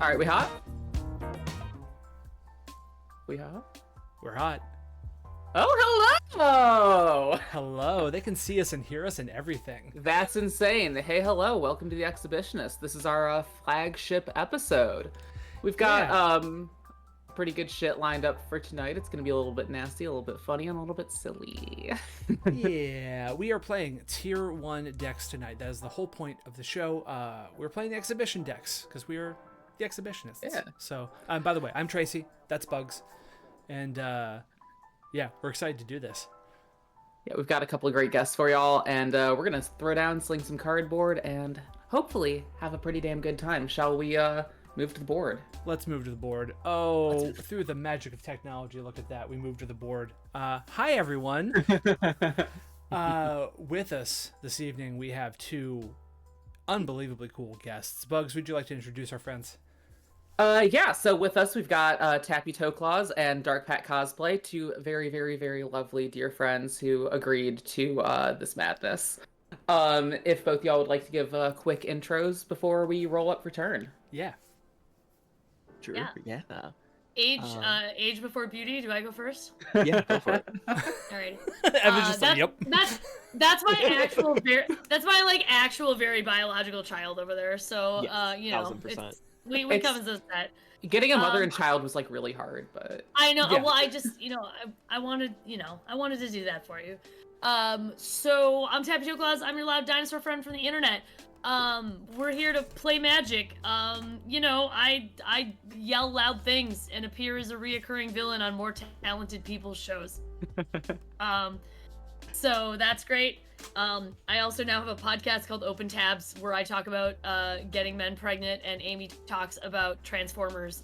All right, we hot? We hot? We're hot. Oh, hello! Hello. They can see us and hear us and everything. That's insane. Hey, hello. Welcome to the Exhibitionists. This is our flagship episode. We've got pretty good shit lined up for tonight. It's going to be a little bit nasty, a little bit funny, and a little bit silly. Yeah, we are playing Tier 1 decks tonight. That is the whole point of the show. We're playing the exhibition decks because we are the Exhibitionists. Yeah. So, by the way, I'm Tracy. That's Bugs. And, yeah, we're excited to do this. Yeah, we've got a couple of great guests for y'all, and we're going to throw down, sling some cardboard, and hopefully have a pretty damn good time. Shall we move to the board? Let's move to the board. Oh, through the magic of technology, look at that. We moved to the board. Hi, everyone. With us this evening, we have two unbelievably cool guests. Bugs, would you like to introduce our friends? Yeah, so with us we've got TappyToeClaws and DarkPact Cosplay, two very, very, very lovely dear friends who agreed to this madness. If both y'all would like to give quick intros before we roll up for turn. Yeah. Sure. Yeah. Age before beauty. Do I go first? Yeah, go for it. All right. Evan's just like, yep. That's my actual that's my actual very biological child over there. So Yes, you know, 1000%. we come as that. Getting a mother and child was like really hard, but I know. Yeah. Well, I just I wanted to do that for you. So I'm TappyToeClaws. I'm your loud dinosaur friend from the internet. We're here to play Magic. I yell loud things and appear as a reoccurring villain on more talented people's shows. So that's great. I also now have a podcast called Open Tabs where I talk about getting men pregnant, and Amy talks about Transformers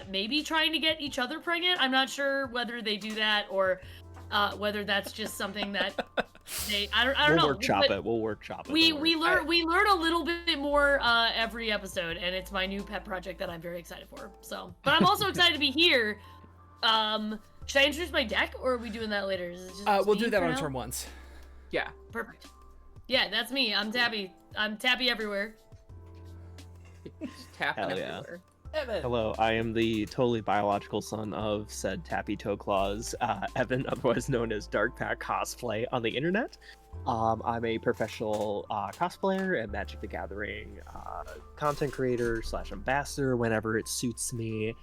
maybe trying to get each other pregnant. I'm not sure whether they do that or whether that's just something that I don't know. We'll workshop it. We learn a little bit more every episode, and it's my new pet project that I'm very excited for. So, but I'm also excited to be here. Should I introduce my deck, or are we doing that later? Is it just We'll me do that for on now? turn once. yeah. Perfect. Yeah, that's me. I'm Tabby. I'm Tabby everywhere. Tapping Hell yeah. everywhere. Evan. Hello, I am the totally biological son of said TappyToeClaws, Evan, otherwise known as DarkPact Cosplay on the internet. I'm a professional cosplayer and Magic the Gathering content creator / ambassador whenever it suits me.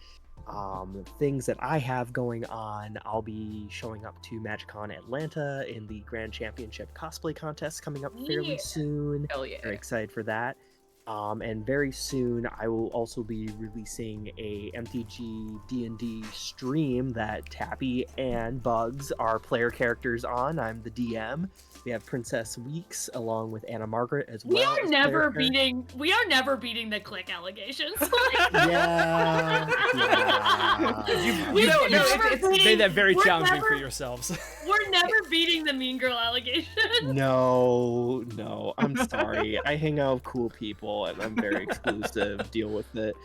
Things that I have going on, I'll be showing up to MagicCon Atlanta in the Grand Championship cosplay contest coming up fairly soon. Hell yeah. Very excited for that. And very soon I will also be releasing a MTG D&D stream that Tappy and Bugs are player characters on. I'm the DM. We have Princess Weeks along with Anna Margaret as well. We are as never player beating the click allegations. Yeah. You've made that very we're challenging never- for yourselves. We're never beating the mean girl allegation. No, I'm sorry. I hang out with cool people and I'm very exclusive. Deal with it.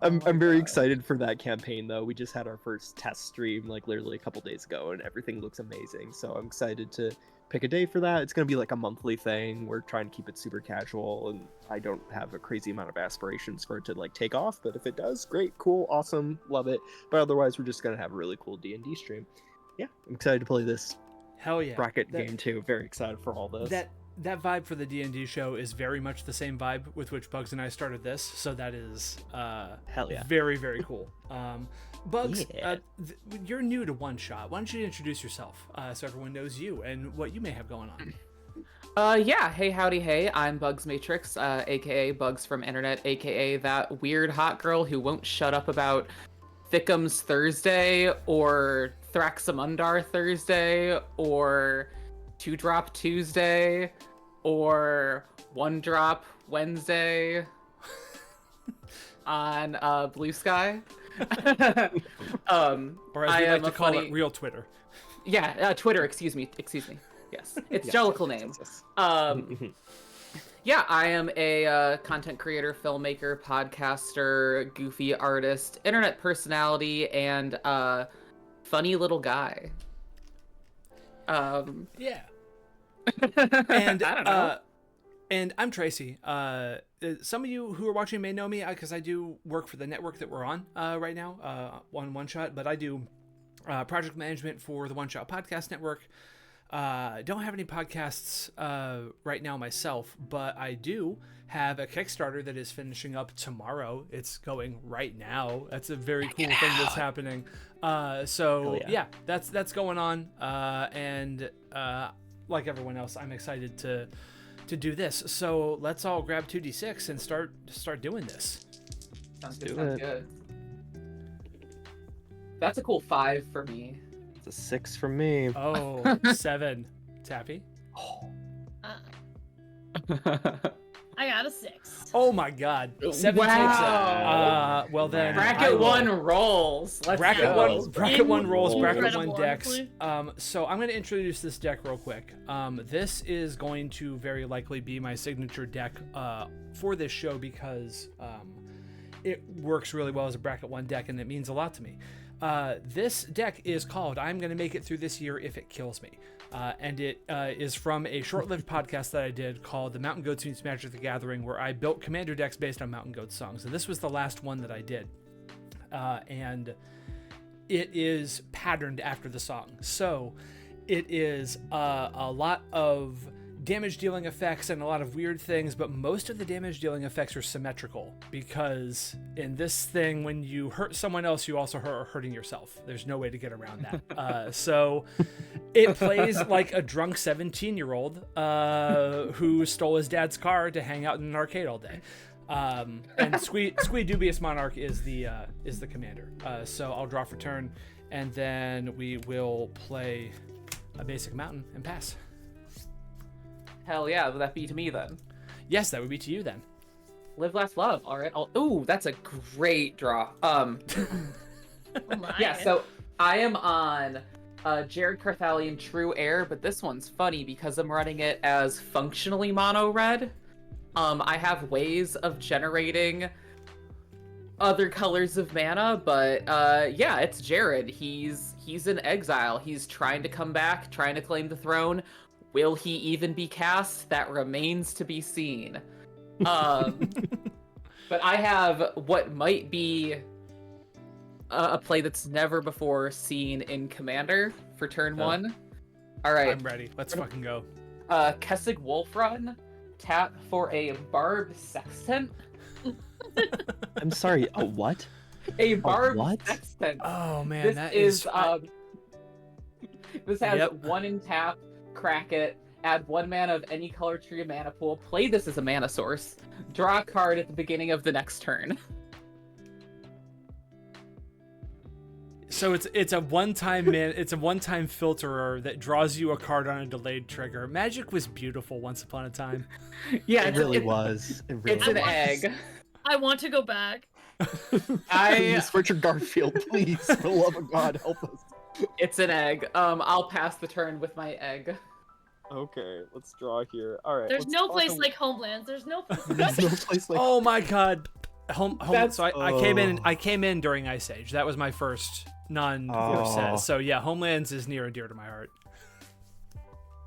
I'm very excited for that campaign though. We just had our first test stream like literally a couple days ago and everything looks amazing. So I'm excited to pick a day for that. It's gonna be like a monthly thing. We're trying to keep it super casual and I don't have a crazy amount of aspirations for it to like take off, but if it does, great, cool, awesome, love it. But otherwise we're just gonna have a really cool D&D stream. Yeah, I'm excited to play this Hell yeah. bracket game too. Very excited for all this. That vibe for the D&D show is very much the same vibe with which Bugs and I started this, so that is Hell yeah. very, very cool. Bugs, Yeah. You're new to One Shot. Why don't you introduce yourself so everyone knows you and what you may have going on? Yeah, hey howdy hey, I'm BugsMytrix, aka Bugs from Internet, aka that weird hot girl who won't shut up about Thickums Thursday, or Thraxamundar Thursday, or 2-Drop Tuesday, or 1-Drop Wednesday on Blue Sky. Or as we like to call it, real Twitter. Yeah, Twitter, excuse me. Yes, it's Jellicle name. Yeah, I am a content creator, filmmaker, podcaster, goofy artist, internet personality, and funny little guy. Yeah. And I don't know. And I'm Tracy. Some of you who are watching may know me because I do work for the network that we're on right now, One Shot, but I do project management for the One Shot Podcast Network. Don't have any podcasts right now myself, but I do have a Kickstarter that is finishing up tomorrow. It's going right now. That's a very cool thing that's happening. Yeah, that's going on. And like everyone else, I'm excited to do this. So let's all grab 2d6 and start doing this. Sounds good. That's a cool 5 for me. It's a 6 from me. Oh, 7. Tappy? I got a 6. Oh my god. 7 Wow. takes it. Well then. Bracket 1 rolls. Let's Bracket go. 1 rolls, bracket 1 Incredible, decks. honestly. So I'm going to introduce this deck real quick. This is going to very likely be my signature deck for this show because it works really well as a bracket 1 deck and it means a lot to me. This deck is called I'm Gonna Make It Through This Year If It Kills Me. And it is from a short-lived podcast that I did called The Mountain Goats Meets Magic the Gathering, where I built commander decks based on Mountain Goat songs. And this was the last one that I did. And it is patterned after the song. So it is a lot of damage dealing effects and a lot of weird things, but most of the damage dealing effects are symmetrical because in this thing, when you hurt someone else, you also are hurting yourself. There's no way to get around that. So it plays like a drunk 17-year-old who stole his dad's car to hang out in an arcade all day. And Squee Dubious Monarch is the commander. So I'll draw for turn, and then we will play a basic mountain and pass. Hell yeah, would that be to me then? Yes, that would be to you then. Live, laugh, love. All right. Ooh, that's a great draw. Oh my. Yeah, so I am on Jared Carthalion True Air, but this one's funny because I'm running it as functionally mono red. I have ways of generating other colors of mana, but yeah, it's Jared. He's in exile. He's trying to come back, trying to claim the throne. Will he even be cast? That remains to be seen. But I have what might be a play that's never before seen in Commander for turn 1. All right. I'm ready. Let's fucking go. Kessig Wolfrun, tap for a Barbed Sextant. I'm sorry, a what? A Barbed what? Sextant. Oh man, This that is this has Yep. 1 in tap, crack it, add 1 mana of any color to your mana pool, play this as a mana source, draw a card at the beginning of the next turn. So it's a one-time filterer that draws you a card on a delayed trigger. Magic was beautiful once upon a time. Yeah, It really was. It really It's an was. egg. I want to go back. Please, Richard Garfield, please, for the love of God, help us. It's an egg. I'll pass the turn with my egg. Okay, let's draw here. All right. There's no place like Homelands. There's no place. There's no place like. Oh my god. Home. That's- So I came in during Ice Age. That was my first non-core set. So yeah, Homelands is near and dear to my heart.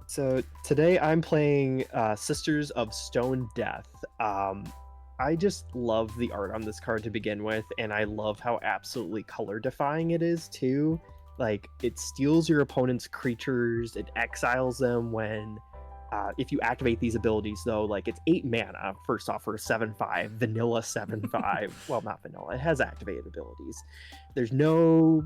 So today I'm playing Sisters of Stone Death. I just love the art on this card to begin with, and I love how absolutely color defying it is too. Like, it steals your opponent's creatures, it exiles them when if you activate these abilities, though. Like, it's 8 mana first off for a 7/5, vanilla 7/5. Well, not vanilla, it has activated abilities. There's no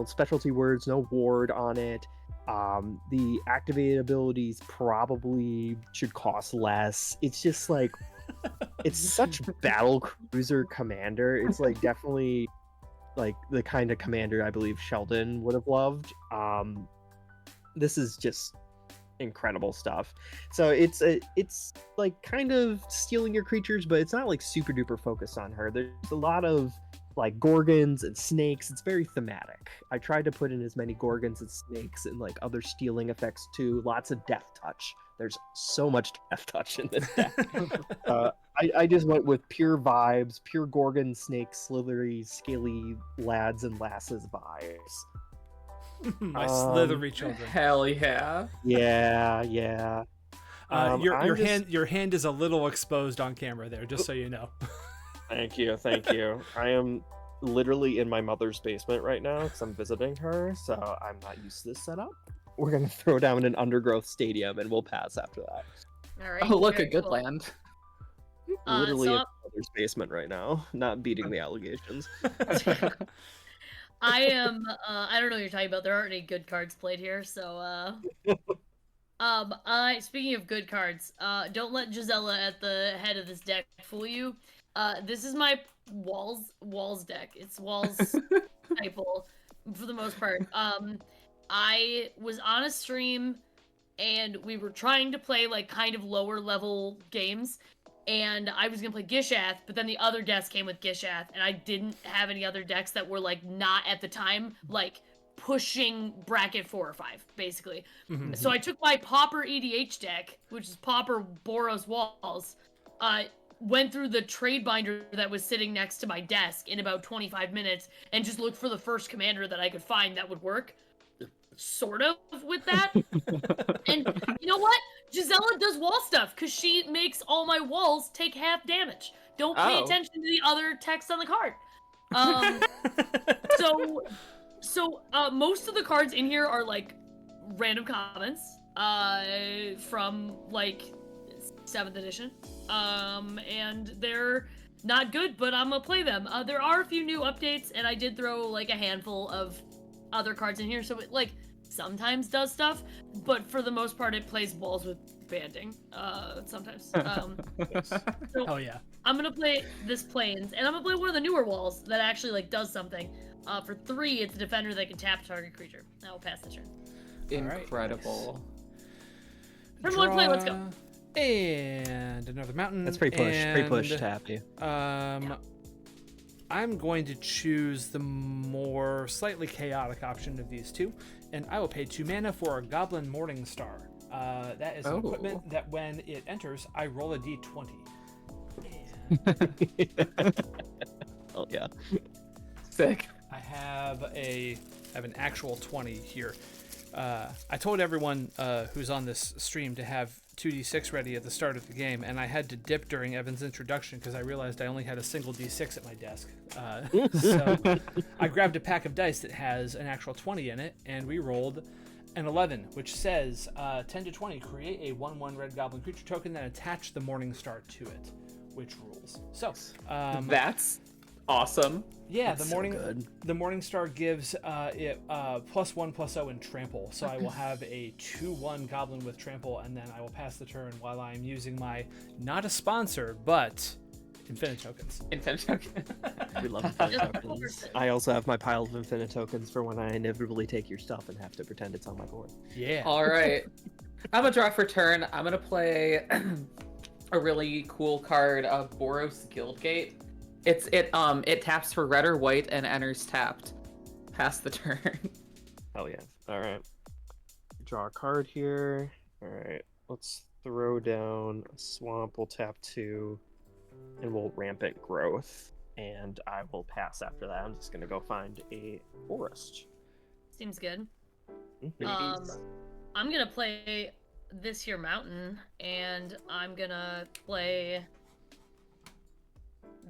specialty words, no ward on it. The activated abilities probably should cost less. It's just like, it's such battle cruiser commander. It's like definitely like the kind of commander I believe Sheldon would have loved. This is just incredible stuff. So it's like kind of stealing your creatures, but it's not like super duper focused on her. There's a lot of like gorgons and snakes. It's very thematic. I tried to put in as many gorgons and snakes and like other stealing effects too. Lots of death touch. There's so much death touch in this deck. I just went with pure vibes, pure gorgon, snake, slithery, scaly lads and lasses vibes. My slithery children. Hell yeah. Yeah. Your hand is a little exposed on camera there, just so you know. Thank you. I am literally in my mother's basement right now because I'm visiting her, so I'm not used to this setup. We're gonna throw down an undergrowth stadium and we'll pass after that. All right. Oh, look, a very good cool. land. Literally so in my mother's basement right now, not beating the allegations. I am. I don't know what you're talking about. There aren't any good cards played here, so. Speaking of good cards, don't let Gisela at the head of this deck fool you. This is my walls deck. It's walls typle for the most part. I was on a stream and we were trying to play like kind of lower level games, and I was gonna play Gishath, but then the other decks came with Gishath, and I didn't have any other decks that were like not at the time like pushing bracket 4 or 5 basically. So I took my Pauper EDH deck, which is Pauper Boros Walls, went through the trade binder that was sitting next to my desk in about 25 minutes and just looked for the first commander that I could find that would work sort of with that. And you know what? Gisela does wall stuff because she makes all my walls take half damage. Don't pay attention to the other text on the card. So most of the cards in here are like random comments from like 7th edition. And they're not good, but I'm gonna play them. There are a few new updates, and I did throw like a handful of other cards in here, so it like sometimes does stuff, but for the most part it plays walls with banding sometimes. So Oh yeah. I'm gonna play this plains, and I'm gonna play one of the newer walls that actually like does something. For 3, it's a defender that can tap target creature. I will pass the turn. Incredible. Turn 1 play, let's go. And another mountain. That's pretty push, Tappy. I'm going to choose the more slightly chaotic option of these two, and I will pay 2 mana for a Goblin Morning Star. That is an equipment that when it enters, I roll a d20. Oh yeah. Sick. I have an actual 20 here. I told everyone who's on this stream to have 2d6 ready at the start of the game, and I had to dip during Evan's introduction because I realized I only had a single d6 at my desk. So I grabbed a pack of dice that has an actual 20 in it, and we rolled an 11, which says 10 to 20, create a 1/1 red goblin creature token, then attach the Morning Star to it, which rules. So That's awesome. yeah, That's the Morning Star gives it +1/+0 in trample. So I will have a 2/1 goblin with trample, and then I will pass the turn while I'm using my not a sponsor but Infinite tokens. Infinite token. We love Infinite tokens. I also have my pile of Infinite tokens for when I inevitably take your stuff and have to pretend it's on my board. Yeah. All right. I'm gonna draw for turn. I'm gonna play a really cool card of Boros Guildgate. It taps for red or white and enters tapped. Pass the turn. Hell yeah. Alright. Draw a card here. Alright. Let's throw down a swamp. We'll tap 2. And we'll Rampant Growth. And I will pass after that. I'm just gonna go find a forest. Seems good. Mm-hmm. I'm gonna play this here mountain, and I'm gonna play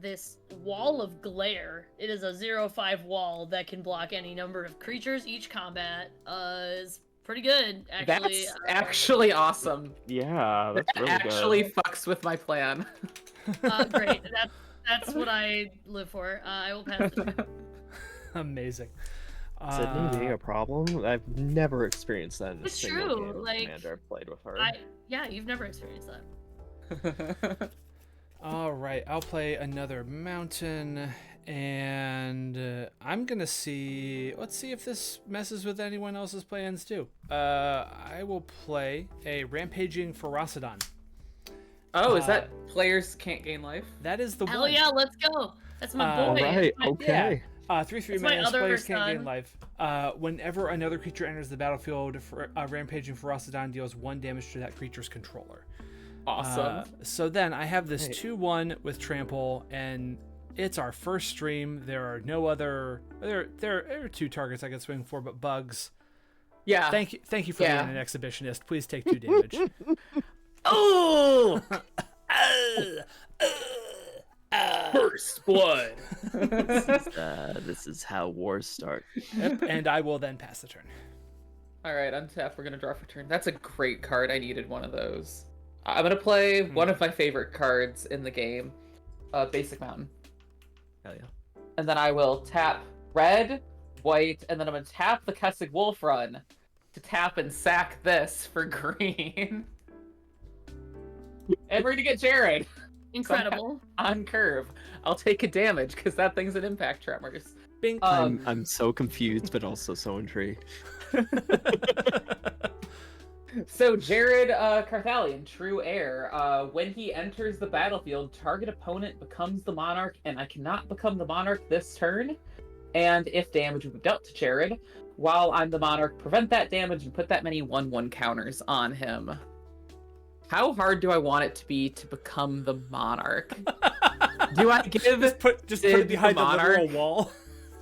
this Wall of Glare. It is a 0/5 wall that can block any number of creatures each combat. Is pretty good, actually. That's actually awesome. Yeah, that's really That good. actually fucks with my plan. Great. That's what I live for. I will pass the turn. Amazing. Sydney being a problem? I've never experienced that in a It's single true, game of like, Commander I've played with her. Yeah, you've never experienced that. All right, I'll play another mountain, and I'm gonna see. Let's see if this messes with anyone else's plans too. I will play a Rampaging Ferocidon. Oh, is that players can't gain life? That is the Hell one. yeah, let's go. That's my boy. Alright, That's my- okay. 3/3 That's my mana, other players can't gain son. life. Whenever another creature enters the battlefield, Rampaging Ferocidon deals 1 damage to that creature's controller. Awesome. So then I have this Hey. 2/1 with trample, and it's our first stream. There are no other. There are 2 targets I can swing for, but bugs. Yeah. Thank you for Yeah. being an exhibitionist. Please take 2 damage. Oh! First blood. This is how wars start. Yep, and I will then pass the turn. All right, untap. We're gonna draw for turn. That's a great card. I needed one of those. I'm gonna play one of my favorite cards in the game, Basic Mountain. Hell yeah. And then I will tap red, white, and then I'm gonna tap the Kessig Wolf Run to tap and sack this for green. And we're gonna get Jared Incredible. on curve. I'll take a damage because that thing's an impact tremors. Bing. I'm so confused, but also so intrigued. So Jared Carthalion, True Heir. When he enters the battlefield, target opponent becomes the monarch, and I cannot become the monarch this turn. And if damage would be dealt to Jared, while I'm the monarch, prevent that damage and put that many 1/1 counters on him. How hard do I want it to be to become the monarch? Do I give just put it behind the literal wall.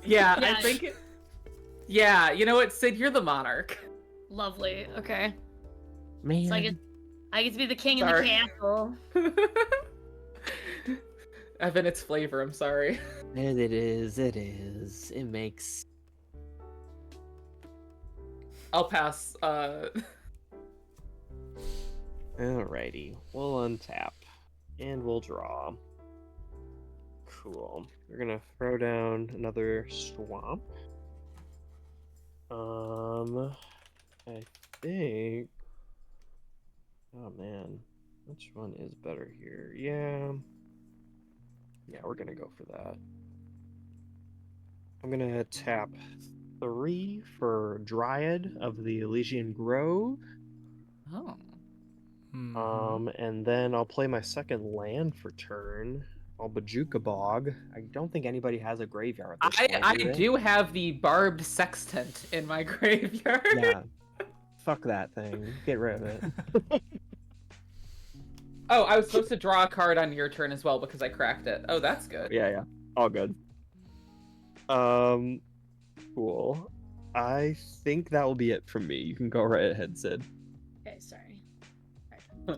Yeah, Yeah. I think. Yeah, you know what, Sid, you're the monarch. Lovely. Okay. Man. So I get to be the king Sorry. in the castle. Evan, it's flavor. I'm sorry. It is. It makes. I'll pass. Alrighty, we'll untap and we'll draw. Cool. We're gonna throw down another swamp. I think. Oh man, which one is better here? Yeah, we're gonna go for that. I'm gonna tap 3 for Dryad of the Elysian Grove. Oh. And then I'll play my second land for turn. I'll Bajuka Bog. I don't think anybody has a graveyard. At this point, I they? do have the barbed sextant in my graveyard. Yeah. Fuck that thing. Get rid of it. Oh, I was supposed to draw a card on your turn as well because I cracked it. Oh, that's good. Yeah. All good. Cool. I think that will be it from me. You can go right ahead, Sid. Okay, sorry. Oh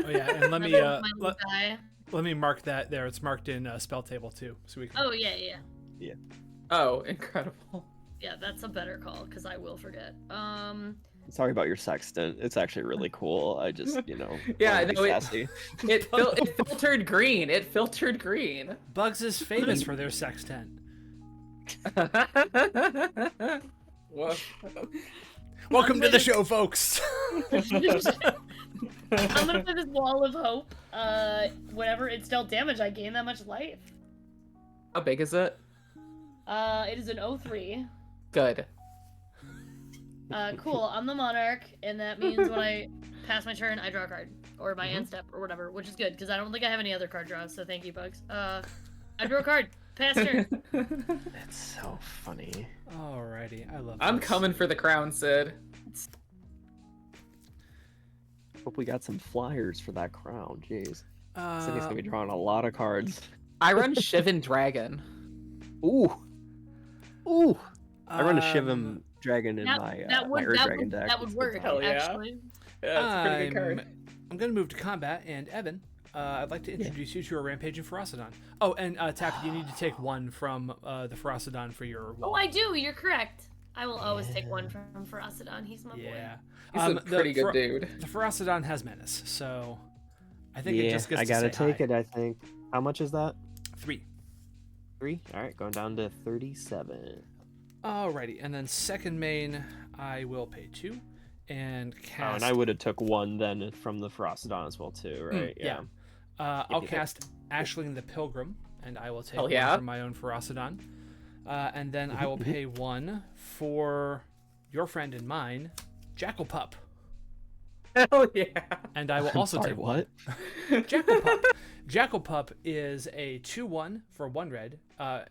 yeah, and let me My little guy. let me mark that there. It's marked in spell table too, so we can. Oh yeah. Oh, incredible. Yeah, that's a better call because I will forget. Sorry about your sextant. It's actually really cool. I just, Yeah, wanted to be no, sassy. It filtered green. It filtered green. Bugs is famous for their sextant. Whoa. Welcome to the show, folks. I'm gonna put this wall of hope. Whenever it's dealt damage, I gain that much life. How big is it? It is an 0-3. Good. Cool. I'm the monarch, and that means when I pass my turn, I draw a card or my end step or whatever, which is good because I don't think I have any other card draws. So thank you, Bugs. I drew a card. Pass turn. That's so funny. Alrighty, I love. I'm this. coming for the crown, Sid. Hope we got some flyers for that crown. Jeez. Sydney's gonna be Uh, drawing a lot of cards. I run Shivan Dragon. Ooh. I run a um, Shivim Dragon in my Earth Dragon deck. That would It's work. good Hell times. yeah. Actually. Yeah, it's a pretty good card. I'm gonna move to combat, and Evan, I'd like to introduce you to a rampaging Ferocidon. Oh, and Tappy, you need to take one from the Ferocidon for your wall. Oh, I do. You're correct. I will always take one from Ferocidon. He's my boy. Yeah. He's a pretty good dude. The Ferocidon has menace, so I think it Yeah, just gets I gotta to say take hi. it, I think. How much is that? 3. 3? Alright, going down to 37. Alrighty, and then second main, I will pay 2 and Oh, cast. and I would have took one then from the Ferocidon as well too, right? yeah. I'll Yep. cast Ashling the Pilgrim, and I will take Hell one yeah. from my own Ferocidon. And then I will pay 1 for your friend and mine, Jackal Pup. Hell yeah. And I will I'm also sorry, take what? Jackal Pup. Jackal Pup is a 2/1 for 1 red.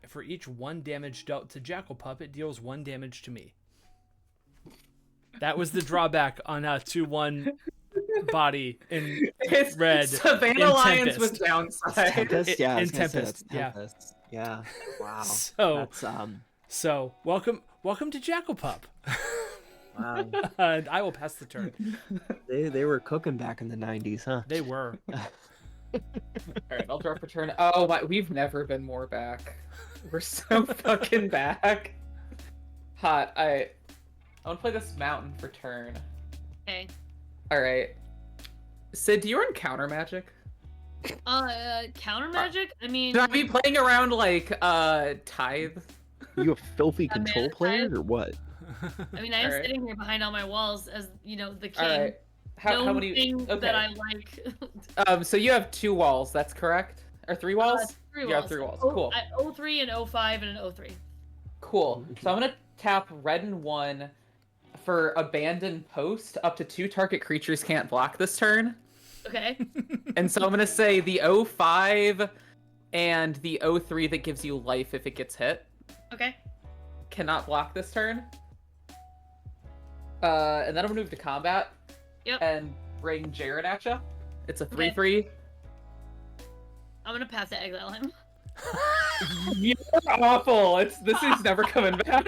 For each 1 damage dealt to Jackal Pup, it deals 1 damage to me. That was the drawback on a 2/1 body in It's red. Savannah in Lions with Tempest. downside. Tempest? Yeah, I in was gonna say Tempest, that's yeah. Tempest. Yeah. Wow. So That's so welcome to Jackal Pup. Wow. And I will pass the turn. They were cooking back in the 90s, huh? They were. All right, I'll draw for turn. Oh my, we've never been more back. We're so fucking back. Hot. I want to play this mountain for turn. Okay. All right. Sid, do you run counter magic? Counter magic? I mean, Should I be playing around like Tithe? You a filthy A control mana player type? or what? I mean, I am Alright. sitting here behind all my walls as, you know, the king. All right. How no many? thing Okay. that I like. So you have 2 walls. That's correct, or 3 walls? 3 You walls. have 3 walls. Oh, Cool. 03 and 05 and an 03. Cool. So I'm gonna tap red and 1 for abandoned post. Up to 2 target creatures can't block this turn. Okay. And so I'm gonna say the 05 and the 03 that gives you life if it gets hit Okay. cannot block this turn. And then I'm gonna move to combat. Yep. And bring Jared at ya. It's a Okay. 3/3. I'm gonna pass to exile him. You're awful. This is never coming back.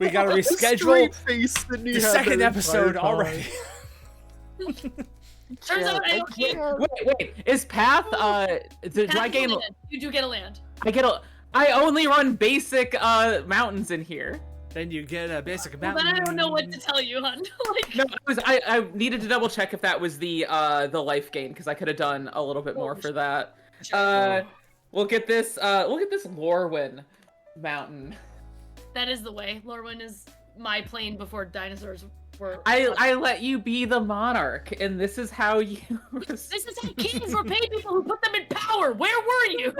We gotta reschedule Straight face that you the had second that episode entire already. Turns out I don't get. Wait. Is Path? Do I gain? You do get a land. I only run basic mountains in here. Then you get a basic Well, mountain. then I don't know what to tell you, hon. Like, No, I needed to double check if that was the life gain because I could have done a little bit more for that. We'll get this Lorwyn mountain. that is the way. Lorwyn is my plane before dinosaurs were. I let you be the monarch, and this is how you. This is how kings repay people who put them in power. Where were you?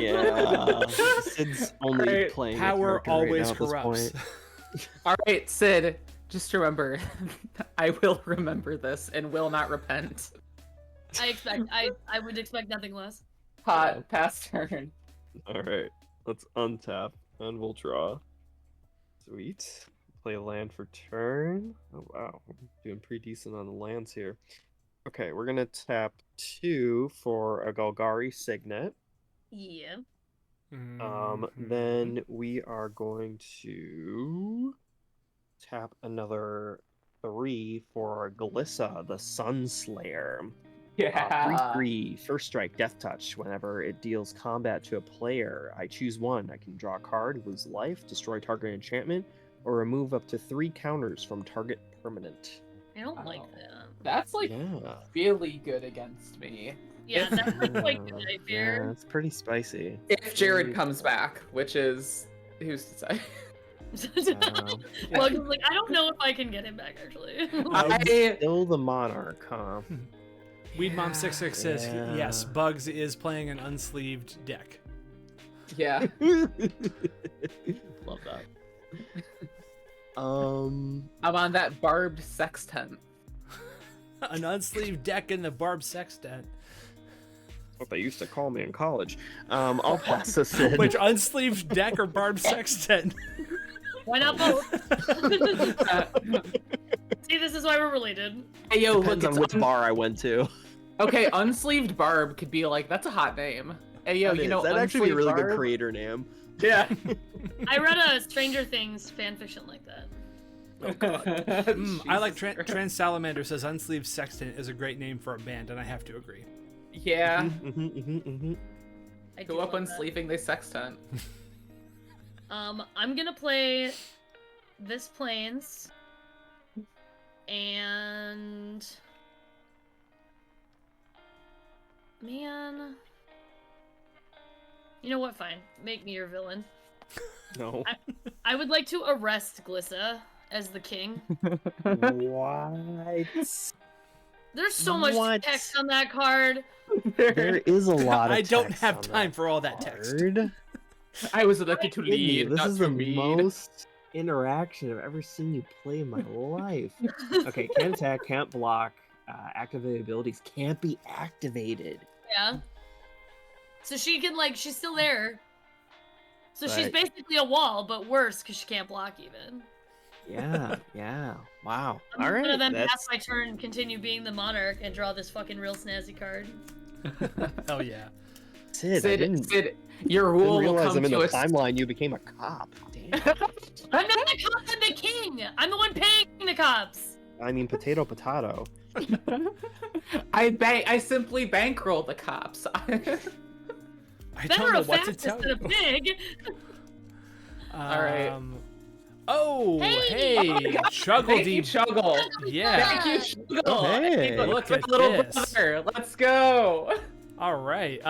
Yeah. Sid's only Alright, playing a Power character right always now at this corrupts. point. All right, Sid. Just remember, I will remember this and will not repent. I would expect nothing less. Hot, pass turn. All right, let's untap and we'll draw. Sweet. Play a land for turn. Oh wow, we're doing pretty decent on the lands here. Okay, we're gonna tap 2 for a Golgari Signet. Yeah. Then we are going to tap another 3 for Glissa, the Sunslayer. Yeah. 3/3, first strike, death touch. Whenever it deals combat to a player, I choose 1. I can draw a card, lose life, destroy target enchantment, or remove up to 3 counters from target permanent. I don't Wow. like that. That's like Yeah. really good against me. Yeah, that's like quite good, I Yeah, fear. it's pretty spicy. If Jared comes back, which is who's to say? Well, like, I don't know if I can get him back, actually. I Still the monarch, huh? Weed Mom 66 says Yeah. yes. Bugs is playing an unsleeved deck. yeah. Love that. I'm on that barbed sextant. An unsleeved deck in the Barb Sextant. What they used to call me in college. I'll pass this in. Which unsleeved deck or Barb Sextant? Why not both? See, this is why we're related. Hey yo, Depends look, on which bar I went to. Okay, unsleeved barb could be like that's a hot name. Hey yo, you know, that'd actually be a really unsleeved good barb? creator name. Yeah. I read a Stranger Things fanfiction like that. I like Trans Salamander says unsleeved sextant is a great name for a band, and I have to agree. Yeah. I Go do up love on that. sleeving they sextant. I'm gonna play this Plains and man, you know what? Fine, make me your villain. No. I would like to arrest Glissa as the king. What? There's so much What? text on that card. There is a lot of I don't text have on time that for all that text. card. I was elected to Kidding me, lead, This not is to the read. most interaction I've ever seen you play in my life. Okay, can't attack, can't block. Activated abilities can't be activated. Yeah. So she can she's still there. So she's Right. basically a wall, but worse because she can't block even. Yeah. Wow. I'm All right. gonna then That's pass my turn, continue being the monarch, and draw this fucking real snazzy card. Hell yeah. Sid, I didn't your rule will realize come I'm in to the a timeline. You became a cop. Damn. I'm not the cop, I'm the king! I'm the one paying the cops! I mean, potato. I simply bankroll the cops. I don't Better know a what to fast tell than a you. pig! Alright. Oh, Hey! hey, Thank you, Chuggle Chuggle. Yeah. Thank you, Chuggle. Oh, hey. Look Look at at little this. brother. Let's go. All right.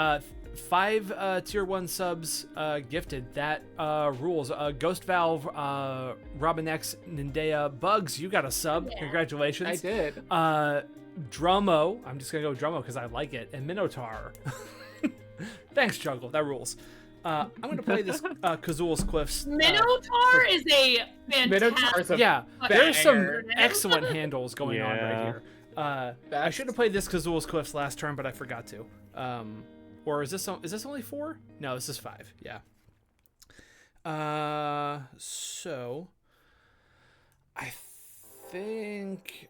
5 tier 1 subs gifted. That rules. Ghost Valve, Robin X, Nindea, Bugs, you got a sub. Yeah. Congratulations. I did. Drummo, I'm just gonna go with Drummo because I like it, and Minotaur. Thanks, Juggle. That rules. I'm gonna play this Kazul's Cliffs. Minotaur is a Minotaur's fantastic. a Yeah, fucking there's some banger. excellent handles going on right Yeah. here. I should have played this Kazul's Cliffs last turn, but I forgot to. Or is this only 4? No, this is 5. Yeah. So I think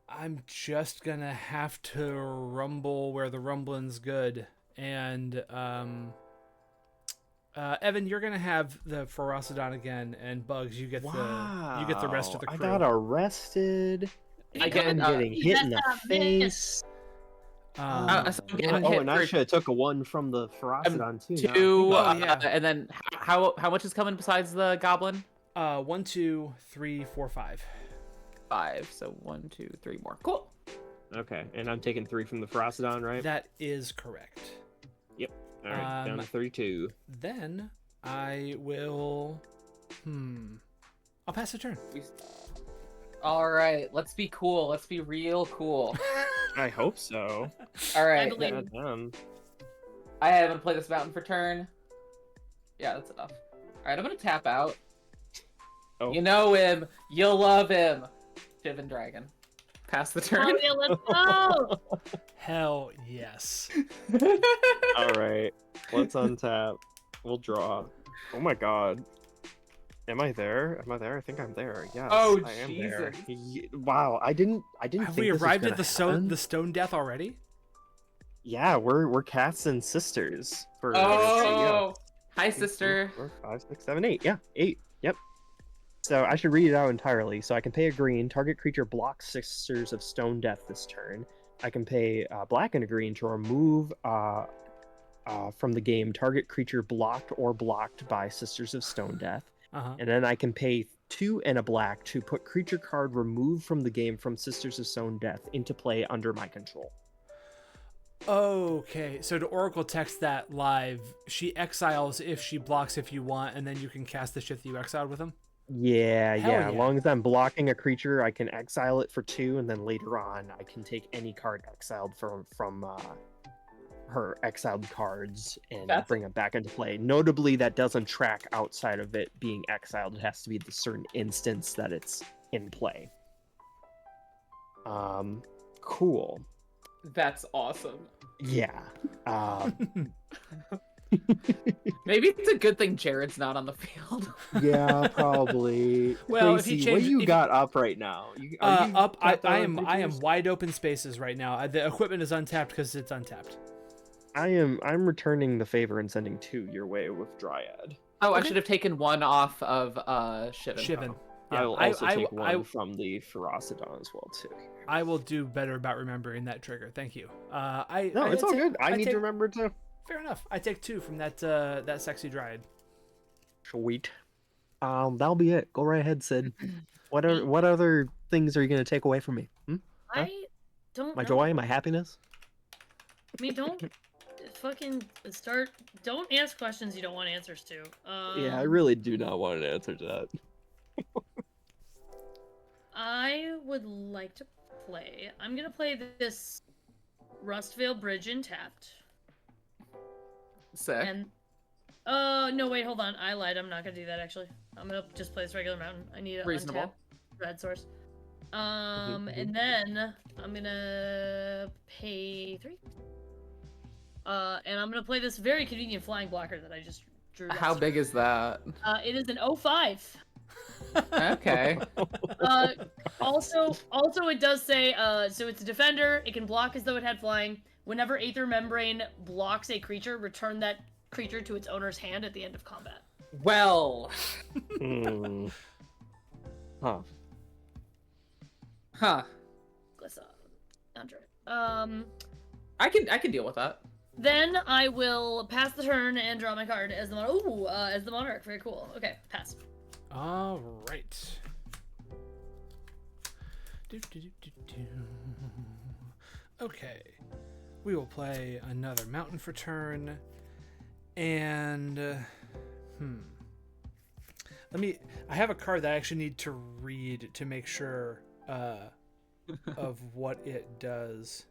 I'm just gonna have to rumble where the rumbling's good, and Evan, you're gonna have the Ferocidon again, and Bugs, you get the rest of the crew. I got arrested. I get I'm getting hit in the face. So I'm getting Oh, hit and I for should have took a 1 from the Ferocidon too. now. 2. yeah. And then how much is coming besides the goblin? 1, 2, 3, 4, 5. 5. So 1, 2, 3 more. Cool. Okay, and I'm taking 3 from the Ferocidon, right? That is correct. All right, down to 32. Then I will. I'll pass the turn. All right. Let's be cool. Let's be real cool. I hope so. All I right. believe then. Goddamn. I haven't played this mountain for turn. Yeah, that's enough. All right, I'm gonna tap out. Oh. You know him. You'll love him. Shivan Dragon. Pass the turn. Oh, yeah, let's go! Hell yes. All right, let's untap. We'll draw. Oh my god. Am I there? I think I'm there. Yes, Oh, I am Jesus. there. Wow, I didn't Have think we this was arrived gonna at happen. the stone death already? Yeah, we're cats and sisters. For Oh. Hi, 2, sister. 3, 4, 5, 6, 7, 8. Yeah, 8. Yep. So I should read it out entirely. So I can pay a green. Target creature blocks Sisters of Stone Death this turn. I can pay black and a green to remove from the game target creature blocked or blocked by Sisters of Stone Death. And then I can pay 2 and a black to put creature card removed from the game from Sisters of Stone Death into play under my control. Okay, so to Oracle text that live, she exiles if she blocks if you want, and then you can cast the shit that you exiled with them? Yeah, Hell yeah. As yeah. long as I'm blocking a creature, I can exile it for 2, and then later on, I can take any card exiled from her exiled cards and bring them back into play. Notably, that doesn't track outside of it being exiled. It has to be the certain instance that it's in play. Cool. That's awesome. Yeah. Maybe it's a good thing Jared's not on the field. Yeah, probably. Well, if Tracy, he what changes- do you if- got up right now? Up, I tapped out am creatures? wide open spaces right now. The equipment is untapped because it's untapped. I'm returning the favor and sending 2 your way with Dryad. Oh, I Okay. should have taken 1 off of Shivan. Shivan. I will also take one I, from the Ferocidon as well too. I will do better about remembering that trigger. Thank you. No, it's all good. I need to remember to. Fair enough. I take 2 from that sexy dryad. Sweet. That'll be it. Go right ahead, Sid. What other things are you gonna take away from me? I don't My know. joy, my happiness. I mean, don't fucking start. Don't ask questions you don't want answers to. Yeah, I really do not want an answer to that. I would like to play. I'm gonna play this Rustvale Bridge in tapped. Sick. And no, wait, hold on. I lied. I'm not gonna do that actually. I'm gonna just play this regular mountain. I need a Reasonable. untapped red source. And then I'm gonna pay 3. And I'm gonna play this very convenient flying blocker that I just drew. How last big is that? turn. It is an 05. Okay. Also, it does say, so it's a defender. It can block as though it had flying. Whenever Aether Membrane blocks a creature, return that creature to its owner's hand at the end of combat. Well. Huh. Huh. Glissa. Andre. I can deal with that. Then I will pass the turn and draw my card as the monarch. Ooh, as the monarch. Very cool. Okay, pass. All right. Okay. We will play another mountain for turn. And I have a card that I actually need to read to make sure of what it does.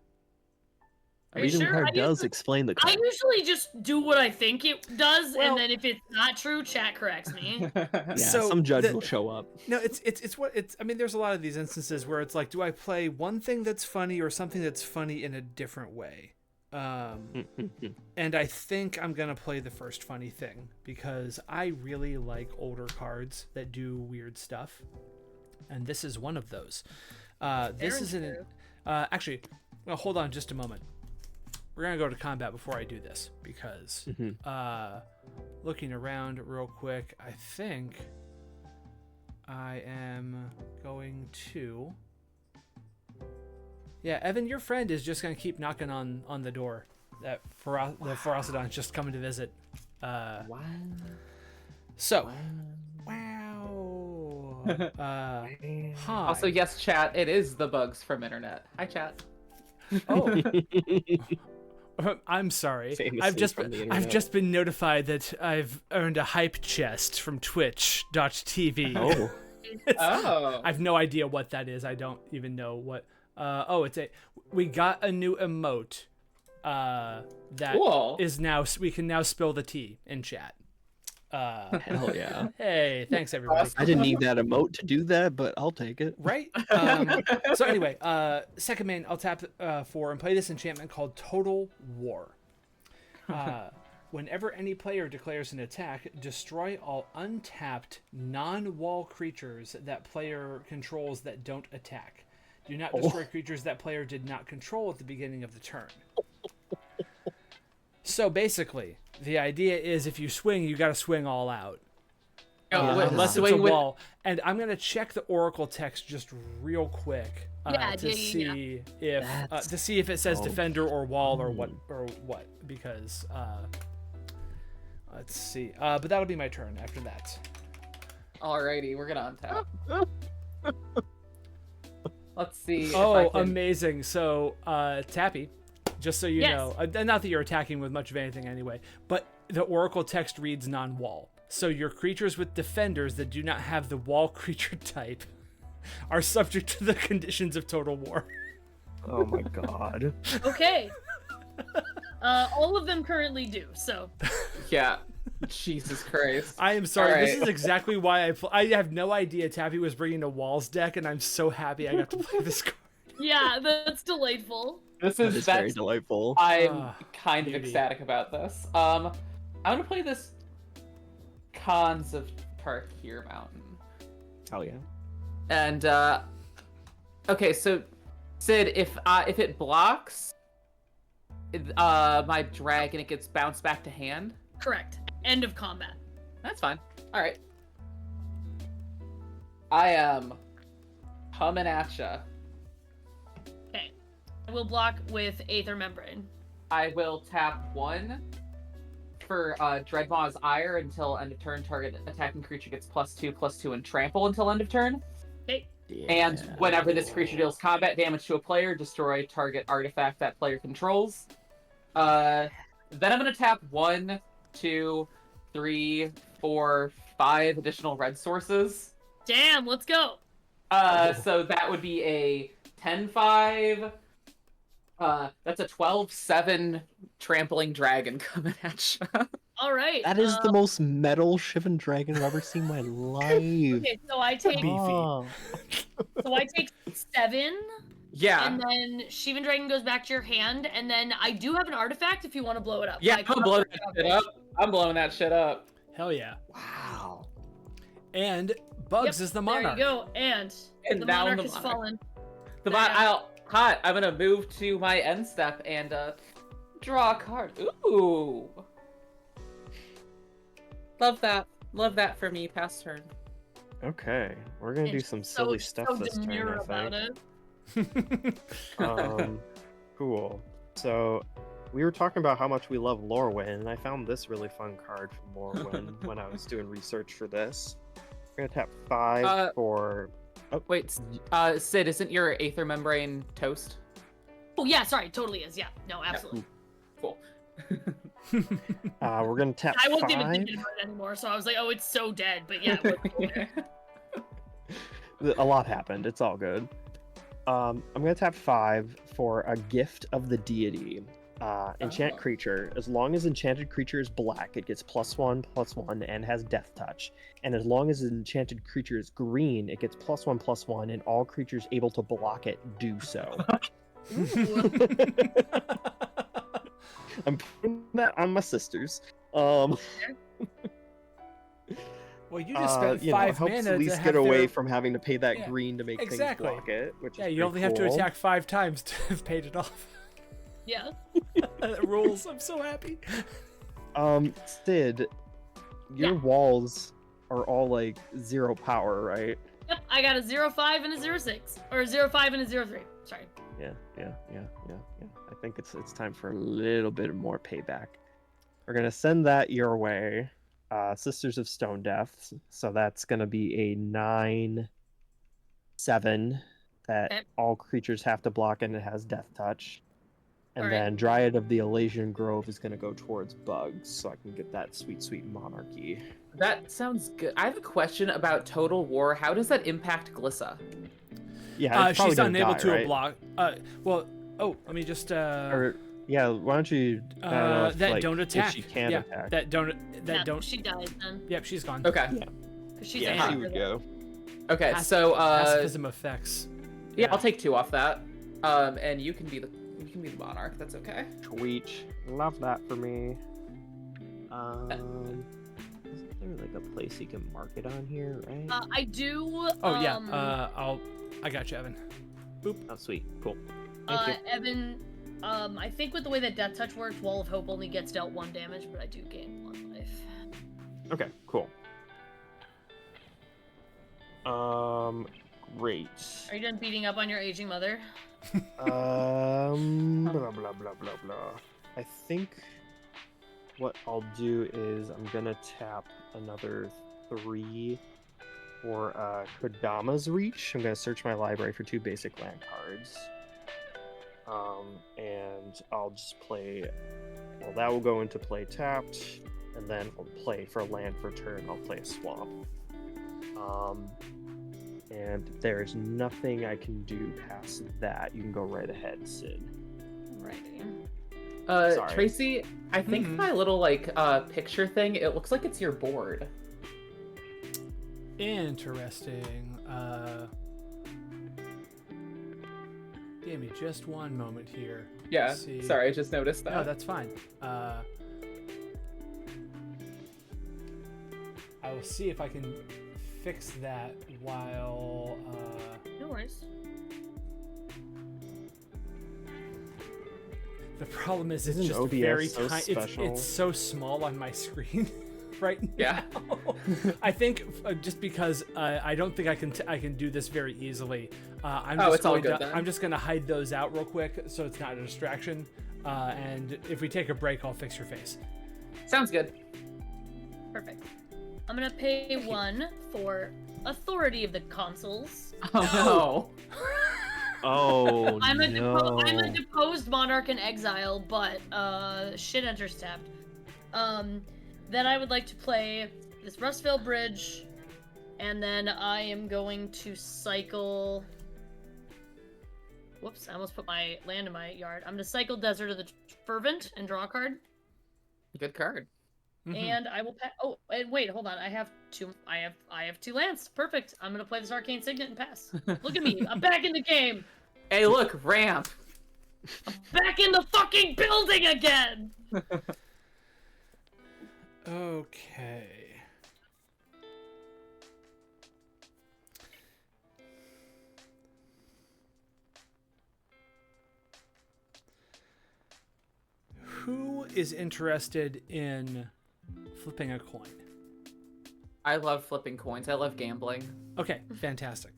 Are you Reading sure? card does explain the I card. usually just do what I think it does, Well- and then if it's not true, chat corrects me. Yeah, So some judge the- will show up. No, it's what it's. I mean, there's a lot of these instances where it's like, do I play one thing that's funny or something that's funny in a different way? And I think I'm gonna play the first funny thing because I really like older cards that do weird stuff, and this is one of those. This is an actually. Well, hold on just a moment. We're gonna go to combat before I do this because looking around real quick, I think I am going to. Yeah, Evan, your friend is just gonna keep knocking on the door. That the Ferocidon's just coming to visit. Wow. So, wow. Hi. Also, yes, chat. It is the bugs from internet. Hi, chat. Oh. I'm sorry. Famously from the I've internet. just been notified that I've earned a hype chest from Twitch.tv. Oh. Oh. I've no idea what that is. I don't even know what. We got a new emote. That Cool. is now we can now spill the tea in chat. Hell yeah. Hey, thanks everybody. I didn't need that emote to do that, but I'll take it. Right? So anyway, second main, I'll tap 4 and play this enchantment called Total War. Whenever any player declares an attack, destroy all untapped non-wall creatures that player controls that don't attack. Do not destroy creatures that player did not control at the beginning of the turn. So basically, the idea is if you swing, you got to swing all out. Unless it's a wall. And I'm going to check the Oracle text just real quick to see if it says defender or wall or what because let's see. But that'll be my turn after that. Alrighty, we're gonna untap. Let's see. if Oh, I can... amazing. So, Tappy, just so you know, not that you're attacking with much of anything anyway, but the Oracle text reads non-wall. So your creatures with defenders that do not have the wall creature type are subject to the conditions of Total War. Oh my god. Okay. All of them currently do, so. Yeah. Jesus Christ. I am sorry. All This right. is exactly why I have no idea Tappy was bringing a walls deck, and I'm so happy I got to play this card. Yeah, that's delightful. This That is is very that's delightful. I'm kind of beauty. ecstatic about this. I'm gonna play this Cons of Tarkir Mountain. Hell yeah. And okay, so Sid, if it blocks my dragon, it gets bounced back to hand. Correct. End of combat. That's fine. All right. I am coming at ya. Okay. I will block with Aether Membrane. I will tap 1 for Dreadmaw's Ire until end of turn. Target attacking creature gets +2/+2 and trample until end of turn. Okay. And whenever this creature deals combat damage to a player, destroy target artifact that player controls. Then I'm gonna tap 1, 2, 3, 4, 5 additional red sources. Damn, let's go. So that would be a 10/5. That's a 12/7 trampling dragon coming at you. All right. That is the most metal Shivan dragon I've ever seen in my life. Okay, so I take Beefy. Oh. 7, Yeah. and then Shivan Dragon goes back to your hand, and then I do have an artifact if you want to blow it up. Yeah, Like, I'm blowing that shit up. I'm blowing that shit up. Hell yeah. Wow. And Bugs is the monarch. There you go, and And the now monarch the has monarch. fallen. The mon- Hot. I'm gonna move to my end step and draw a card. Ooh. Love that. Love that for me. Pass turn. Okay, we're gonna do And some she's silly stuff so this turn, demure I about think. it. Cool. So, we were talking about how much we love Lorwyn, and I found this really fun card from Lorwyn when I was doing research for this. We're gonna tap 5 for. Oh, Wait, Sid, isn't your aether membrane toast? Oh yeah, sorry, totally is. Yeah, no, absolutely. Cool. we're gonna tap I wasn't 5. even thinking about it anymore, so I was like, oh, it's so dead. But yeah, it was A lot happened. It's all good. I'm gonna tap 5 for a gift of the deity. Enchant creature. As long as enchanted creature is black, it gets +1/+1 and has death touch. And as long as the enchanted creature is green, it gets +1/+1, and all creatures able to block it do so. I'm putting that on my sisters. Well, you just spent 5 helps mana at least to get have away their... from having to pay that Yeah, green to make exactly. things block it, which is you only have to cool. attack 5 times to have paid it off. yeah. That rules. I'm so happy. Sid, your walls are all like 0 power, right? Yep, I got a 0-5 and a 0-6, or a 0-5 and a 0-3. Sorry. Yeah. I think it's time for a little bit more payback. We're gonna send that your way, Sisters of Stone Death. So that's gonna be a 9/7 that all creatures have to block, and it has death touch. And then Dryad of the Elysian Grove is gonna go towards bugs, so I can get that sweet monarchy. That sounds good. I have a question about Total War. How does that impact Glissa? Yeah, it's she's unable die, to right? block. Let me just. Or yeah, why don't you? I don't know if, that like, don't attack. If she can attack. That don't. She died then. Yep, she's gone. Okay. Yeah. Cause she's Yeah, she would go. Okay, so pacifism effects. Yeah, I'll take 2 off that. And you can be the monarch. That's okay. Tweet. Love that for me. Isn't there like a place you can mark it on here, right? I do. I got you, Evan. Boop. Oh, sweet. Cool. Thank you. Evan, I think with the way that Death Touch works, Wall of Hope only gets dealt 1 damage, but I do gain 1 life. Okay, cool. Great. Are you done beating up on your aging mother? Blah blah blah blah blah. I think what I'll do is I'm gonna tap another 3 for Kodama's Reach. I'm gonna search my library for 2 basic land cards. And I'll just play. Well, that will go into play tapped, and then I'll play for land for turn. I'll play a swamp. And there's nothing I can do past that. You can go right ahead, Sid. Righty. Sorry. Tracy, I think my little picture thing, it looks like it's your board. Interesting. Give me just 1 moment here. Yeah, Let's see. sorry, I just noticed that. No, that's fine. I will see if I can fix that while. No worries. The problem is it's Isn't just ODS very so tiny. special? It's so small on my screen right now. Yeah. I think just because I don't think I can do this very easily. I'm just gonna hide those out real quick so it's not a distraction. And if we take a break, I'll fix your face. Sounds good. Perfect. I'm gonna pay 1 for Authority of the Consuls. Oh Oh I'm a no! deposed monarch in exile, but shit enters tapped. Then I would like to play this Rustvale Bridge, and then I am going to cycle. Whoops! I almost put my land in my yard. I'm gonna cycle Desert of the Fervent and draw a card. Good card. And I will pass. Oh, and wait, hold on. I have 2. I have 2 lands. Perfect. I'm gonna play this Arcane Signet and pass. Look at me. I'm back in the game. Hey, look, ramp. I'm back in the fucking building again. Okay. who is interested in flipping a coin? I love flipping coins. I love gambling. Okay, fantastic.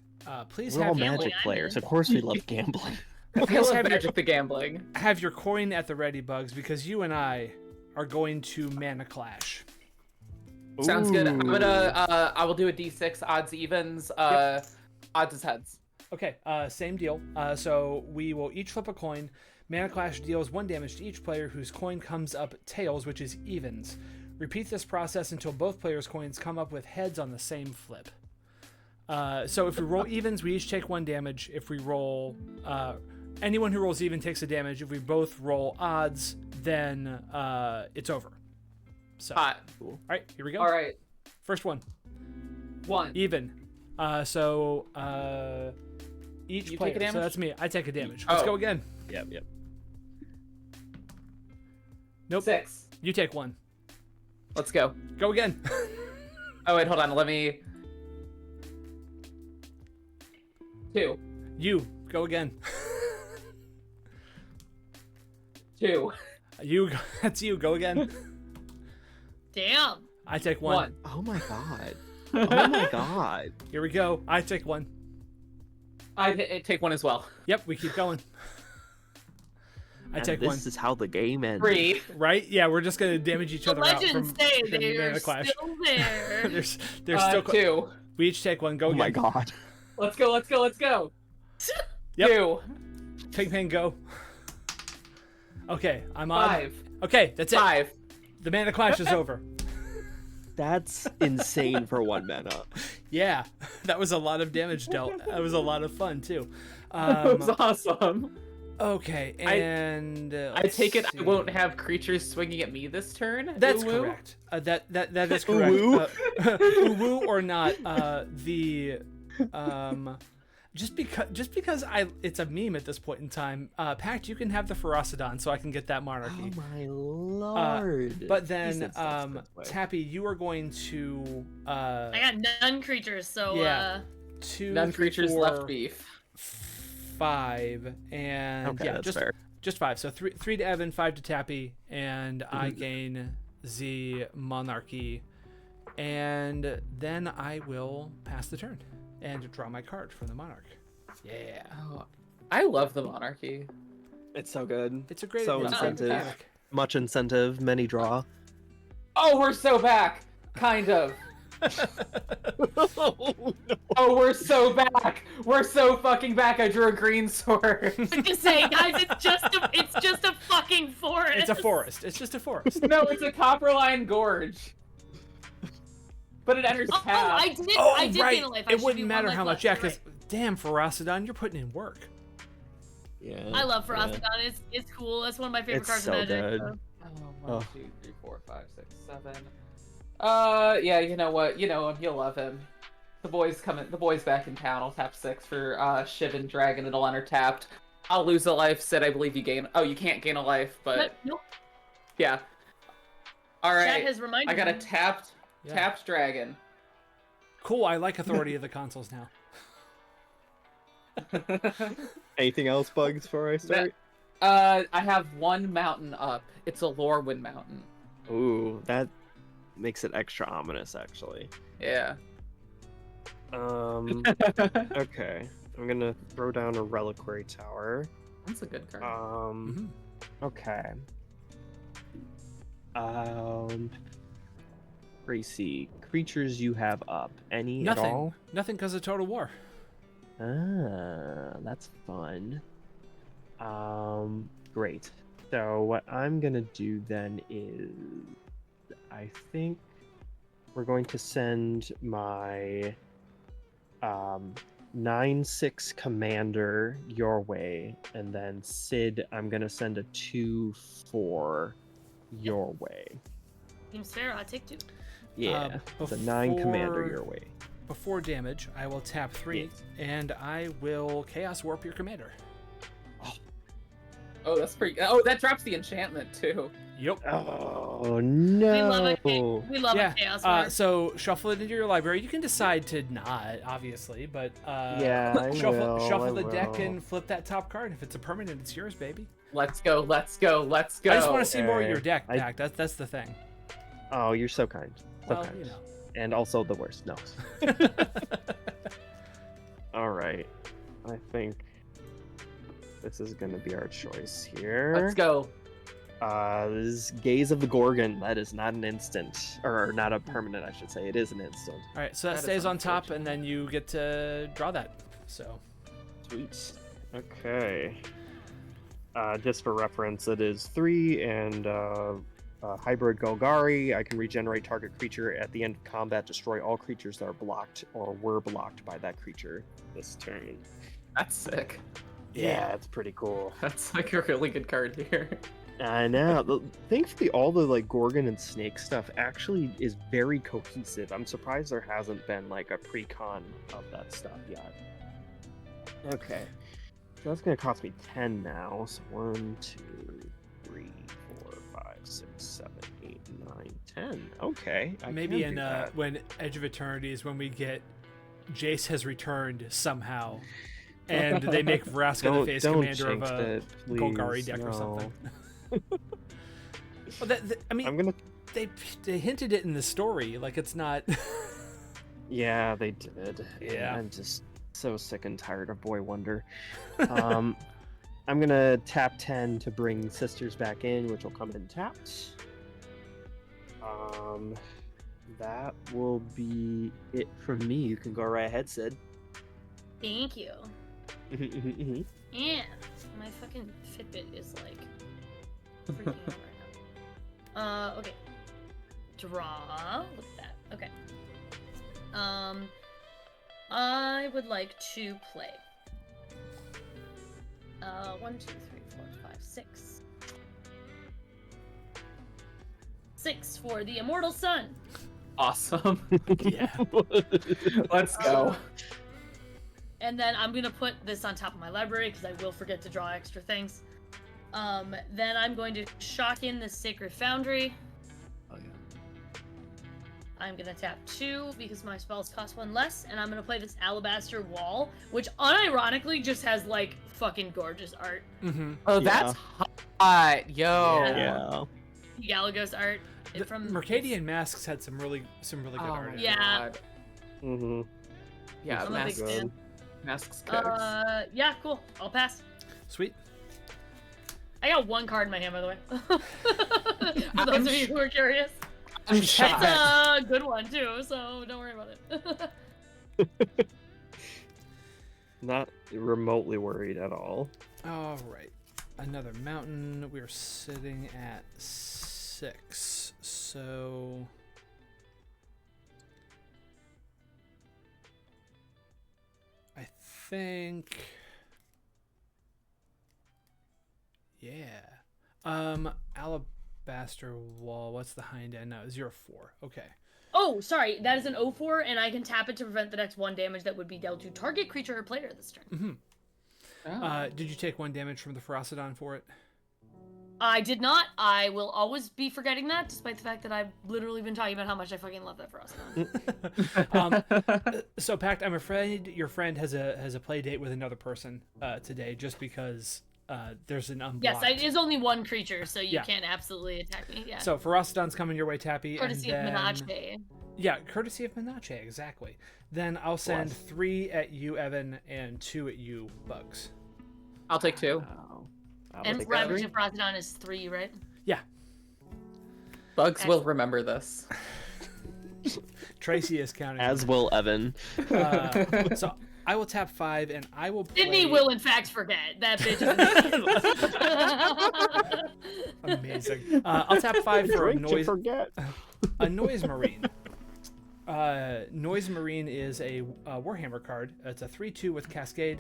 Please We're all have gambling, Magic I'm players. in. Of course we love gambling. I Please love have your, Magic the Gambling. have your coin at the ready, Bugs, because you and I are going to mana clash. Sounds good. I'm Ooh. gonna I will do a d6 odds evens. Odds is heads. Okay, same deal. So we will each flip a coin. Mana Clash deals 1 damage to each player whose coin comes up tails, which is evens. Repeat this process until both players' coins come up with heads on the same flip. So if we roll evens, we each take 1 damage. If we roll... anyone who rolls even takes a damage. If we both roll odds, then it's over. So, Hot. all right, here we go. All right. First one. 1. Even. So each You player. take a damage? So that's me. I take a damage. Let's Oh. go again. Yep. Nope. 6. You take 1. Let's go. Go again. Oh wait, hold on. Let me. 2. You go again. 2. You. That's you. Go again. Damn. I take 1. 1. Oh my god. Oh my god. Here we go. I take 1. I take 1 as well. Yep. We keep going. I And take this 1. is how the game ends. 3. Right? Yeah. We're just gonna damage each The other out legends from say from they're Mana Clash. still there. There's still. 2. We each take 1. Go Oh again. my god. Let's go. Let's go. Let's go. Yep. 2. Ping ping go. Okay. I'm on. 5. Okay. That's it. 5. The Mana Clash is over. That's insane for 1 mana. Yeah, that was a lot of damage dealt. That was a lot of fun too. That was awesome. Okay, and I take it let's I see. won't have creatures swinging at me this turn. That's Uwu? correct. That is correct. Uwu? Uwu or not, just because it's a meme at this point in time. Pact, you can have the Ferocidon, so I can get that monarchy. Oh my lord. But He then, said stuff this way. Tappy, you are going to I got none creatures, so yeah. 2, None 3, creatures 4, left beef. 5, and Okay, yeah, that's fair. just 5. So 3 to Evan, 5 to Tappy, and I gain the monarchy, and then I will pass the turn and draw my card from the monarch. Yeah, Oh, I love the monarchy. It's so good. it's a great So it's a great incentive. mechanic. Much incentive, many draw. Oh, we're so back. Kind of. Oh, no. Oh, we're so back. We're so fucking back. I drew a green sword. I was gonna say, guys, it's just a fucking forest. It's a forest. It's just a forest. No, it's a Copperline Gorge. But it enters Oh, path. I did. Oh, I did right. gain a life. I It should wouldn't be matter 1 life how much. left. Yeah, You're because right. damn, Ferocidon, you're putting in work. Yeah. I love yeah. Ferocidon. It's cool. That's one of my favorite It's cards so in Magic. good. So. Oh, 1, 2, 3, 4, 5, 6, 7. Yeah, you know what? You know him. You'll love him. The boy's coming. The boy's back in town. I'll tap 6 for Shivan Dragon. It'll enter tapped. I'll lose a life. Sid, I believe you gain. Oh, you can't gain a life, but Nope. yeah. All Chat right. has reminded I got a me. tapped Yeah. dragon. Cool. I like Authority of the Consoles now. Anything else, Bugs, before I start? I have 1 mountain up. It's a Lorwyn mountain. Ooh, that makes it extra ominous, actually. Yeah. Okay. I'm gonna throw down a Reliquary Tower. That's a good card. Mhm. Okay. Tracy, creatures you have up. Any at all? Nothing because of Total War. Ah, that's fun. Great. So what I'm gonna do then is, I think we're going to send my 9/6 commander your way, and then Sid, I'm gonna send a 2/4 your way. Seems fair. I take 2. Yeah, the 9 commander before- your way. Before damage, I will tap 3, Yes. and I will Chaos Warp your commander. Oh, that's pretty. Oh, that drops the enchantment too. Yep. Oh no! We love a we love Yeah. a chaos war. So shuffle it into your library. You can decide to not, obviously, but Yeah, I shuffle will, shuffle I the deck will. and flip that top card. If it's a permanent, it's yours, baby. Let's go. Let's go. Let's go. I just want to see more of your Okay. deck, Pact. That's the thing. Oh, you're so kind. So Well, kind. you know. And also the worst. No. All right. I think this is gonna be our choice here. Let's go. This is Gaze of the Gorgon. That is not an instant, or not a permanent, I should say. It is an instant. All right, so that That is stays on top, unfortunate. and then you get to draw that. So Sweet. Okay. Just for reference, it is 3 and hybrid Golgari. I can regenerate target creature at the end of combat, destroy all creatures that are blocked or were blocked by that creature this turn. That's sick. Yeah, it's pretty cool. That's like a really good card here. I know. Thankfully, all the like Gorgon and Snake stuff actually is very cohesive. I'm surprised there hasn't been like a pre-con of that stuff yet. Okay, so that's gonna cost me 10 now. So 1, 2, 3, 4, 5, 6, 7, 8, 9, 10. Okay, I maybe can in do that. when Edge of Eternity is when we get Jace has returned somehow, and they make Vraska the face commander of jinx a it, please. Golgari deck or something. Well, I mean, I'm gonna. they hinted it in the story. Like it's not. Yeah, they did. Yeah. I'm just so sick and tired of Boy Wonder. I'm gonna tap 10 to bring Sisters back in, which will come in tapped. That will be it from me. You can go right ahead, Sid. Thank you. Okay. Yeah, my fucking Fitbit is like freaking out right now. Okay. Draw. Look at that. Okay. I would like to play. 1, 2, 3, 4, 5, 6. 6 for the Immortal Sun. Awesome. Yeah. Let's go. And then I'm gonna put this on top of my library because I will forget to draw extra things. Then I'm going to shock in the Sacred Foundry. Oh, yeah. I'm gonna tap 2 because my spells cost 1 less, and I'm gonna play this Alabaster Wall, which unironically just has like fucking gorgeous art. Mm-hmm. Oh, that's hot. Yo. Yeah. Yeah. Galagos art from Mercadian Masks had some really good Oh, art. my in it. Yeah. God. Mm-hmm. Yeah, I'm a big masks. fan. Masks kicks. Yeah, cool. I'll pass. Sweet. I got 1 card in my hand, by the way. For those of you who are curious. I'm It's shocked. a good one, too, so don't worry about it. Not remotely worried at all. All right. Another mountain. We're sitting at 6. So I think Alabaster Wall. What's the hind end? No, 0-4. Okay. Oh, sorry. That is an 0-4, and I can tap it to prevent the next 1 damage that would be dealt to target creature or player this turn. Mm-hmm. Oh. Did you take 1 damage from the Ferocidon for it? I did not. I will always be forgetting that, despite the fact that I've literally been talking about how much I fucking love that Ferocidon. So, Pact, I'm afraid your friend has a play date with another person today, just because there's an unblocked. Yes, it is only 1 creature, so you Yeah. can't absolutely attack me. Yeah. So, Ferocidon's coming your way, Tappy. Courtesy and of then... Menage. Yeah, courtesy of Menage, exactly. Then I'll send Bless. 3 at you, Evan, and 2 at you, Bugs. I'll take 2. Wow. And Take Ravage that. of Ferocidon is 3, right? Yeah, Bugs will remember this. Tracy is counting. As will Evan. So I will tap 5, and I will play... Sydney will, in fact, forget. That bitch is Amazing. I'll tap 5 for a Drink to noise... forget. A Noise Marine. Noise Marine is a Warhammer card. It's a 3/2 with Cascade,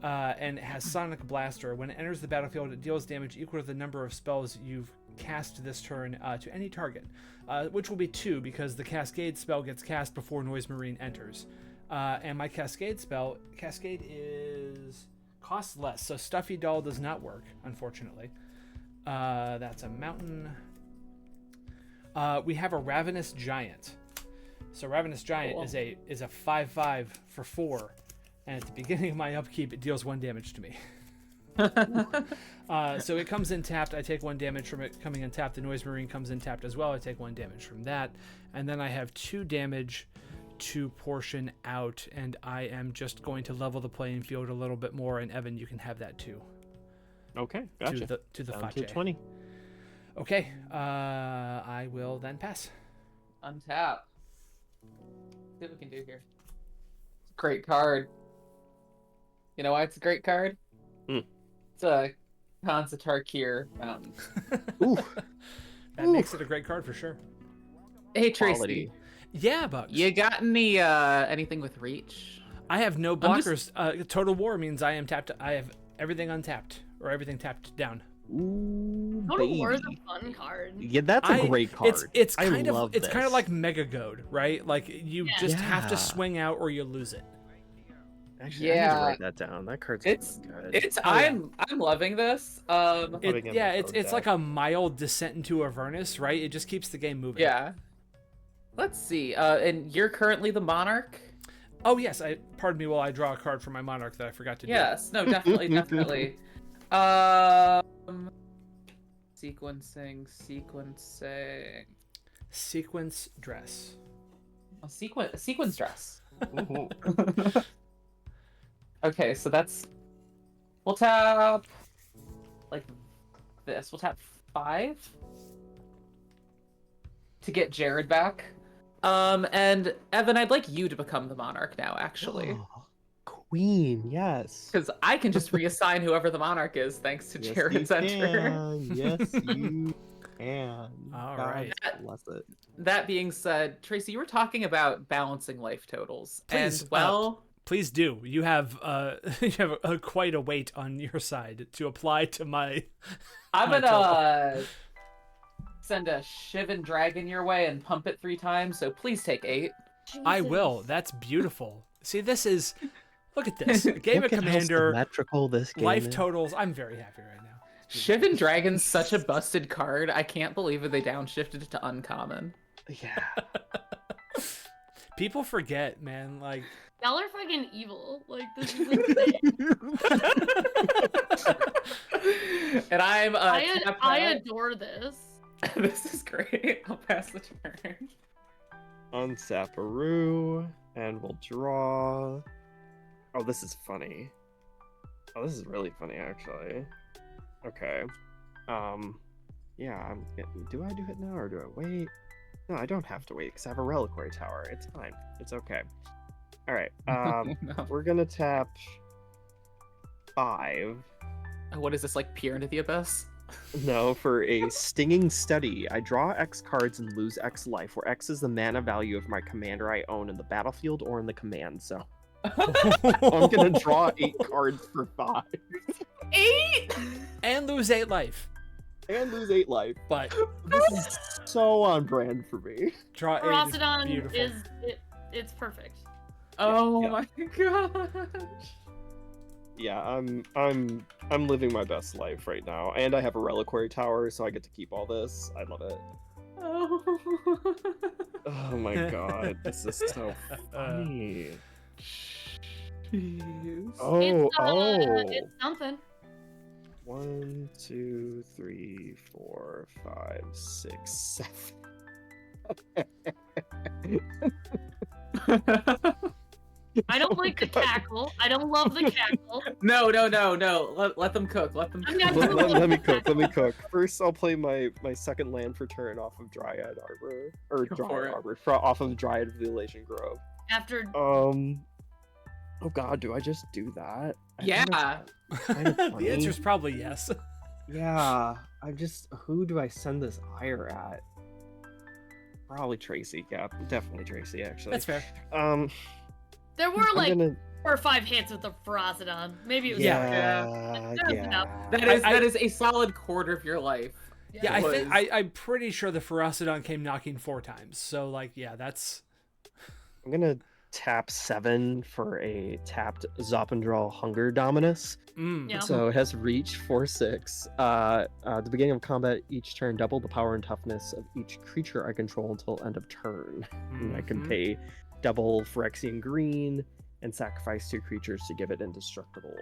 and it has Sonic Blaster. When it enters the battlefield, it deals damage equal to the number of spells you've cast this turn to any target, which will be 2 because the Cascade spell gets cast before Noise Marine enters. And my Cascade spell, Cascade costs less, so Stuffy Doll does not work, unfortunately. That's a mountain. We have a Ravenous Giant. So Ravenous Giant Cool. is a 5/5 for 4, and at the beginning of my upkeep, it deals 1 damage to me. So it comes in tapped. I take 1 damage from it coming in tapped. The Noise Marine comes in tapped as well. I take 1 damage from that. And then I have 2 damage to portion out. And I am just going to level the playing field a little bit more. And Evan, you can have that too. Okay, gotcha. To the Down to Fache. 20. Okay. I will then pass. Untap. See what we can do here. Great card. You know why it's a great card? It's a Khan's Tarkir Mountain. Ooh. That makes it a great card for sure. Hey Tracy, Quality. Yeah, Bugs. you got any anything with reach? I have no blockers. Total War means I am tapped. I have everything untapped or everything tapped down. Ooh, Total baby. War is a fun card. Yeah, that's a great card. It's I kind of love it's kind of this. like Mega Goad, right? Like you just have to Yeah. swing out or you lose it. Actually, I need Yeah. to write that down. That card's It's- good. It's Oh, yeah. I'm loving this. Loving Yeah, it. it's like a mild descent into Avernus, right? It just keeps the game moving. Yeah. Let's see. And you're currently the Monarch? Oh yes, pardon me while I draw a card for my Monarch that I forgot to do. Yes. No, definitely, definitely. Sequencing. Sequence dress. Oh, sequence dress. Ooh. Okay, so that's. We'll tap like this. We'll tap 5 to get Jared back. And Evan, I'd like you to become the Monarch now, actually. Queen, yes. Because I can just reassign whoever the Monarch is thanks to Yes, Jared's you enter. can. Yes, you can. All God right. bless it. That being said, Tracy, you were talking about balancing life totals. Please, And, well, Please do. You have you have quite a weight on your side to apply to my. I'm my gonna send a Shivan Dragon your way and pump it 3 times, so please take 8. I will. That's beautiful. See, this is. Look at this. Game of Look at how Commander. symmetrical this game Life is. totals. I'm very happy right now. Shivan Dragon's such a busted card. I can't believe that they downshifted it to uncommon. Yeah. People forget, man. Like. Y'all are fucking evil. Like, this is insane. And I'm I adore this. This is great. I'll pass the turn. Unsaparoo, and we'll draw. Oh, this is funny. Oh, this is really funny, actually. Okay. Yeah. Do I do it now or do I wait? No, I don't have to wait because I have a reliquary tower. It's fine. It's okay. All right. No. We're gonna tap 5. What is this, like peer into the abyss? No, for a stinging study, I draw X cards and lose X life, where X is the mana value of my commander I own in the battlefield or in the command zone. I'm gonna draw 8 cards for 5 8? And lose 8 life. and lose 8 life. But This is so on brand for me. draw 8 is Ferocidon beautiful. it's perfect. Oh Yeah. my gosh. Yeah, I'm living my best life right now, and I have a reliquary tower, so I get to keep all this. I love it. Oh. Oh my god, this is so funny. Jeez. Oh, It's something. 1, 2, 3, 4, 5, 6, 7. I don't like the cackle. I don't love the cackle. No. Let them cook. Let them I cook. mean, I do love Let me the cook. cackle. Let me cook. First, I'll play my second land for turn off of Dryad Arbor, or Go for Dryad it. Arbor, off of Dryad of the Elation Grove. After Oh god, do I just do that? I think Yeah. that's kinda The funny. answer is probably yes. Yeah, who do I send this ire at? Probably Tracy, yeah, definitely Tracy, actually. That's fair. there were I'm like gonna... 4 or 5 hits with the Ferocidon. Maybe it was Yeah, That was enough. That is a solid quarter of your life. Yeah, I think was- I'm pretty sure the Ferocidon came knocking 4 times. So like, yeah, that's I'm gonna tap 7 for a tapped Zoppendral Hunger Dominus. Yeah. So it has reach 4/6. At the beginning of combat, each turn, double the power and toughness of each creature I control until end of turn. And I can Mhm. pay double Phyrexian green and sacrifice 2 creatures to give it indestructible.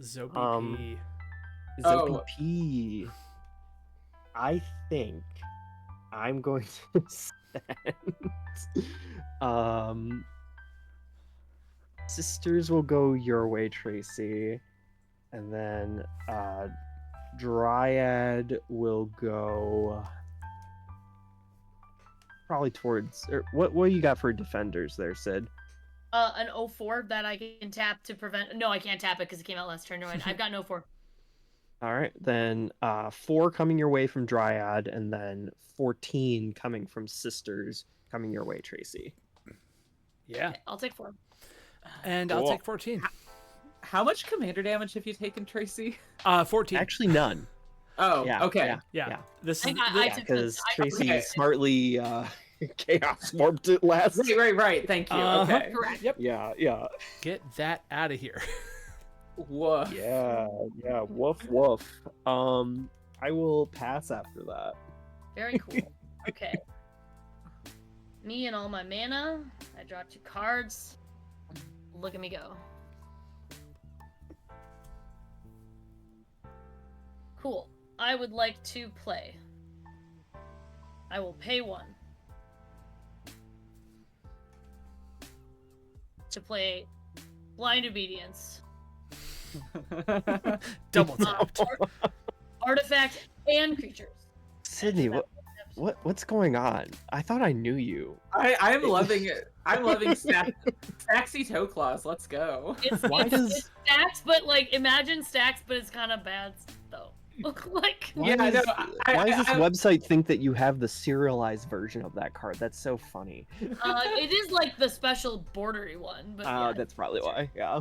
Zoe Um, P. Oh. P. I think I'm going to send. Sisters will go your way, Tracy, and then Dryad will go probably towards. Or what do you got for defenders there, Sid? An 04 that I can tap to prevent. No, I can't tap it because it came out last turn. No, I've got an 04. All right, then 4 coming your way from Dryad, and then 14 coming from Sisters coming your way, Tracy. Yeah. Okay, I'll take 4. And I'll Cool. take 14. How much commander damage have you taken, Tracy? 14. Actually, none. Oh, Yeah, okay. Yeah. This is I Yeah, took because this- I- Tracy okay. smartly chaos warped it last. Right. Thank you. Uh-huh. Okay. Correct. Yep. Yeah. Get that out of here. Woof. Yeah. Woof. I will pass after that. Very cool. Okay. Me and all my mana. I draw 2 cards. Look at me go. Cool. I would like to play. I will pay 1 to play Blind Obedience, Double tapped. artifact, and creatures. Sydney, what's going on? I thought I knew you. I'm loving it. I'm loving TappyToeClaws. Let's go. Why does- It's stacks, but like imagine stacks, but it's kind of bad though. Like Why Yeah, does, no, why does this I- website think that you have the serialized version of that card? That's so funny. it is like the special bordery one, but yeah. That's probably why. Yeah.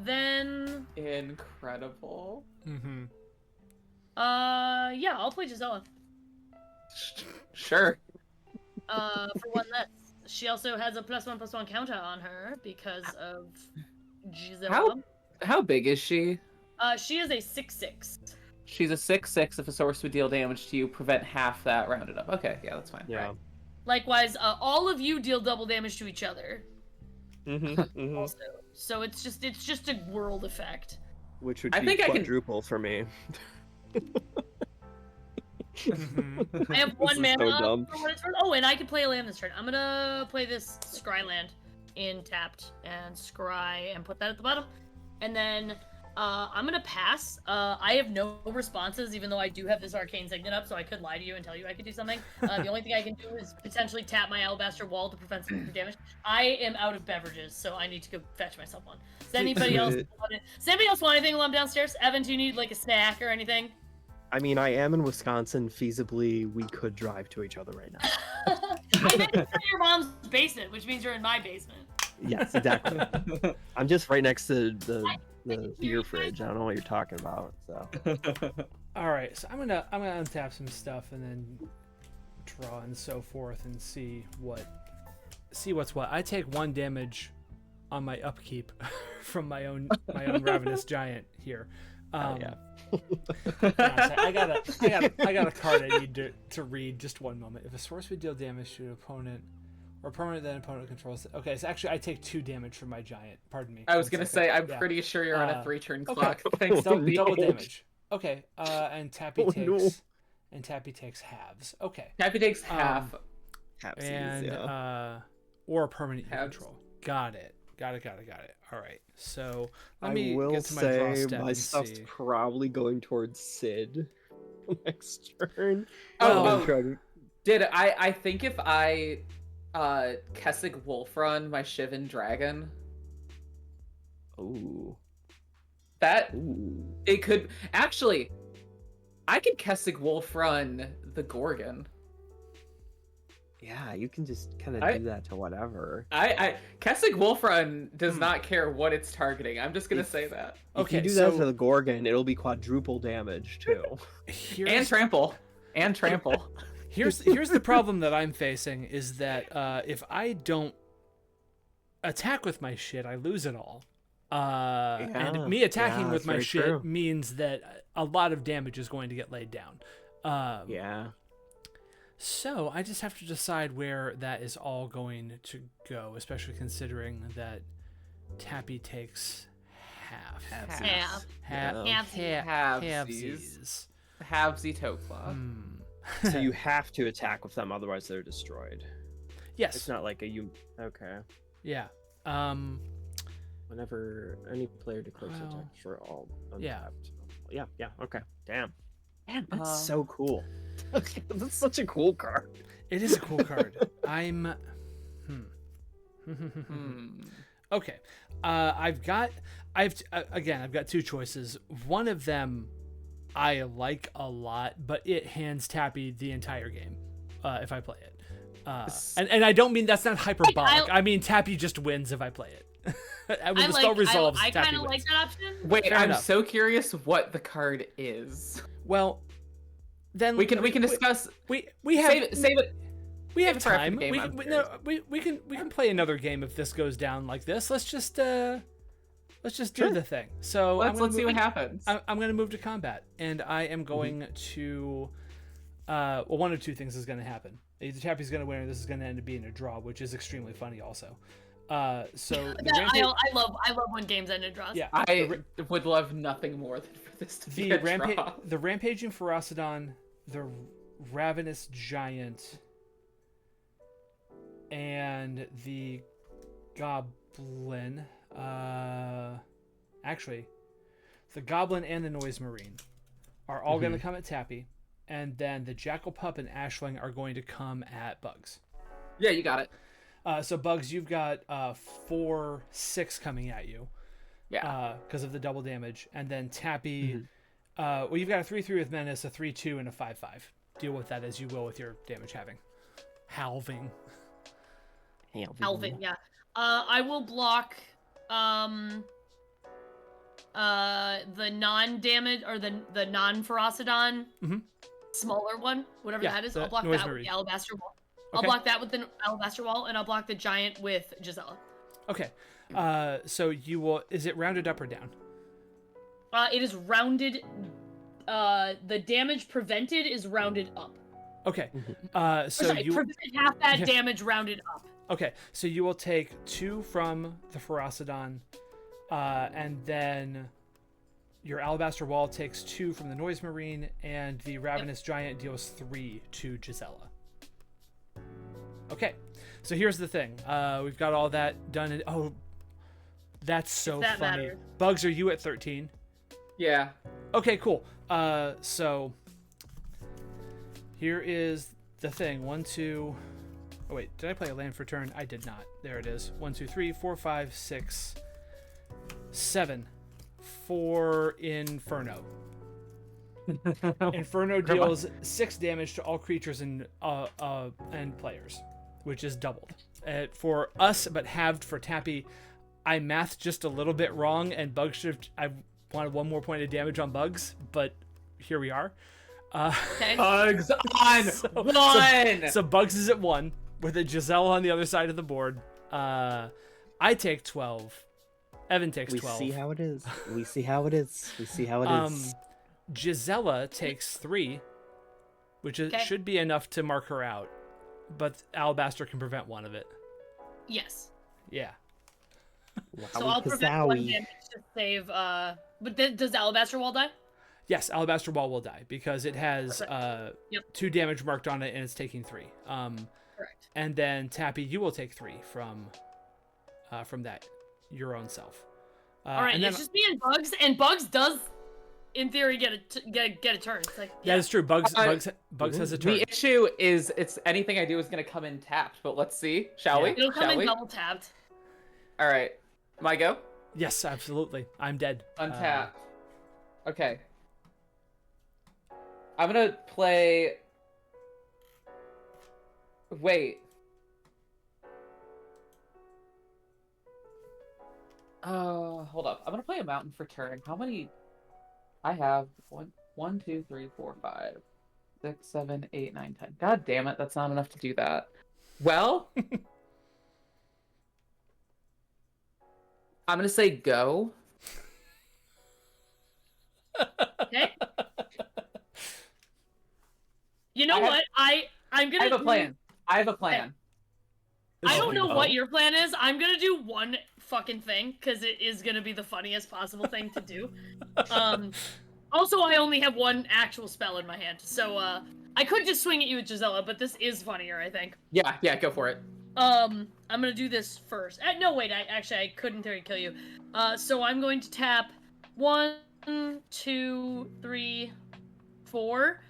Then Incredible. Mm-hmm. yeah, I'll play Gisela. Sure. For 1 less. She also has a +1/+1 counter on her because of Gisela. How big is she? She is a 6/6. She's a 6/6. If a source would deal damage to you, prevent half that rounded up. Okay, yeah, that's fine. Yeah. Likewise, all of you deal double damage to each other. Mm-hmm. Also, so it's just a world effect. Which would I be think I can- quadruple for me. Mm-hmm. I have 1 is mana so dumb. for what it's worth. Oh, and I can play a land this turn. I'm gonna play this Scryland in tapped and scry and put that at the bottom. And then I'm gonna pass. I have no responses, even though I do have this arcane signet up, so I could lie to you and tell you I could do something. The only thing I can do is potentially tap my alabaster wall to prevent some damage. I am out of beverages, so I need to go fetch myself one. Does anybody else want anything while I'm downstairs? Evan, do you need like a snack or anything? I mean, I am in Wisconsin. Feasibly, we could drive to each other right now. I meant to your mom's basement, which means you're in my basement. Yes, exactly. I'm just right next to the beer fridge. I don't know what you're talking about. So All right, so I'm gonna untap some stuff and then draw and so forth and see what's what. I take 1 damage on my upkeep from my own ravenous giant here. yeah. I got a card I need to read. Just 1 moment. If a source would deal damage to an opponent or permanent that opponent controls. Okay, so actually I take 2 damage from my giant. Pardon me. I was 1 gonna second. say, I'm Yeah. pretty sure you're on a 3-turn okay. clock. Thanks, double no. damage. Okay, and Tappy Oh, takes no. and Tappy takes halves. Okay. Tappy takes half. Halfsies, And yeah. or a permanent you Halves. control. Got it. All right. So let I me will get to my draw say step my and stuff's see. probably going towards Sid next turn. Oh, Try to- I think if I Kessig Wolf Run my Shivan Dragon, Ooh. that Ooh. it could actually I could Kessig Wolf Run the Gorgon. Yeah, you can just kind of I- do that to whatever. I Kessig Wolf Run does not care what it's targeting. I'm just gonna say that. If Okay, you do that so- to the Gorgon, it'll be quadruple damage too. And trample. And trample. Here's the problem that I'm facing is that if I don't attack with my shit, I lose it all. And me attacking with that's my very shit true. means that a lot of damage is going to get laid down. Yeah. So I just have to decide where that is all going to go, especially considering that Tappy takes half. Half. Halvesies. Halvesy Toeclaw. So you have to attack with them, otherwise they're destroyed. Yes. It's not like okay. Yeah. Whenever any player declares attack for all untapped. Yeah. Okay. Damn, that's so cool. That's such a cool card. It is a cool card. Okay. I've got two choices. One of them I like a lot, but it hands Tappy the entire game if I play it. And I don't mean that's not hyperbolic. I mean Tappy just wins if I play it. When the spell resolves, I Tappy kind of wins. like that option. Wait, Fair I'm enough. so curious what the card is. Well, then We can discuss. We have Save it. we have it for after time. the game, We can play another game if this goes down like this. Let's just do the thing. So Let's see what happens. I'm going to move to combat, and I am going to. Well, one of two things is going to happen. Either Tappy's going to win, or this is going to end up being a draw, which is extremely funny, also. So I love when games end in draws. yeah, I would love nothing more than for this to be a draw. the rampaging Ferocidon, the ravenous giant, and the goblin. Actually, the goblin and the noise marine are all going to come at Tappy, and then the jackal pup and ashling are going to come at Bugs. Yeah, you got it. So Bugs, you've got 4-6 coming at you. Yeah. Because of the double damage, and then Tappy. Well, you've got a 3/3 with menace, a 3/2, and a 5/5. Deal with that as you will with your damage halving. Halving, yeah. I will block the non-damage or the non-Ferocidon smaller one, whatever that is. I'll block that with the alabaster wall. I'll block that with the alabaster wall, and I'll block the giant with Gisela. Okay. So you will. Is it rounded up or down? It is rounded. The damage prevented is rounded up. Okay. So Sorry, you prevented half that damage rounded up. Okay. So you will take 2 from the Ferocidon, and then your alabaster wall takes 2 from the noise marine, and the ravenous giant deals 3 to Gisela. Okay. So here's the thing. We've got all that done. That's so that funny. matters. Bugs, are you at 13? Yeah. Okay, cool. So here is the thing. 1, 2. Oh wait, did I play a land for turn? I did not. There it is. 1, 2, 3, 4, 5, 6, 7 for Inferno. Inferno deals 6 damage to all creatures and players, which is doubled for us, but halved for Tappy. I mathed just a little bit wrong, and Bugs should. I wanted 1 more point of damage on Bugs, but here we are. Okay. Bugs on 1. So Bugs is at 1 with a Giselle on the other side of the board. I take 12. Evan takes 12. We see how it is. We see how it is. Gisela takes 3, which should be enough to mark her out, but Alabaster can prevent 1 of it. Yes. Yeah. So I'll prevent 1 damage to save. But does the alabaster wall die? Yes, Alabaster Wall will die because it has 2 damage marked on it and it's taking 3. Correct. And then Tappy, you will take 3 from that, your own self. All right, and it's just me and Bugs, and Bugs does, in theory, get a turn. It's like that is true. Bugs has a turn. The issue is, it's anything I do is going to come in tapped. But let's see, shall we? It'll come in double tapped. All right, my go. Yes, absolutely. I'm dead. Untap. Okay. I'm gonna play. Wait. Hold up. I'm gonna play a mountain for turn. How many? I have 1, 2, 3, 4, 5, 6, 7, 8, 9, 10. God damn it! That's not enough to do that. Well, I'm gonna say go. Okay. You know what? I'm gonna. I have a plan. I have a plan. I don't know what your plan is. I'm gonna do one fucking thing because it is gonna be the funniest possible thing to do. Also, I only have one actual spell in my hand, so I could just swing at you with Gisela, but this is funnier, I think. Yeah, go for it. I'm gonna do this first. No, wait, I couldn't kill you. So I'm going to tap 1, 2, 3, 4.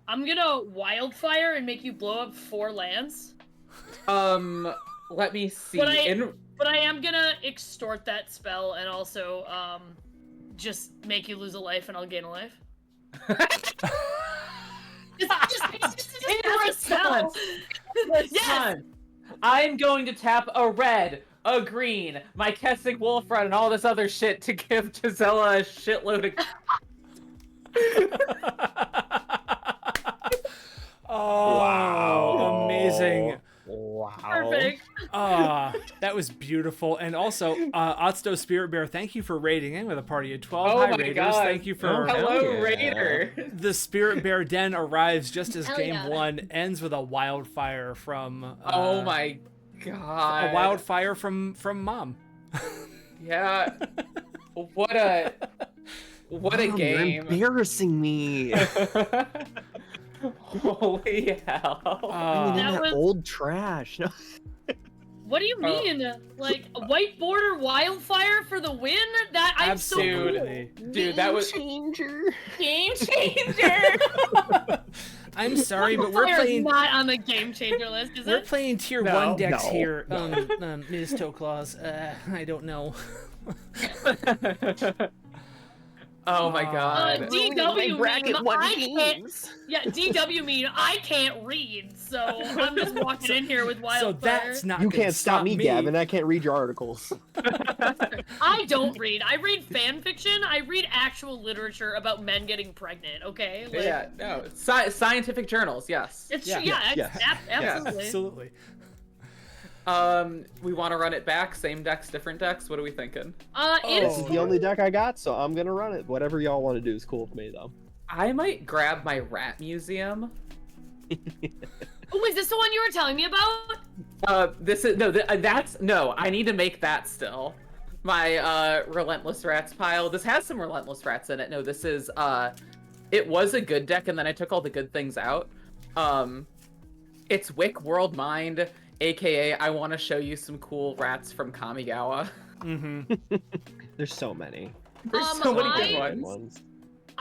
I'm gonna wildfire and make you blow up 4 lands. Let me see. But I am gonna extort that spell and also just make you lose a life and I'll gain a life. just In response, yes! I'm going to tap a red, a green, my Kessing Wolf Run, and all this other shit to give Gisela a shitload of. Oh, wow. Amazing. Wow. Perfect. That was beautiful. And also, Otsto Spirit Bear, thank you for raiding in with a party of 12 Oh high my raiders. God. Thank you for... Hello, yeah. Raider. The Spirit Bear Den arrives just as Hell game yeah. 1 ends with a wildfire from... Oh my God. A wildfire from Mom. Yeah. What a Mom, you're game. embarrassing me. Holy hell. I mean, That that was- old trash. What do you mean? Like a white border wildfire for the win? That I'm so Absolutely. Dude, that was changer. game changer. I'm sorry, but we're Wildfire's playing... not on the game changer list, is We're it? playing tier No, 1 decks no, here, Ms. Toeclaws. I don't know. Oh my God. DW bracket meme, one I can't. games. Yeah, DW mean I can't read, so I'm just walking in here with wildfire. So that's not You gonna can't stop me, Gavin. I can't read your articles. I don't read. I read fan fiction. I read actual literature about men getting pregnant. Okay. Like, Yeah, no. Scientific journals, yes. It's Yeah. yeah. Absolutely. Absolutely. We want to run it back. Same decks, different decks. What are we thinking? This is Oh. the only deck I got, so I'm gonna run it. Whatever y'all want to do is cool with me, though. I might grab my rat museum. Oh, is this the one you were telling me about? This is no. That's no. I need to make that still. My relentless rats pile. This has some relentless rats in it. No, this is it was a good deck, and then I took all the good things out. It's Wick World Mind, aka I want to show you some cool rats from Kamigawa. Mm-hmm. There's so many. There's so many good I- ones.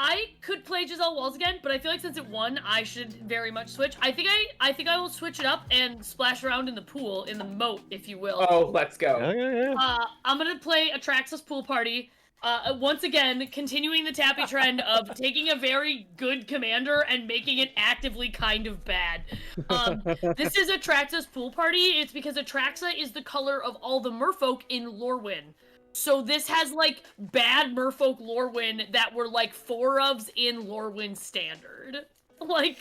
I could play Giselle Walls again, but I feel like since it won, I should very much switch. I think I will switch it up and splash around in the pool, in the moat, if you will. Oh, let's go. Yeah. I'm gonna play Atraxas Pool Party. Once again, continuing the Tappy trend of taking a very good commander and making it actively kind of bad. This is Atraxas Pool Party. It's because Atraxa is the color of all the merfolk in Lorwyn. So this has, like, bad merfolk Lorwyn that were, like, 4-ofs in Lorwyn Standard. Like...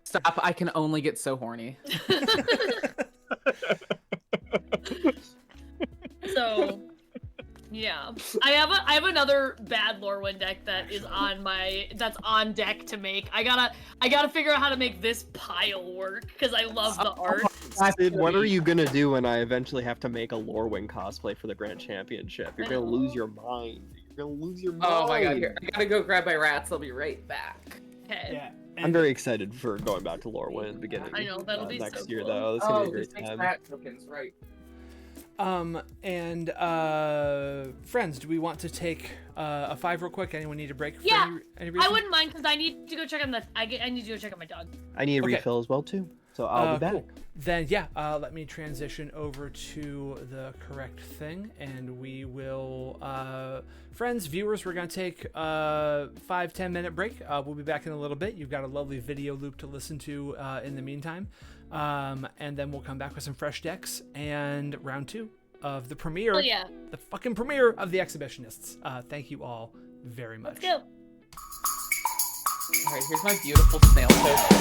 Stop, I can only get so horny. So... yeah, I have another bad Lorwyn deck that's on deck to make. I gotta figure out how to make this pile work because I love the art. Sid, what are you gonna do when I eventually have to make a Lorwyn cosplay for the Grand Championship? You're gonna lose your mind. You're gonna lose your mind. Oh my God, here. I gotta go grab my rats. I'll be right back. Okay. Yeah. I'm very excited for going back to Lorwyn beginning I know, that'll be next so year, cool. though. That's gonna be a this great makes time. rat tokens, right? Friends, do we want to take a 5 real quick? Anyone need a break? For Yeah, any reason? I wouldn't mind because I need to go check on I need to go check on my dog. I need a Okay. refill as well, too. So I'll be back. Cool. Then, yeah, let me transition over to the correct thing, and we will, friends, viewers, we're going to take a 5-10 minute break. We'll be back in a little bit. You've got a lovely video loop to listen to in the meantime. And then we'll come back with some fresh decks and round 2 of the premiere, Oh yeah, the fucking premiere of the Exhibitionists. Thank you all very much. let's go. All right, here's my beautiful snail token.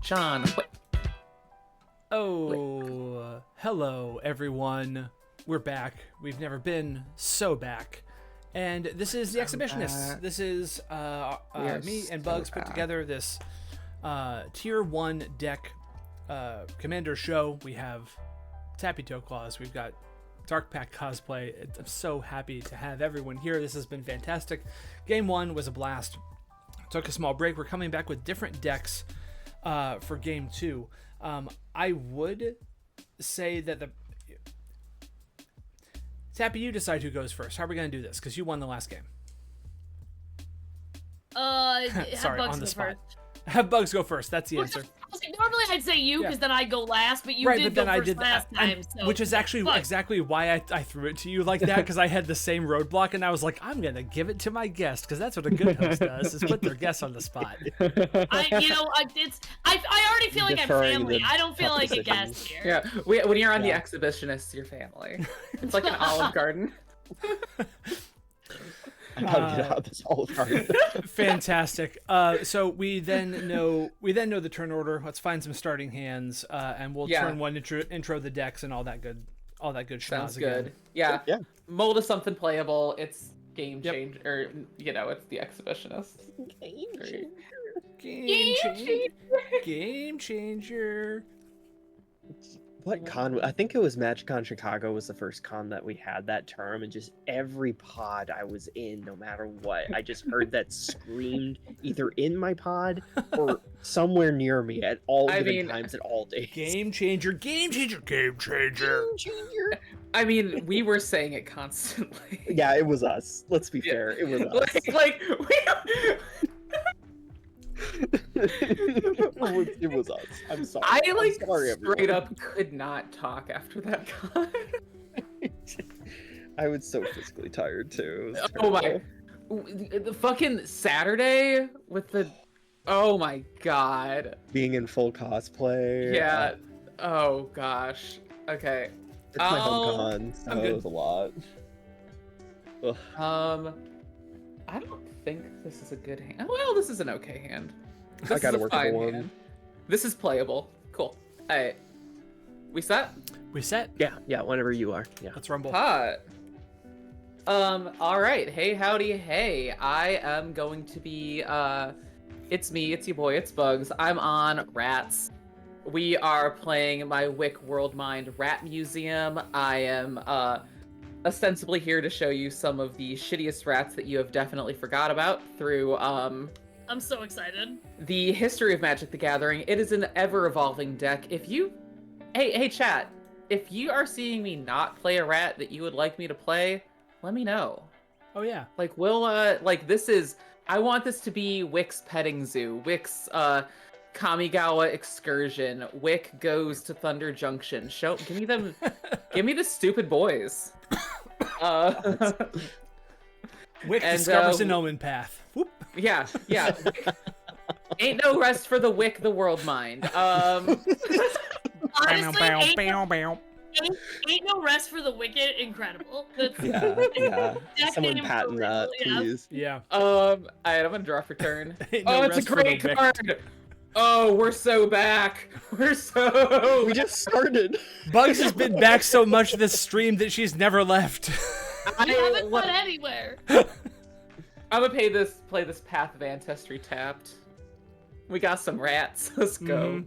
Sean, what? Oh, hello everyone. We're back. We've never been so back. And this is the Exhibitionists. This is me and Bugs put together this tier 1 deck commander show. We have TappyToeClaws. We've got DarkPact Cosplay. I'm so happy to have everyone here. This has been fantastic. Game 1 was a blast. Took a small break. We're coming back with different decks for Game 2. I would say that the... Tappy, you decide who goes first. How are we going to do this? Because you won the last game. Sorry, on the spot. Have Bugs go first. That's the answer. Normally I'd say you, because then I go last, but you did go first last time. So which is actually exactly why I threw it to you like that, because I had the same roadblock, and I was like, I'm going to give it to my guest, because that's what a good host does, is put their guest on the spot. I already feel like I'm family. I don't feel like a guest here. Yeah, when you're on the Exhibitionists, you're family. It's like an Olive Garden. How to get out of this Olive Garden. Fantastic. So we then know the turn order. Let's find some starting hands, and we'll turn one intro the decks and all that good Sounds good. Again. Yeah. Yeah. Mold is something playable. It's game change, or it's the Exhibitionists. Game changer. What con? I think it was MagicCon Chicago was the first con that we had that term, and just every pod I was in, no matter what, I just heard that screamed either in my pod or somewhere near me at all times at all days. Game changer, game changer, game changer. Game changer. I mean, we were saying it constantly. Yeah, it was us. Let's be fair. It was us. It was us. I'm sorry. I I'm like sorry, straight everyone. up could not talk after that card. I was so physically tired too. It was Oh my! terrible. The fucking Saturday with the. Oh my god. Being in full cosplay. Yeah. Oh gosh. Okay. It's my Oh, home con, so I'm it good. was a lot. Ugh. I don't think this is a good hand. Well, this is an okay hand. This I got a is a workable fine one. hand. This is playable. Cool. Alright. We set? We set? Yeah, whenever you are. Yeah. Let's rumble. Hot. Alright. Hey, howdy, hey. I am going to be, it's me, it's your boy, it's Bugs. I'm on Rats. We are playing my Wick Worldmind Rat Museum. I am, ostensibly here to show you some of the shittiest rats that you have definitely forgot about through, I'm so excited. the history of Magic the Gathering. It is an ever-evolving deck. If you... Hey, chat. If you are seeing me not play a rat that you would like me to play, let me know. Oh yeah. Like, we'll, this is... I want this to be Wick's Petting Zoo. Wick's, Kamigawa Excursion. Wick goes to Thunder Junction. Give me them... give me the stupid boys. Wick and, discovers an omen path. Whoop. Yeah. Ain't no rest for the Wick, the world mind. Honestly, Bow, bow. ain't no rest for the wicked. Incredible. That's, Yeah. Deck Someone name for patent real, that, yeah. please. Yeah. Alright, I'm gonna draw for turn. Ain't no Oh, it's a rest for the great Wick. card! Oh, we're so back! We're so... We just started. Bugs has been back so much this stream that she's never left. you haven't gone anywhere. I'm gonna play this Path of Ancestry tapped. We got some rats. Let's go.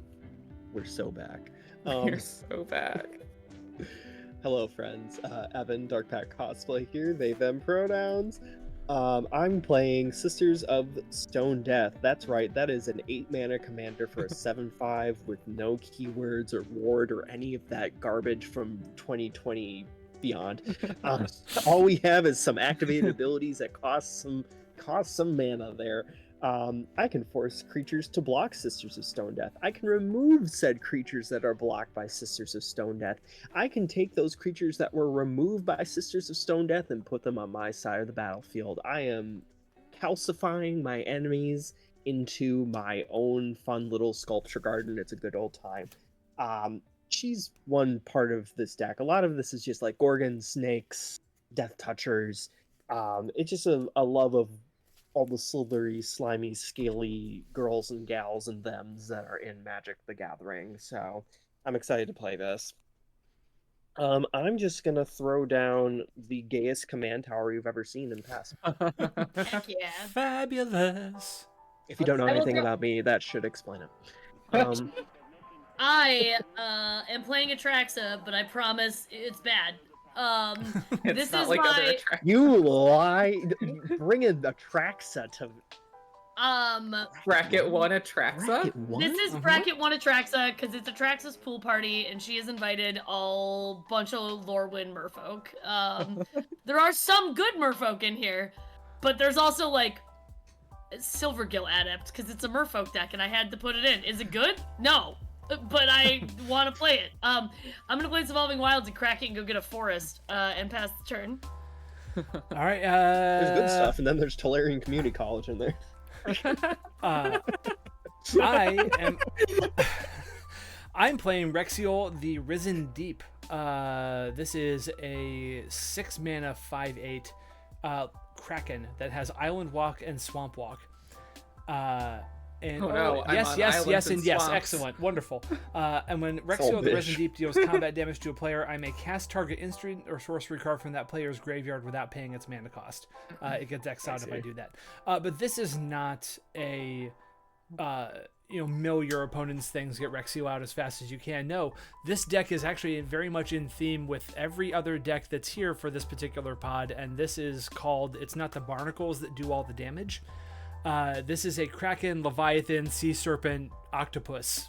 We're so back. We're so back. Hello, friends. Evan, DarkPact Cosplay here. They, them pronouns. I'm playing Sisters of Stone Death. That's right. That is an 8-mana commander for a 7/5 with no keywords or ward or any of that garbage from 2020 beyond. All we have is some activated abilities that cost some mana there. I can force creatures to block Sisters of Stone Death. I can remove said creatures that are blocked by Sisters of Stone Death. I can take those creatures that were removed by Sisters of Stone Death and put them on my side of the battlefield. I am calcifying my enemies into my own fun little sculpture garden. It's a good old time. She's one part of this deck. A lot of this is just like Gorgons, Snakes, Death Touchers. It's just a love of all the silvery, slimy, scaly girls and gals and thems that are in Magic the Gathering. So I'm excited to play this. I'm just gonna throw down the gayest command tower you've ever seen in the past. Heck yeah. Fabulous. If you don't know I will anything go- about me, that should explain it. I am playing Atraxa, but I promise it's bad. It's This not is like other my attractions. You lie. Bring in the Traxa to Bracket 1 Atraxa? Bracket one? this is bracket 1 Atraxa because it's Atraxa's pool party and she has invited all bunch of Lorwyn merfolk. There are some good merfolk in here, but there's also like Silvergill Adept because it's a merfolk deck and I had to put it in. Is it good? No. But I want to play it. I'm gonna play Evolving Wilds and crack it and go get a forest and pass the turn. All right. There's good stuff, and then there's Tolarian Community College in there. I'm playing Rexiol the Risen Deep. This is a 6-mana 5/8 Kraken that has Island Walk and Swamp Walk. And Oh, no, I'm yes, on yes, islands yes, and and yes, swamps. excellent, wonderful. And when all Rexiol the Risen bish. Deep deals combat damage to a player, I may cast target instant or sorcery card from that player's graveyard without paying its mana cost. It gets exiled if I do that. But this is not a mill your opponent's things, get Rexiol out as fast as you can. No, this deck is actually very much in theme with every other deck that's here for this particular pod, and this is called, it's not the Barnacles that do all the damage. This is a Kraken, Leviathan, Sea Serpent, Octopus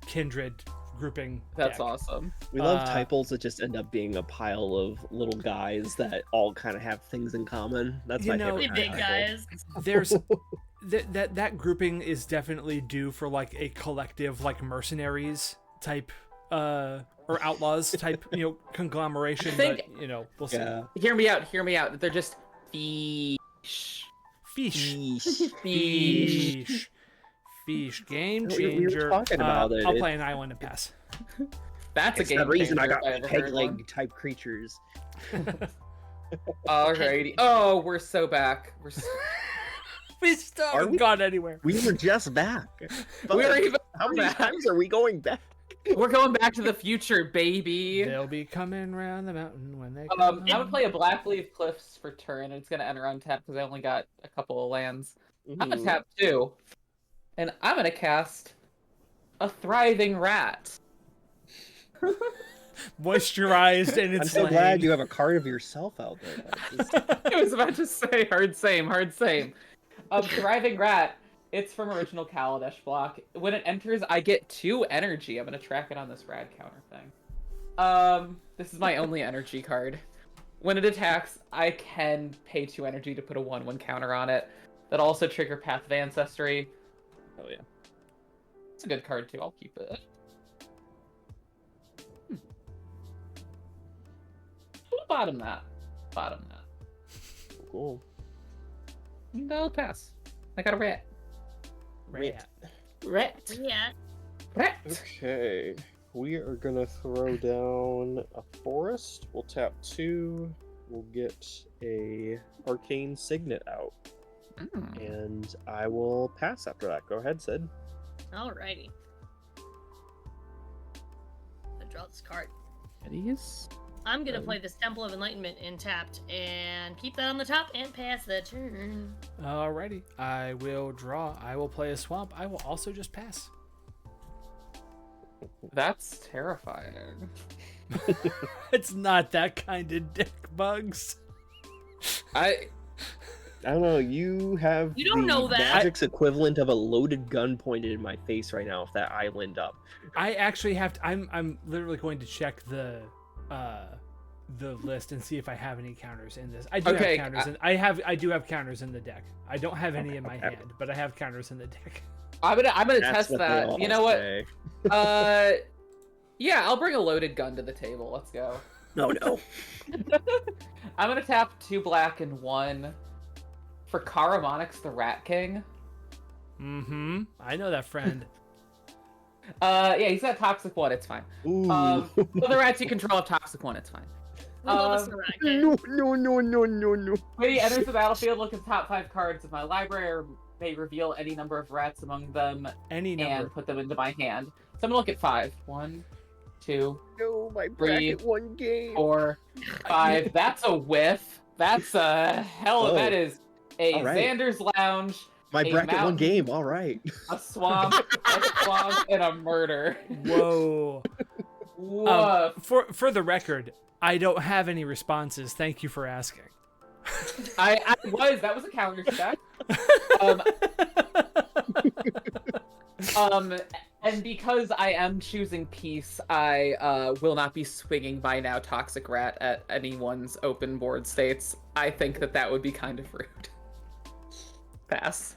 kindred grouping That's deck. awesome. We love typals that just end up being a pile of little guys that all kind of have things in common. That's You my know, Hey, favorite. big kind of type. guys. There's that grouping is definitely due for like a collective like mercenaries type or outlaws type conglomeration. I think, but we'll see. Yeah. Hear me out. They're just fish. Fish. Game We were changer. talking about it. I'll play an island and pass. That's a It's game the reason changer I got if ever peg heard one. leg type creatures. Alrighty. Oh, we're so back. We still Are haven't we? gone anywhere. We were just back. We're even How many back. times are we going back? We're going back to the future, baby. They'll be coming round the mountain when they come. I'm gonna play a Blackleaf Cliffs for turn, and it's gonna enter untap because I only got a couple of lands. I'm gonna tap 2, and I'm gonna cast a Thriving Rat. Moisturized and it's I'm so glad you have a card of yourself out there. I was about to say hard same. Thriving Rat. It's from original Kaladesh block. When it enters, I get 2 energy. I'm gonna track it on this rad counter thing. This is my only energy card. When it attacks, I can pay 2 energy to put a 1/1 counter on it. That'll also trigger Path of Ancestry. Oh yeah. It's a good card too. I'll keep it. Bottom that. Cool. I'll pass. I got a rat. Rat. Yeah. Rat. Okay, we are gonna throw down a forest. We'll tap 2. We'll get a arcane signet out, and I will pass after that. Go ahead, Sid. Alrighty. I draw this card. These. I'm gonna play this Temple of Enlightenment in tapped and keep that on the top and pass the turn. Alrighty. I will draw. I will play a swamp. I will also just pass. That's terrifying. It's not that kind of deck, Bugs. I don't know. You have You don't the know that. Magic's equivalent of a loaded gun pointed in my face right now. If that island up. I actually have to. I'm literally going to check the list and see if I have any counters in this. I do Okay, have counters. I do have counters in the deck. I don't have any in my hand, but I have counters in the deck. I'm gonna That's test what they that. all You know what? say. Yeah, I'll bring a loaded gun to the table. Let's go. No. I'm gonna tap 2 black and 1 for Karamonix the Rat King. Mm-hmm. I know that friend. Yeah, he's got Toxic 1, it's fine. Ooh. So the rats you control have Toxic 1, it's fine. We love us a rat king. No. When he enters the battlefield, look at the top 5 cards of my library, or may reveal any number of rats among them Any number. and put them into my hand. So I'm gonna look at 5. 1, 2, No, my 3, bracket one game. 4, 5. That's a whiff. That's a hell of Oh. that is a All right. Xander's Lounge, My a bracket one mountain. game. All right. a swamp, and a murder. Whoa. Woof. For the record, I don't have any responses. Thank you for asking. That was a counter check. And because I am choosing peace, I will not be swinging by now Toxic Rat at anyone's open board states. I think that would be kind of rude. Pass.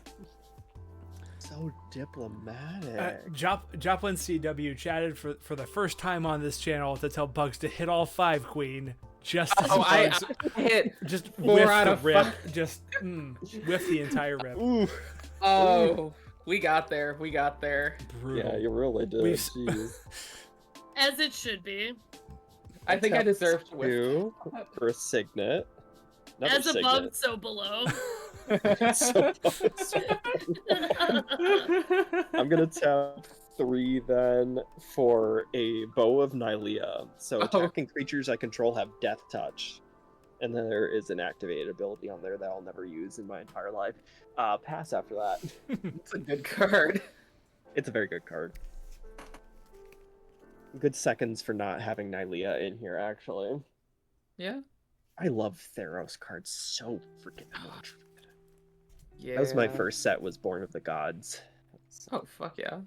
so diplomatic. Joplin CW chatted for the first time on this channel to tell Bugs to hit all 5, Queen. Just as Bugs, I hit just 4 whiff out the of rip. 5. Just whiff the entire rip. Ooh. Oh, we got there. Brutal. Yeah, you really did. We've- Jeez. As it should be. I think I Tap deserve to win. 2 for a signet. Another As signet. above, so below. So I'm gonna tap 3 then for a Bow of Nylea. So attacking creatures I control have Death Touch. And then there is an activated ability on there that I'll never use in my entire life. Pass after that. It's a good card. It's a very good card. Good seconds for not having Nylea in here, actually. Yeah. I love Theros cards so freaking much. Yeah. That was my first set. Was Born of the Gods. Oh fuck yeah.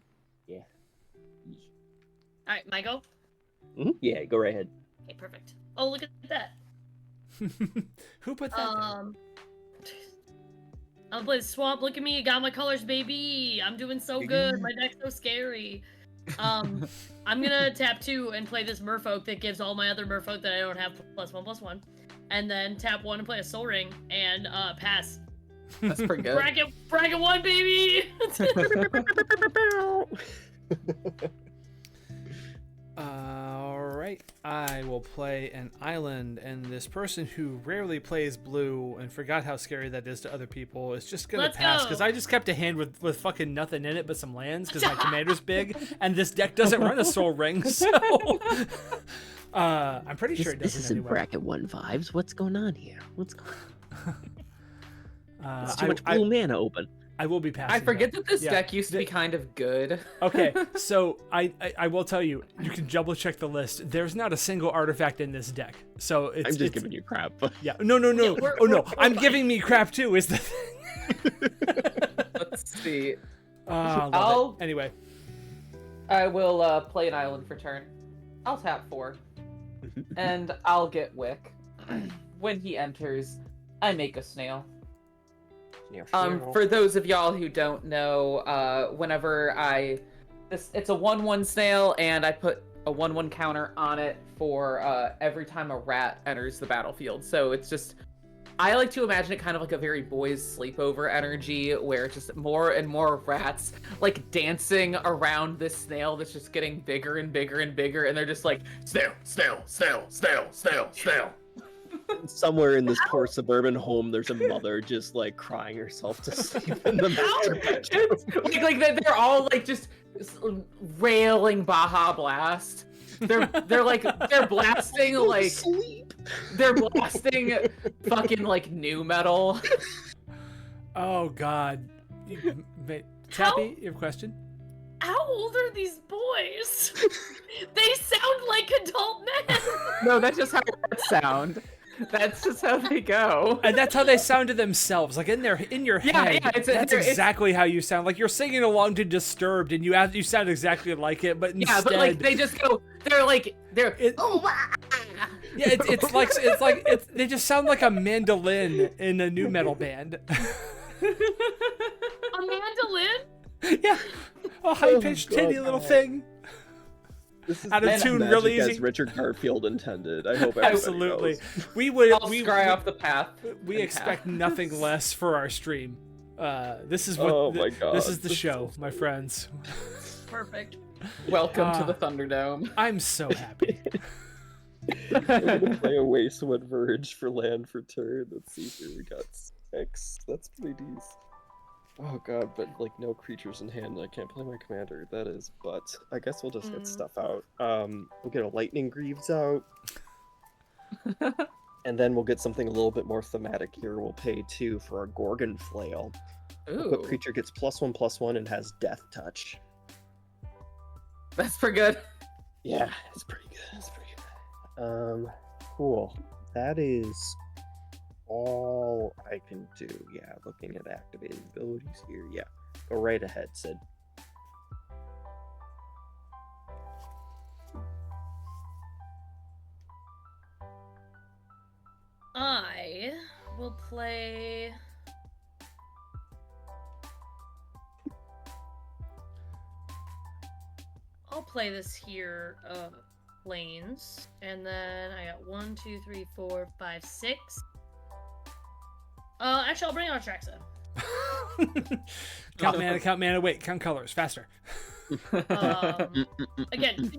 Alright, my go? Yeah, go right ahead. Okay, perfect. Oh, look at that. Who put that there? I'm gonna play the swamp. Look at me, got my colors, baby. I'm doing so good. My deck's so scary. I'm gonna tap 2 and play this Merfolk that gives all my other Merfolk that I don't have +1/+1, and then tap 1 and play a Soul Ring and pass. That's pretty good. Bracket 1, baby. Alright, I will play an island, and this person who rarely plays blue and forgot how scary that is to other people is just gonna Let's pass, go. because I just kept a hand with fucking nothing in it but some lands, because my commander's big, and this deck doesn't run a Soul Ring, so... I'm pretty sure it doesn't This isn't anyway. bracket 1 vibes. What's going on here? What's going on? It's too I- much blue mana open. I will be passing. I forget that this Yeah. deck used to be kind of good. Okay, so I will tell you, you can double check the list. There's not a single artifact in this deck, so it's. I'm just giving you crap. Yeah, no. we're- Oh no, we're I'm fine. giving me crap too. Is the thing. Let's see. I love I'll- it. Anyway, I will play an island for turn. I'll tap 4. And I'll get Wick. When he enters, I make a snail. For those of y'all who don't know, whenever it's a 1/1 snail, and I put a 1/1 counter on it for every time a rat enters the battlefield. So it's just, I like to imagine it kind of like a very boys sleepover energy, where it's just more and more rats like dancing around this snail that's just getting bigger and bigger and bigger, and they're just like snail, snail, snail, snail, snail, snail. Somewhere in this poor suburban home, there's a mother just like crying herself to sleep in the master bedroom. like they're all like just railing Baja Blast. They're blasting like Sleep. they're blasting fucking like new metal. oh god, Tappy, your question? How old are these boys? They sound like adult men. No, that's just how rats sound. That's just how they go. And that's how they sound to themselves, like in your Yeah, head. yeah, That's exactly how you sound. Like you're singing along to Disturbed, and you sound exactly like it, but instead, Yeah, but like they just go. They're yeah, they just sound like a mandolin in a new metal band. A mandolin? Yeah, a high-pitched, God. titty little thing. This is Out of as tune magic really as easy. Richard Garfield intended. I hope everybody Absolutely, knows. we would. I'll scry off the path. We and expect path. nothing less for our stream. This is what. Oh my God, This is the this is show, so my friends. Perfect. Welcome to the Thunderdome. I'm so happy. I'm gonna play a Wastewood Verge for land for turn. Let's see here. We got 6. That's pretty decent. Oh god, but like no creatures in hand. I can't play my commander. That is, but I guess we'll just get stuff out. We'll get a Lightning Greaves out. And then we'll get something a little bit more thematic here. We'll pay 2 for a Gorgon Flail. Ooh, Equipped creature gets +1/+1 and has Death Touch. that's pretty good. Yeah, it's pretty good. It's pretty good. Cool. That is all I can do. Yeah, looking at activated abilities here. Yeah, go right ahead, Sid. I will play. I'll play this here, lanes, and then I got 1, 2, 3, 4, 5, 6. Actually, I'll bring out Traxa. Count mana, wait, count colors, faster. Again,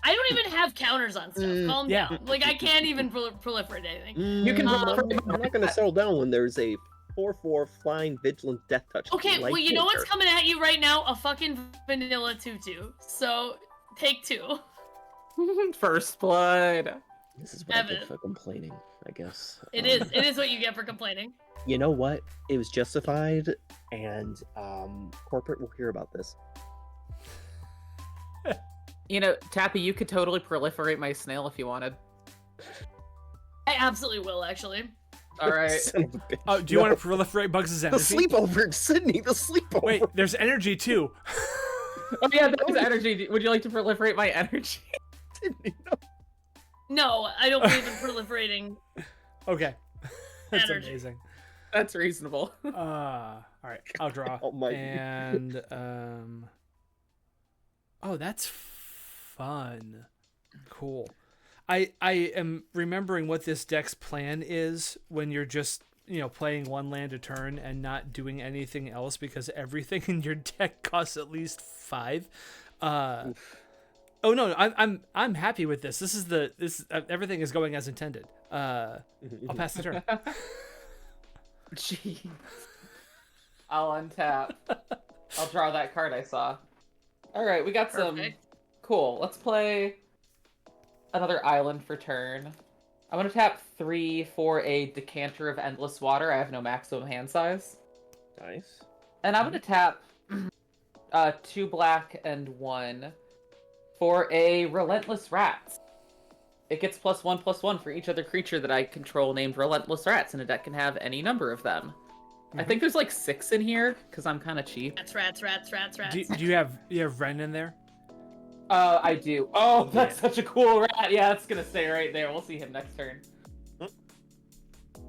I don't even have counters on stuff. Calm yeah. down. Like, I can't even proliferate anything. You can I'm not going to settle down when there's a 4/4 flying vigilant death touch. Okay, like well, you know what's Joker. coming at you right now? A fucking vanilla tutu. So, take 2. First blood. This is what I Evan. get for complaining, I guess. It is what you get for complaining. You know what? It was justified, and corporate will hear about this. You know, Tappy, you could totally proliferate my snail if you wanted. I absolutely will, actually. All right. Son of a bitch. Oh, do you No. want to proliferate Bugs' The energy? sleepover, Sydney. The sleepover. Wait, there's energy too. Oh yeah, there's energy. Would you like to proliferate my energy? Sydney, no. No, I don't believe in proliferating. Okay, that's Energy. amazing. That's reasonable. All right, I'll draw. Almighty. And oh, that's fun. Cool. I am remembering what this deck's plan is when you're just, playing one land a turn and not doing anything else because everything in your deck costs at least 5. Oh no, I'm happy with this. This everything is going as intended. I'll pass the turn. Jeez. I'll untap. I'll draw that card I saw. All right, we got some. Perfect. Cool. Let's play another island for turn. I'm gonna tap 3 for a decanter of endless water. I have no maximum hand size. Nice. And I'm gonna tap 2 black and 1 for a relentless rats. It gets +1/+1 for each other creature that I control named relentless rats, and a deck can have any number of them. I think there's like 6 in here because I'm kind of cheap. Rats. Do you have Ren in there? I do. Oh, that's such a cool rat. Yeah, it's gonna stay right there. We'll see him next turn.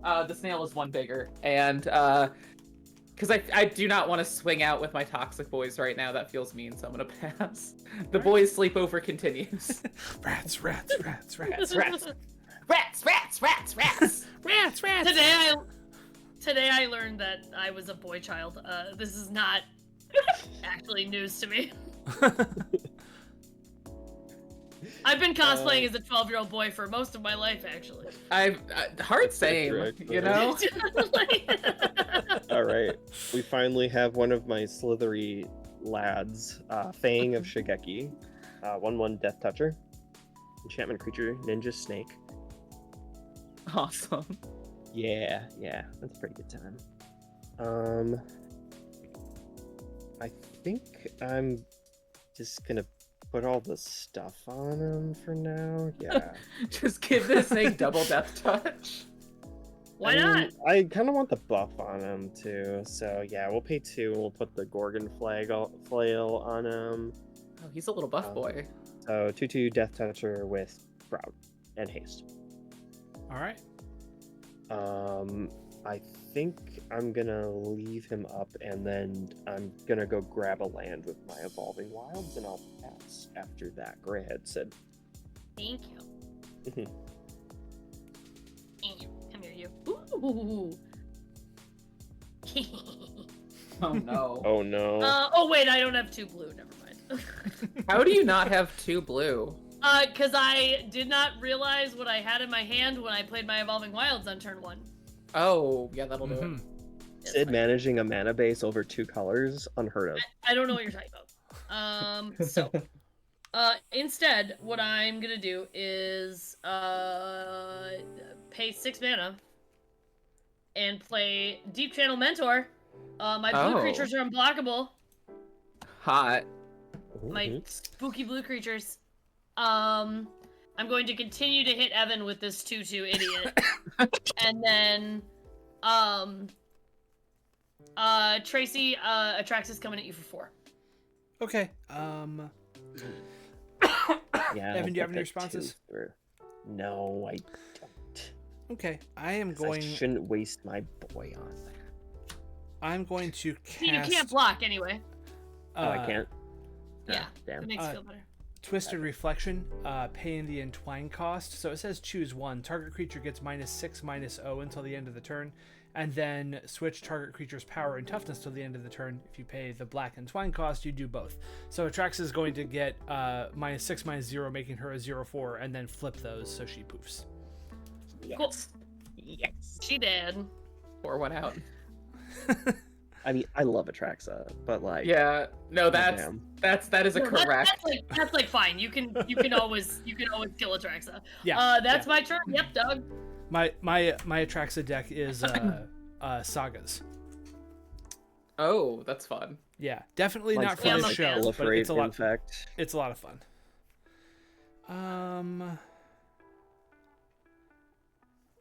The snail is 1 bigger, and because I do not want to swing out with my toxic boys right now. That feels mean, so I'm gonna pass. The boys' sleepover continues. Rats. Today I learned that I was a boy child. This is not actually news to me. I've been cosplaying as a 12-year-old boy for most of my life, actually. Hard same, Correct, you know? All right. We finally have one of my slithery lads, Fang of Shigeki. 1/1 Death Toucher. Enchantment creature, Ninja Snake. Awesome. Yeah, that's a pretty good time. I think I'm just gonna put all the stuff on him for now. Yeah. Just give this thing double death touch. Why not? I kind of want the buff on him too. So yeah, we'll pay 2. We'll put the Gorgon flail on him. Oh, he's a little buff boy. So 2/2 Death Toucher with Sprout and Haste. All right. I think I'm gonna leave him up, and then I'm gonna go grab a land with my Evolving Wilds, and I'll pass after that. Go ahead, Sid. Thank you. Come here, you. Ooh. Oh no. Oh no. Oh wait, I don't have 2 blue. Never mind. How do you not have 2 blue? Because I did not realize what I had in my hand when I played my Evolving Wilds on turn 1. Oh, yeah, that'll do it. Sid managing a mana base over 2 colors, unheard of. I don't know what you're talking about. So, instead, what I'm gonna do is pay 6 mana and play Deep Channel Mentor. My blue creatures are unblockable. Hot. My spooky blue creatures. I'm going to continue to hit Evan with this 2/2 idiot. And then, Tracy, Atraxis coming at you for 4. Okay. Yeah. Evan, do you have any responses? No, I don't. Okay, I am 'Cause going. I shouldn't waste my boy on that. I'm going to cast. You can't block anyway. Oh, I can't. Yeah, Damn. it makes you feel better. Twisted Reflection, paying the entwine cost. So it says choose 1. Target creature gets -6/-0 until the end of the turn, and then switch target creature's power and toughness till the end of the turn. If you pay the black entwine cost, you do both. So Atraxis is going to get -6/-0, making her a 0/4, and then flip those so she poofs. Yes. Cool. Yes. She did. Pour one out. I mean, I love Atraxa, but like, Yeah. No, that is a No, correct. That's like fine. You can always kill Atraxa. Yeah. That's my turn. Yep, Doug. My Atraxa deck is sagas. Oh, that's fun. Yeah, definitely like not for Yeah, this like show, but proliferate, it's a in lot. fact. It's a lot of fun.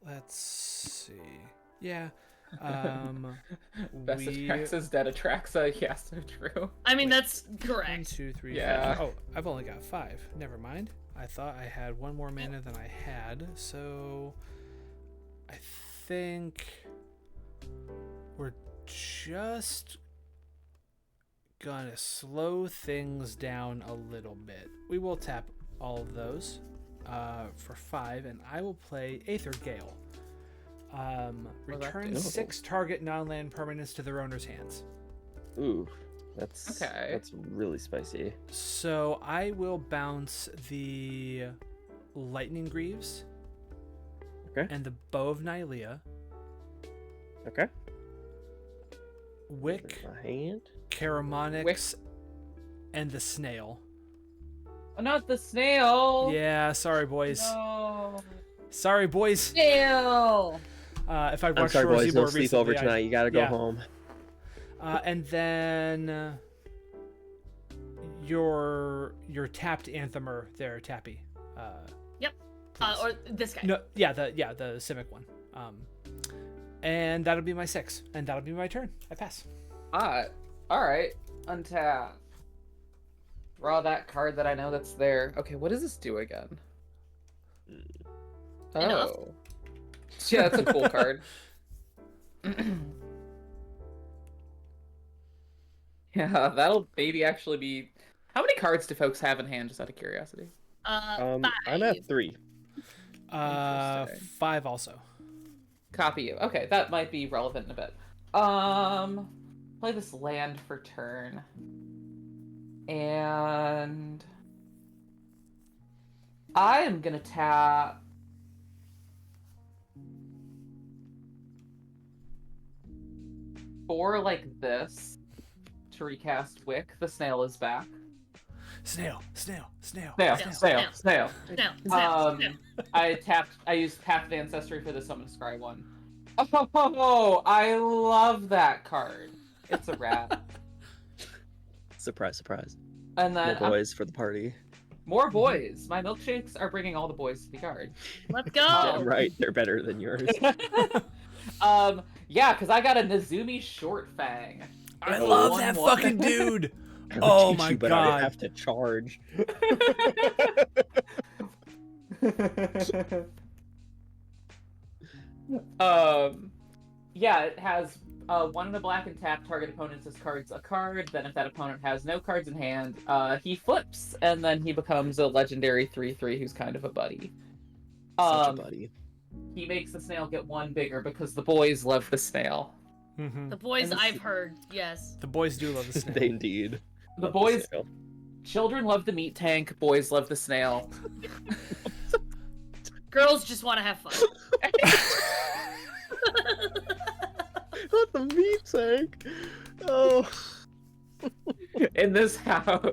Let's see. Yeah. Best Atraxa's dead Atraxa. Yeah, so true. I mean, that's 1, correct. 2, 3, Yeah. 4. Oh, I've only got 5. Never mind. I thought I had 1 more mana than I had, so I think we're just gonna slow things down a little bit. We will tap all of those for 5, and I will play Aether Gale. Return do? 6 target non-land permanents to their owner's hands. Ooh, that's Okay. That's really spicy. So I will bounce the Lightning Greaves. Okay. And the Bow of Nylea. Okay. Wick, My hand. Caramonix, and the Snail. Oh, not the snail. Yeah, sorry, boys. No. Sorry, boys. Snail. If I I'm watched sorry, Rosie boys. more No sleep recently, over tonight. You gotta go yeah. home. And then your tapped Anthemer there, Tappy. Yep. Or this guy. No, yeah, the Simic one. And that'll be my 6, and that'll be my turn. I pass. All right. Untap. Draw that card that I know that's there. Okay, what does this do again? Enough. Oh. Yeah, that's a cool card. Yeah, that'll maybe actually be... How many cards do folks have in hand, just out of curiosity? 5. I'm at 3. Interesting. 5 also. Copy you. Okay, that might be relevant in a bit. Play this land for turn. And... I am gonna tap... Four like this to recast Wick. The snail is back. Snail. Snail. Snail. No. I used Tap the Ancestry for the Summon Scry one. Oh, I love that card. It's a rat. Surprise, surprise. And then More boys for the party. more boys. My milkshakes are bringing all the boys to the yard. Let's Damn go. right, they're better than yours. Yeah, because I got a Nezumi Short Fang. I It's a love that 1/1. fucking dude. I would Oh teach my you, but I would God. have to charge. Yeah, it has 1 in a black and tap. Target opponent discards a card. Then, if that opponent has no cards in hand, he flips, and then he becomes a legendary 3/3 who's kind of a buddy. Such a buddy. He makes the snail get 1 bigger because the boys love the snail. Mhm. The boys And this- I've heard, yes. The boys do love the snail. They indeed. The Love boys, snail. children love the meat tank. Boys love the snail. Girls just want to have fun. Not the meat tank. Oh. In this house,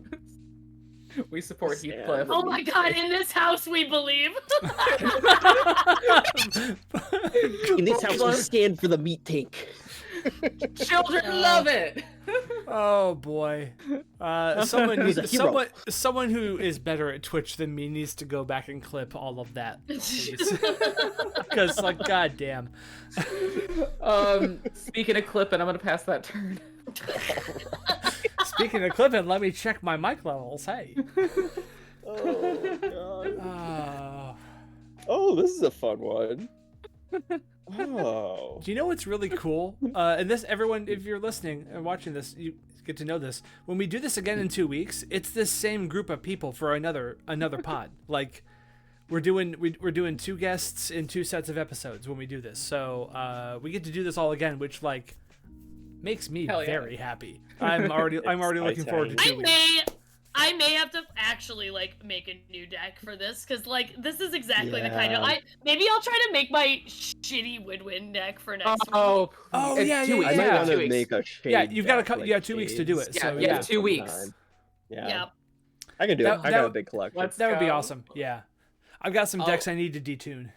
we support Sad. Heathcliff. Oh my god, in this house we believe. In this house, we stand for the meat tank. Children love it. Oh boy. Someone He's a hero. someone who is better at Twitch than me needs to go back and clip all of that. Because like goddamn. Speaking of clipping, I'm gonna pass that turn. Speaking of clipping, let me check my mic levels. Hey. Oh god. Oh. Oh, this is a fun one. Oh. Do you know what's really cool? And this, everyone, if you're listening and watching this, you get to know this. When we do this again in 2 weeks, it's this same group of people for another pod. Like, we're doing 2 guests in 2 sets of episodes when we do this. So we get to do this all again, which like makes me Hell yeah. very happy. I'm already looking forward to 2 weeks. I may have to actually like make a new deck for this because like this is exactly the kind of Yeah. maybe I'll try to make my shitty Woodwind deck for next week. Oh, it's yeah, 2 yeah, weeks. I yeah. might Yeah, want 2 to weeks. make a shade. Yeah, you've got deck, you got 2 weeks to do shades. it. Yeah, So yeah, yeah, 2 weeks. Sometime. Yeah. Yeah. I can do That- it. I that got a would- big collection. Let's that would be go. awesome. Yeah, I've got some decks I need to detune.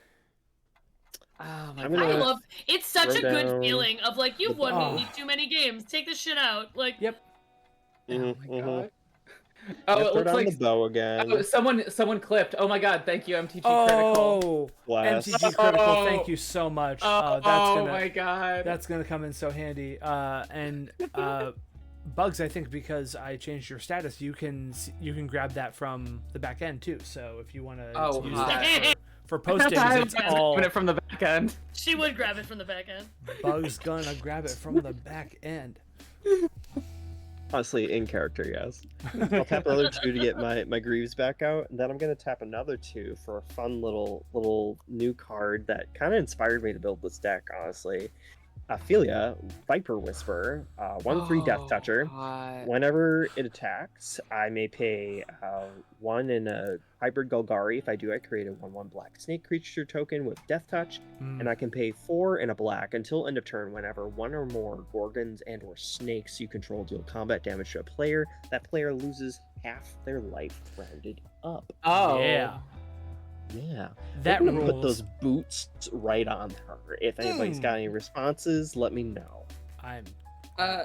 Oh my I'm god. gonna- I love it's such a Throw good down feeling of like you've won Oh. me too many games. Take this shit out. Like Yep. Oh Mhm, my mhm. god. Yeah, Oh, it throw looks down like the bow again. someone clipped. Oh my god, thank you, MTG Critical. Oh, Blast. MTG Critical, Oh. thank you so much. Oh, That's my god. gonna come in so handy. And Bugs, I think because I changed your status, you can grab that from the back end too. So if you want to Oh, use hi. that For postings, it's all Grabbing it from the back end. She would grab it from the back end. Bug's gonna grab it from the back end. Honestly, in character, yes. I'll tap another 2 to get my Greaves back out, and then I'm gonna tap another 2 for a fun little new card that kind of inspired me to build this deck, honestly. Ophelia, Viper Whisperer, 1/3 Death Toucher. God. Whenever it attacks, I may pay 1 in a Hybrid Golgari. If I do, I create a 1/1 black snake creature token with Death Touch, and I can pay 4 in a black until end of turn whenever 1 or more Gorgons and or snakes you control deal combat damage to a player. That player loses half their life rounded up. Oh. Yeah. Yeah. That I'm gonna put rules. those boots right on her. If anybody's got any responses, let me know. I'm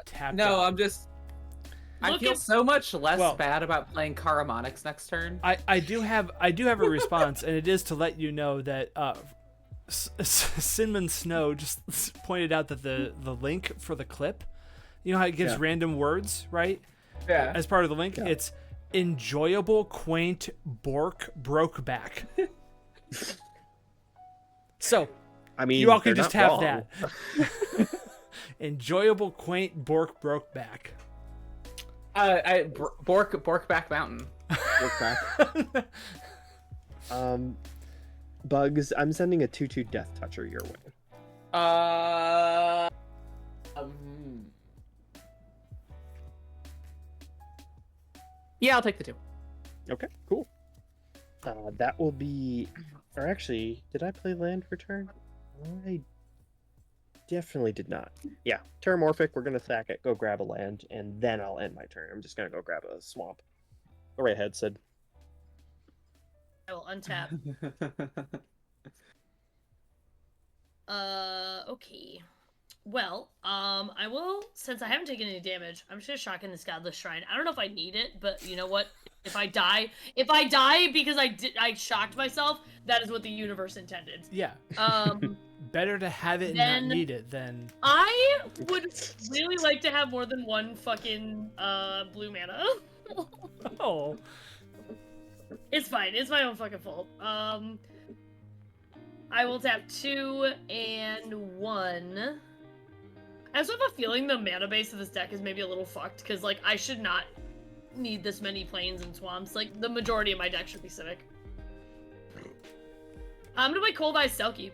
tapped No, out. I'm just. I Look feel at- so much less Well- bad about playing Karamonics next turn. I do have a response, and it is to let you know that Cinnamon Snow just pointed out that the link for the clip, you know how it gives Yeah. random words, right? Yeah. As part of the link, Yeah. it's enjoyable, quaint, Bork broke back. So I mean, you all can they're just not have wrong. that. Enjoyable, quaint, Bork broke back. Borkback Mountain. Look back. Bugs, I'm sending a 2/2 Death Toucher your way. Yeah, I'll take the 2. Okay, cool. That will be, or actually, did I play land for turn? I definitely did not. Yeah, Terramorphic, we're gonna sack it, go grab a land, and then I'll end my turn. I'm just gonna go grab a swamp. Go right ahead, Sid. I will untap. Okay. Well, I will, since I haven't taken any damage, I'm just gonna shotgun this Godless Shrine. I don't know if I need it, but you know what? If I die because I shocked myself, that is what the universe intended. Yeah. Um, Better to have it and Then- not need it than. I would really like to have more than one fucking blue mana. Oh. It's fine. It's my own fucking fault. I will tap 2 and 1. I also have a feeling the mana base of this deck is maybe a little fucked, because, like, I should not need this many plains and swamps. Like, the majority of my deck should be Civic. I'm gonna play Cold Eyes Selkie.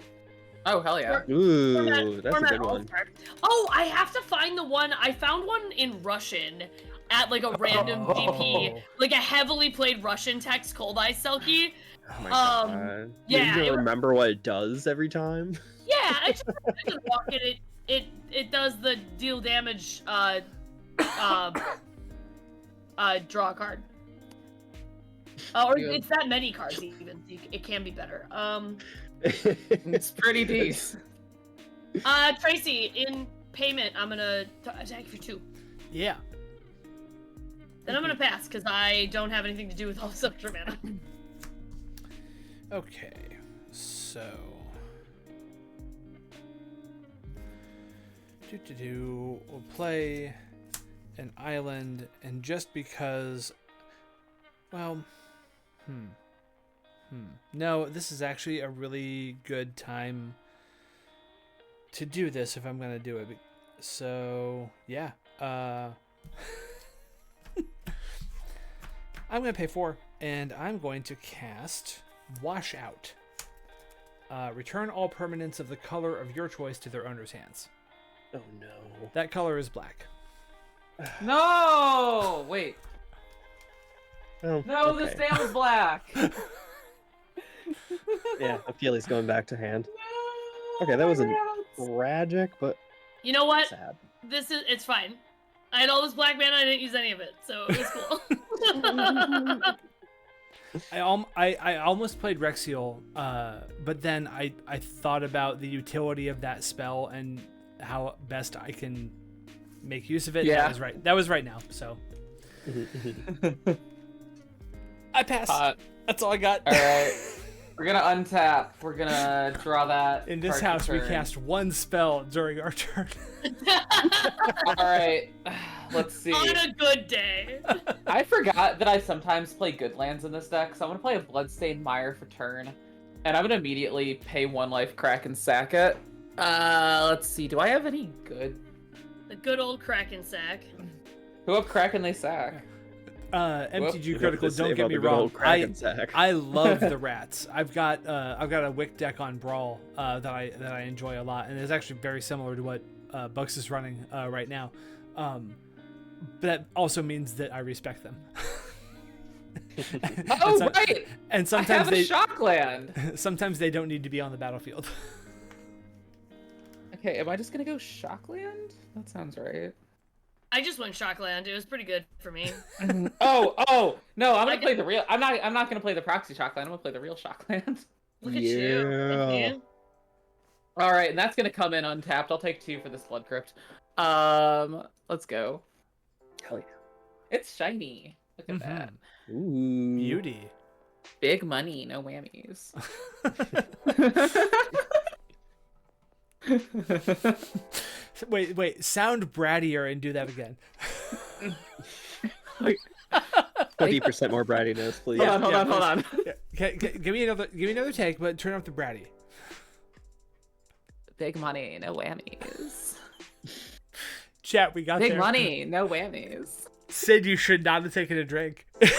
Oh, hell yeah. Ooh, that's a Format good one. All-Star. Oh, I have to find the one. I found one in Russian at, like, a random GP. Like, a heavily played Russian text Cold Eyes Selkie. Oh my god. yeah, You it don't was- remember what it does every time? Yeah, I just walk it. It does the deal damage. Draw a card. Or Yeah. it's that many cards even. So it can be better. It's pretty decent. Tracy, in payment, I'm gonna attack you for 2. Yeah. Then I'm gonna pass because I don't have anything to do with all this extra mana. Okay. So. We'll play an island, and just because. Well. No, this is actually a really good time to do this if I'm gonna do it. So yeah. I'm gonna pay 4, and I'm going to cast Washout. Return all permanents of the color of your choice to their owner's hands. Oh no. That color is black. No! Wait. Oh, No, okay. this damn is black. Yeah, Ophelia's going back to hand. Okay, that wasn't tragic, but You know what? sad. It's fine. I had all this black mana, I didn't use any of it, so it was cool. I almost played Rexiel, but then I thought about the utility of that spell and how best I can make use of it. Yeah. That was right now. So I pass. That's all I got. All right. We're gonna untap. We're gonna draw that. In this card house, we turn. cast one spell during our turn. All right. Let's see. On a good day. I forgot that I sometimes play good lands in this deck, so I'm gonna play a Bloodstained Mire for turn. And I'm gonna immediately pay 1 life crack and sack it. Let's see. Do I have any good? The good old Kraken sack. Who up crack and they sack? MTG Whoop. Critical. Say Don't get about me the good wrong. old Kraken sack. I love the rats. I've got a Wick deck on Brawl that I enjoy a lot, and it's actually very similar to what Bucks is running right now. But that also means that I respect them. Oh, right! And I sometimes have a Shockland! sometimes they don't need to be on the battlefield. Okay, am I just gonna go Shockland? That sounds right. I just went Shockland. It was pretty good for me. Oh, no, I'm gonna Like- play the real. I'm not gonna play the proxy Shockland. I'm gonna play the real Shockland. Look at you. Yeah. Mhm. All right, and that's gonna come in untapped. I'll take 2 for this Blood Crypt. Let's go. Hell yeah. It's shiny. Look at that. Ooh. Beauty. Big money, no whammies. Wait. Sound brattier and do that again. 20% more brattiness, please. Hold on. Give me another take, but turn up the bratty. Big money, no whammies. Chat, we got Big there. money, no whammies. Sid, you should not have taken a drink. That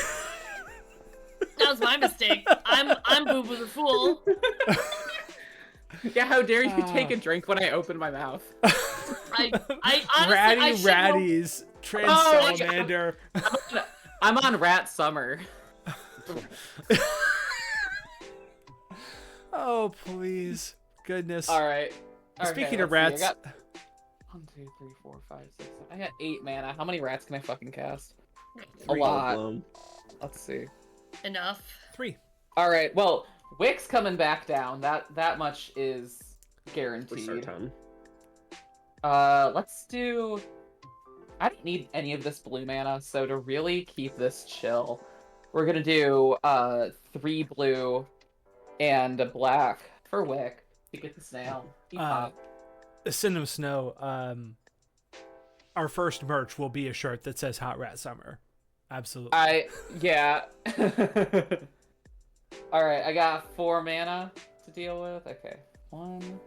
was my mistake. I'm Boo Boo the Fool. Yeah, how dare you take a drink when I open my mouth? I honestly, Ratties, Trans Oh, yeah. Salamander. I'm on Rat Summer. Oh, please. Goodness. All right. Speaking of rats. I got 1, 2, 3, 4, 5, 6, 7. I got 8 mana. How many rats can I fucking cast? A lot. Let's see. Enough. 3. All right. Well, Wick's coming back down. That much is For guaranteed. certain. Let's do. I don't need any of this blue mana, so to really keep this chill, we're gonna do 3 blue and a black for Wick to get the snail. Cinnamon Snow, our first merch will be a shirt that says Hot Rat Summer. Absolutely. Yeah. All right, I got 4 mana to deal with. Okay, 1.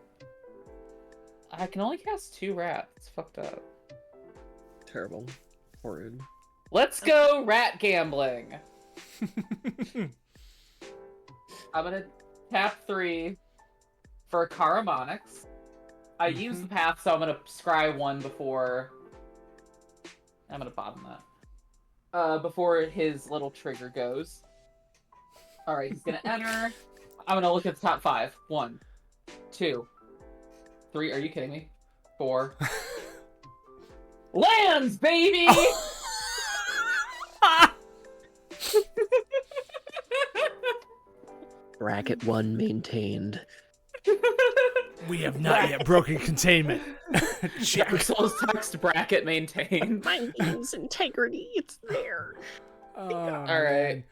I can only cast 2 rats. It's fucked up. Terrible. Horrid. Let's go rat gambling. I'm gonna tap 3 for Karamonix. I used the path, so I'm gonna scry 1 before. I'm gonna bottom that. Before his little trigger goes. Alright, he's gonna enter. I'm gonna look at the top 5. 1, 2, 3. Are you kidding me? 4. Lands, baby! Bracket 1 maintained. We have not yet broken containment. Check. Dark Souls text bracket maintained. My name's integrity. It's there. All right.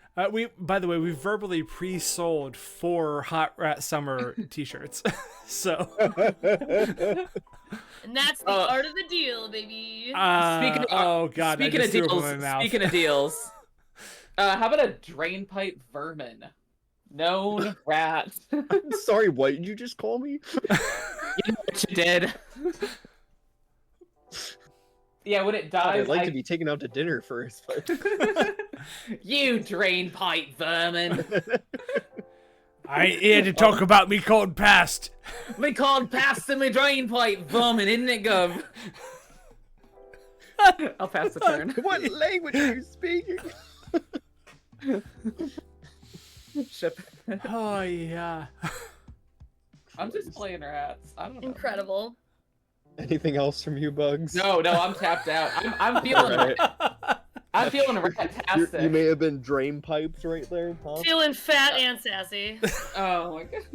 By the way, we verbally pre-sold 4 Hot Rat Summer t-shirts. So. And that's the art of the deal, baby. Oh god! Speaking of deals. How about a drain pipe vermin? Known rat. I'm sorry, what did you just call me? You know what you did. Yeah, when it dies, I'd like to be taken out to dinner first, but... You drain pipe vermin. I ain't here to talk about me cold past. Me called past and me drain pipe vermin, isn't it, Gov? I'll pass the turn. What language are you speaking? Ship. Oh yeah. I'm just playing rats. I don't know. Incredible. Anything else from you, Bugs? No, I'm tapped out. I'm feeling Right. I'm feeling rat-tastic. You may have been drain piped right there, huh? Feeling fat and sassy. Oh my god.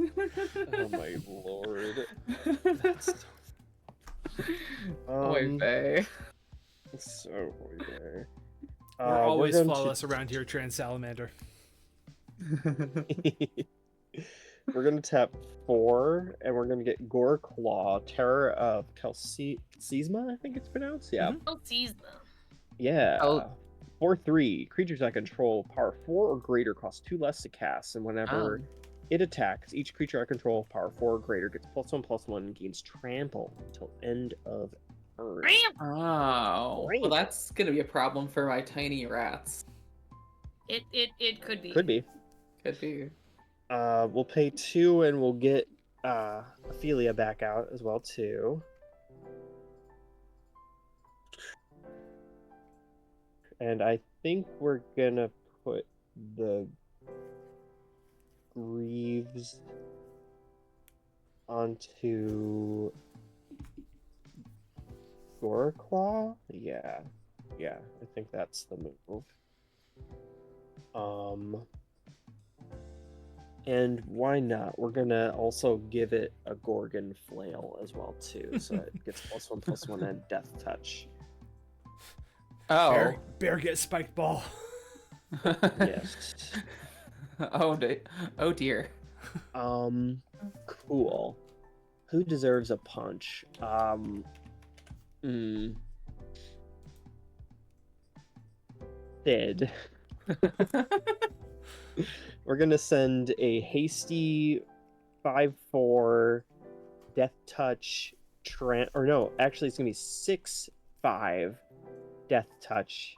Oh my lord. Oy vey. So Oy We're always flawless around here, Trans Salamander. We're gonna tap 4, and we're gonna get Gore Claw, Terror of Kelsizma, I think it's pronounced. Yeah. I'll tease them. Yeah. Oh. 4/3. Creatures I control, power 4 or greater, cost 2 less to cast, and whenever it attacks, each creature I control, power 4 or greater, gets +1/+1 and gains trample until end of turn. Oh, well, that's gonna be a problem for my tiny rats. It could be. Could be. Could be. We'll pay 2 and we'll get Ophelia back out as well too. And I think we're gonna put the Greaves onto Goreclaw? Yeah, I think that's the move. And why not? We're gonna also give it a Gorgon Flail as well too, so it gets +1/+1 and Death Touch. Oh. Bear gets spiked ball. Yes. Oh dear. Cool. Who deserves a punch? Sid. We're gonna send a hasty 5/4 Death Touch or no, actually it's gonna be 6/5 Death Touch.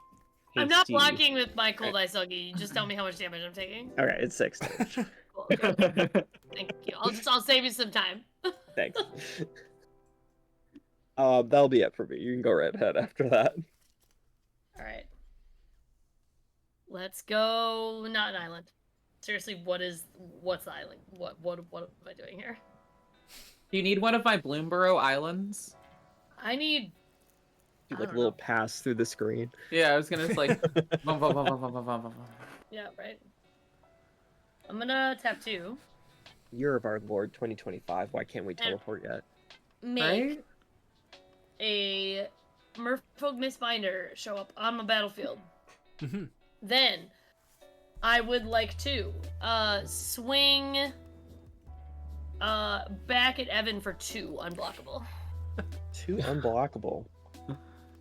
I'm not hasty. blocking with my Cold Ice Uggy. You just tell me how much damage I'm taking. Okay, it's 6 damage. Cool, okay. Thank you. I'll save you some time. Thanks. That'll be it for me. You can go right ahead after that. All right. Let's go. Not an island. Seriously, what's the island? What am I doing here? Do you need one of my Bloomborough islands? I need. Do I like a don't little know. pass through the screen. Yeah, I was gonna like. Vum, vum, vum, vum, vum, vum, vum, vum. Yeah, right. I'm gonna tap 2. Year of our Lord 2025. Why can't we teleport yet? Make Right? a Merfolk Mistbinder show up on my battlefield. Mhm. Then I would like to swing back at Evan for 2 unblockable. 2 unblockable.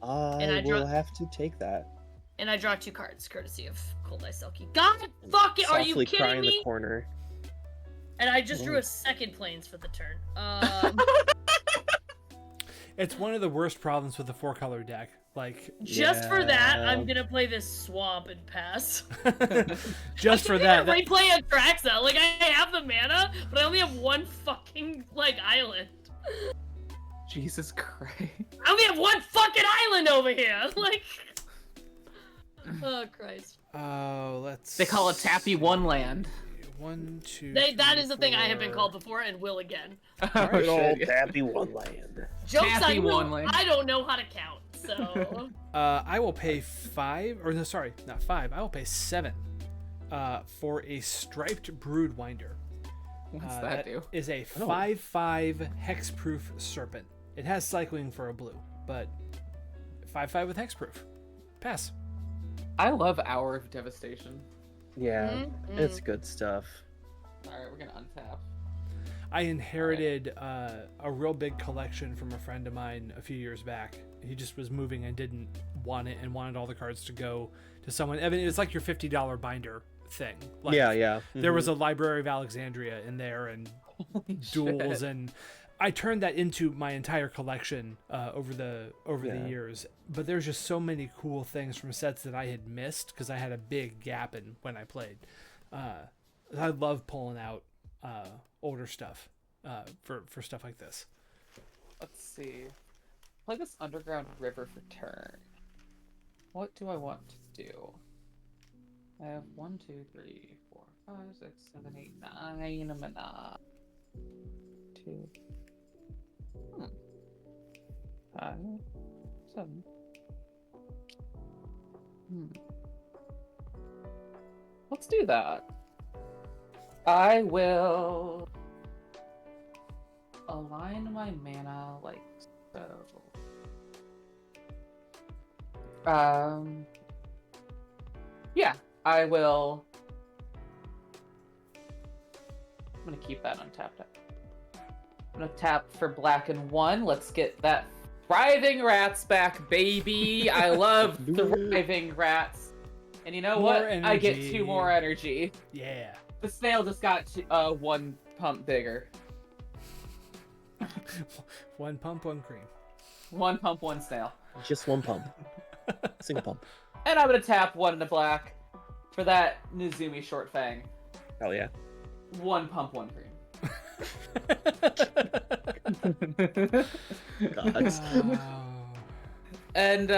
I will have to take that. And I draw 2 cards, courtesy of Cold Ice Selkie. God fucking, are you Softly cry kidding in me? the corner. And I just drew a second planes for the turn. It's one of the worst problems with the 4-color deck. Like, Just for that, Yeah. I'm gonna play this swamp and pass. just for I'm that. gonna replay Atraxa. Like, I have the mana, but I only have 1 fucking, like, island. Jesus Christ. I only have 1 fucking island over here! Like... Oh, Christ. Oh, let's. They call it Tappy One Land. 1, 2. That is the thing I have been 4. called before and will again. Oh, Good old shit. Tappy One Land. Jokes Tappy I will, one land. I don't know how to count, so... I will pay 5, or no, sorry, not 5. I will pay 7 for a striped Broodwinder. What's that do? Is a 5/5 hexproof serpent. It has cycling for a blue, but 5/5 with hexproof. Pass. I love Hour of Devastation. Yeah, it's good stuff. Alright, we're gonna untap. I inherited a real big collection from a friend of mine a few years back. He just was moving and didn't want it and wanted all the cards to go to someone. Evan, it's like your $50 binder thing. Like, Yeah. There was a Library of Alexandria in there and Holy duels, shit. and I turned that into my entire collection over the years. But there's just so many cool things from sets that I had missed because I had a big gap in when I played. I love pulling out older stuff for stuff like this. Let's see. Play this Underground River for turn. What do I want to do? I have 1, 2, 3, 4, 5, 6, 7, 8, 9 mana. 2. 5, 7. Let's do that. I will align my mana like so. Yeah, I will. I'm gonna keep that untapped. I'm gonna tap for black and 1. Let's get that thriving rats back, baby. I love thriving rats. And you know More what? I get energy. 2 more energy. Yeah. The snail just got 1 pump bigger. One pump, one cream. 1 pump, 1 snail. Just 1 pump. Single pump. And I'm gonna tap 1 into black for that Nizumi short fang. Hell yeah. 1 pump, 1 cream. God. And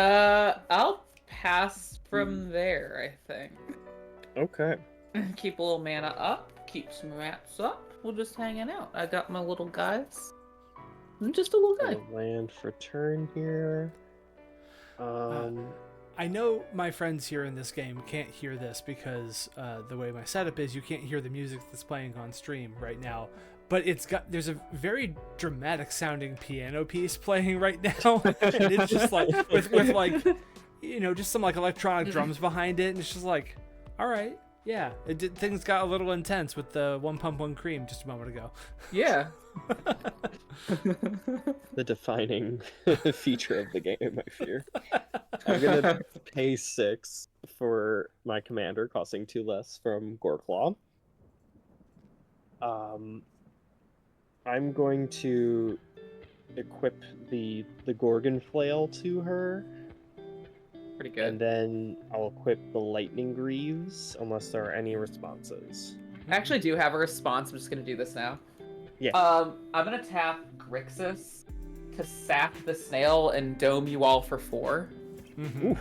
I'll pass from there, I think. Okay. Keep a little mana up, keep some mats up. We're just hanging out. I got my little guys. I'm just a little guy. Gonna land for turn here. I know my friends here in this game can't hear this because the way my setup is, you can't hear the music that's playing on stream right now. But there's a very dramatic sounding piano piece playing right now, and it's just like with like, just some like electronic drums behind it, and it's just like, all right, yeah, things got a little intense with the 1 pump 1 cream just a moment ago. Yeah. The defining feature of the game, I fear. I'm gonna pay 6 for my commander, costing 2 less from Goreclaw. I'm going to equip the Gorgon Flail to her, Pretty good. and then I'll equip the Lightning Greaves unless there are any responses. I actually do have a response. I'm just gonna do this now. Yeah. I'm gonna tap Grixis to sap the snail and dome you all for 4. Mm-hmm.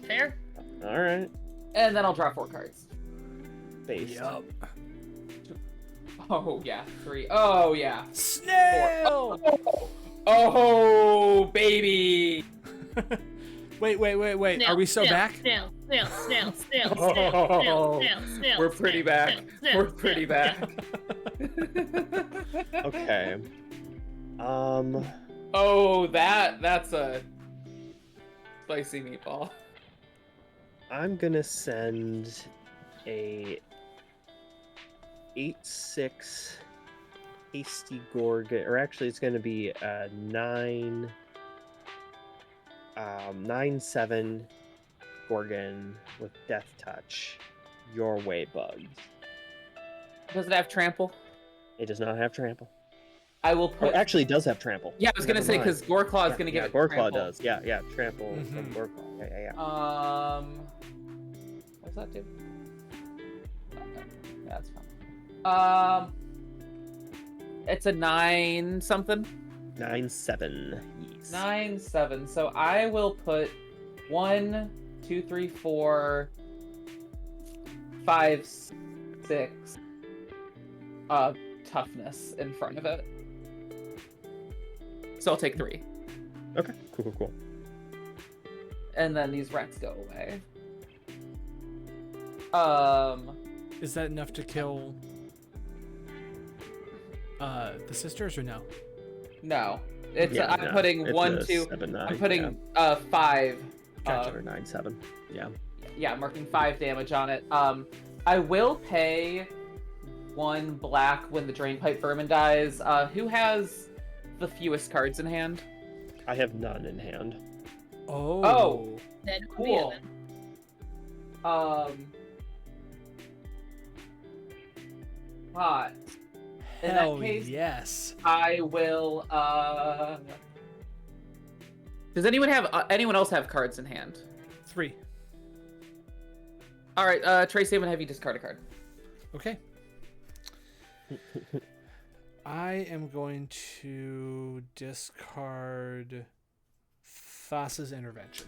Fair. All right. And then I'll draw 4 cards. Base. Yup. Oh yeah, 3. Oh yeah. Snail! 4. Oh baby! Wait. Snail, Are we so snail, back? Snail. We're pretty back. We're pretty back. Okay. Oh, that's a spicy meatball. I'm gonna send a 8/6 hasty Gorgon, or actually it's gonna be a 9/7 Gorgon with Death Touch. Your way, Bugs. Does it have trample? It does not have trample. I will Oh, put. actually, it does have trample. Yeah, I was gonna Never say mind. because Goreclaw is Yeah, gonna give it Goreclaw trample. does. Yeah, trample from Mhm. Goreclaw. Yeah. What does that do? Okay, yeah, that's fine. It's a 9 something. 9/7. Yes. 9/7. So I will put 1, 2, 3, 4, 5, 6 toughness in front of it. So I'll take 3. Okay. Cool. And then these rats go away. Is that enough to kill the sisters or no? No. It's Yeah, I'm no, putting it's 1, a 2. 7/9, I'm putting yeah. 5. Gotcha. Or 9/7. Yeah. Yeah, I'm marking 5 damage on it. I will pay 1 black when the Drainpipe Vermin dies. Who has the fewest cards in hand? I have none in hand. Oh. Then Cool. Hot. In Hell that case, yes. I will. Does anyone else have cards in hand? 3. All right, Tracy, I'm gonna have you discard a card. Okay. I am going to discard Thassa's Intervention.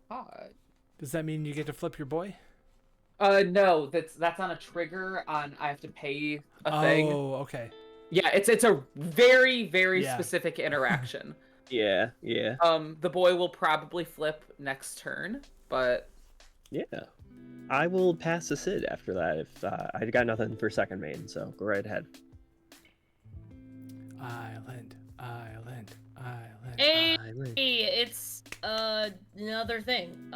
Hot. Does that mean you get to flip your boy? No, that's on a trigger on I have to pay a thing. Oh, okay. Yeah, it's a very, very Yeah. specific interaction. Yeah. The boy will probably flip next turn, but Yeah. I will pass the Sid after that if I got nothing for second main, so go right ahead. Island. Hey, Island. it's another thing.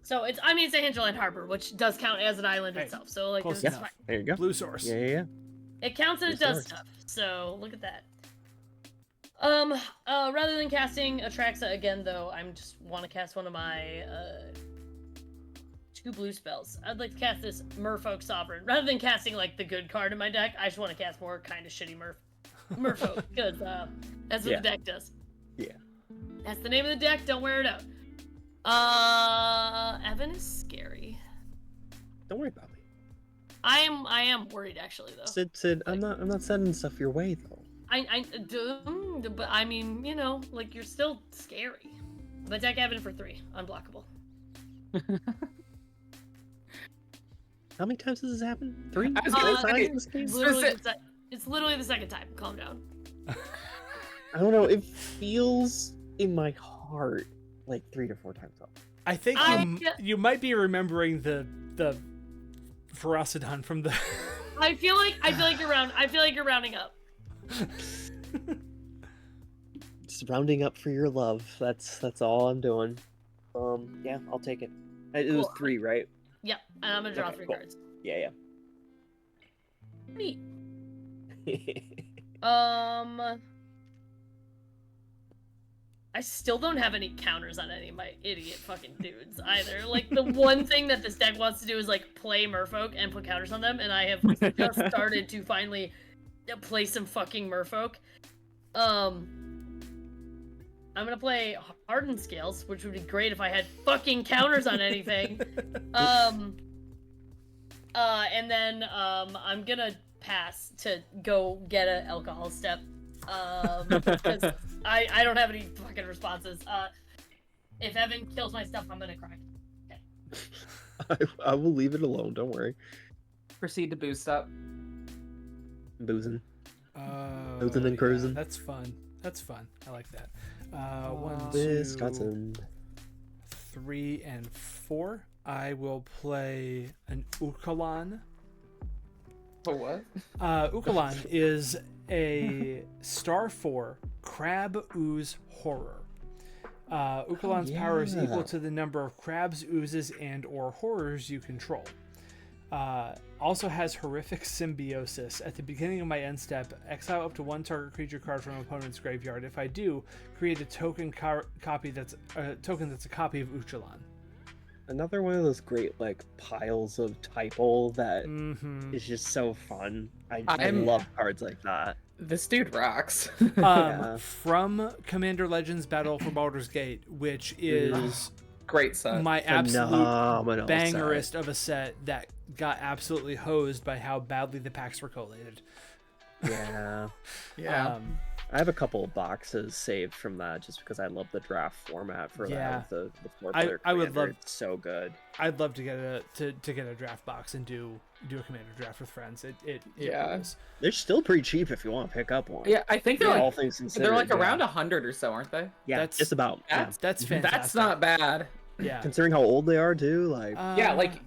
So it's it's a hinterland harbor, which does count as an island Hey, itself. So like close it's enough. fine. There you go. Blue source. Yeah. It counts and it Good does source. stuff. So look at that. Rather than casting Atraxa again, though, I'm just want to cast one of my 2 blue spells. I'd like to cast this Merfolk Sovereign. Rather than casting like the good card in my deck, I just want to cast more kind of shitty Merfolk because that's what the deck does. Yeah. That's the name of the deck. Don't wear it out. Evan is scary. Don't worry about me. I am worried actually though. Sid, I'm not sending stuff your way though. But I mean, you know, like you're still scary. But deck Evan for 3, unblockable. How many times has this happened? 3? I was gonna say, It's literally the second time. Calm down. I don't know. It feels in my heart like 3 to 4 times up. I think you might be remembering the Ferocidon from the. I feel like you're rounding up. Just rounding up for your love. That's all I'm doing. Yeah, I'll take it. It was 3, right? Yep, and I'm gonna draw Okay, 3 cool. cards. Yeah. Neat. I still don't have any counters on any of my idiot fucking dudes either. Like the one thing that this deck wants to do is like play Merfolk and put counters on them, and I have just started to finally play some fucking Merfolk. I'm gonna play Hardened Scales, which would be great if I had fucking counters on anything. And then I'm gonna pass to go get an alcohol step. Because I don't have any fucking responses. If Evan kills my stuff, I'm gonna cry. Okay. I will leave it alone. Don't worry. Proceed to boost up. Boozing. Boozing and cruising. That's fun. I like that. 1, Wisconsin. 2, 3, and 4. I will play an Ukalan. Oh, what? Ukalan is a star 4 crab ooze horror. Ukalan's power is equal to the number of crabs, oozes, and or horrors you control. Also has horrific symbiosis. At the beginning of my end step, exile up to 1 target creature card from opponent's graveyard. If I do, create a token copy that's a copy of Ukalan. Another one of those great like piles of typo that is just so fun. I love cards like that. This dude rocks. From Commander Legends Battle for Baldur's Gate, which is great set. my absolute Phenomenal bangerist set. of a set that got absolutely hosed by how badly the packs were collated. Yeah. Yeah. I have a couple of boxes saved from that just because I love the draft format for that. The 4-player I would love. It's so good. I'd love to get a draft box and do a commander draft with friends. It is. They're still pretty cheap if you want to pick up one. Yeah, I think they're all like, things considered. they're like around 100 or so, aren't they? Yeah, That's just about. That's fantastic. That's not bad. Yeah. Considering how old they are too, like. Yeah, like.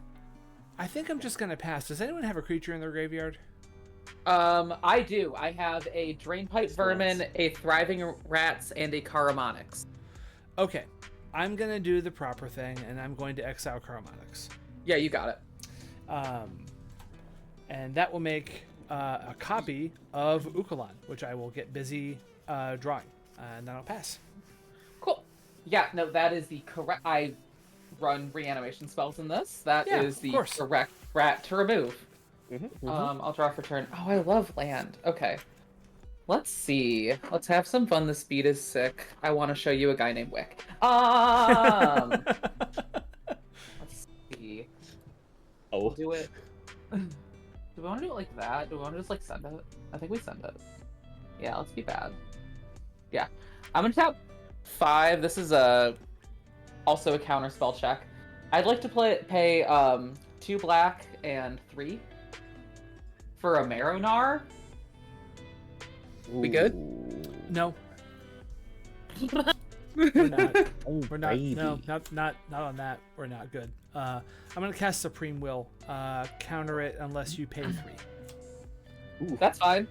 I think I'm just gonna pass. Does anyone have a creature in their graveyard? I do. I have a Drainpipe Vermin, a Thriving Rats, and a Karamonix. Okay, I'm gonna do the proper thing, and I'm going to exile Karamonix. Yeah, you got it. And that will make a copy of Ukalan, which I will get busy drawing, and then I'll pass. Cool. Yeah, no, that is the correct. I run reanimation spells in this. That is the correct rat to remove. I'll draw for turn. Oh, I love land. Okay. Let's see. Let's have some fun. The speed is sick. I want to show you a guy named Wick. Let's see. We'll do it. Do we want to do it like that? Do we want to just like send it? I think we send it. Yeah, let's be bad. Yeah. I'm gonna tap 5. This is also a counter spell check. I'd like to pay 2 black and 3 for a Maronar. We good? No. We're not. We're not. Baby. No, not on that. We're not good. I'm gonna cast Supreme Will. Counter it unless you pay 3. Ooh. That's fine.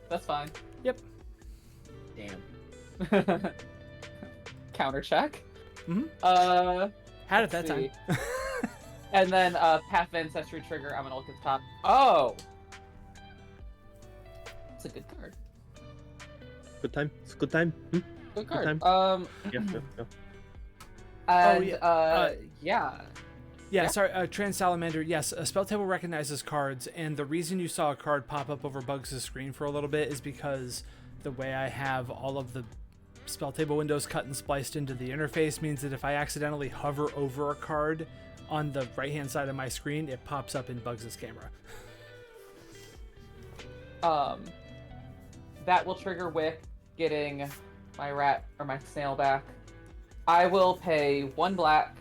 That's fine. Yep. Damn. Counter check. Had it that time. And then Path of Ancestry trigger. I'm gonna look at the top. Oh. a good card. Good time. It's a good time. Good card. time. Yeah. And, yeah. Yeah. Sorry, Trans Salamander, yes, a spell table recognizes cards, and the reason you saw a card pop up over Bugs' screen for a little bit is because the way I have all of the spell table windows cut and spliced into the interface means that if I accidentally hover over a card on the right-hand side of my screen, it pops up in Bugs' camera. That will trigger Wick getting my rat or my snail back. I will pay 1 black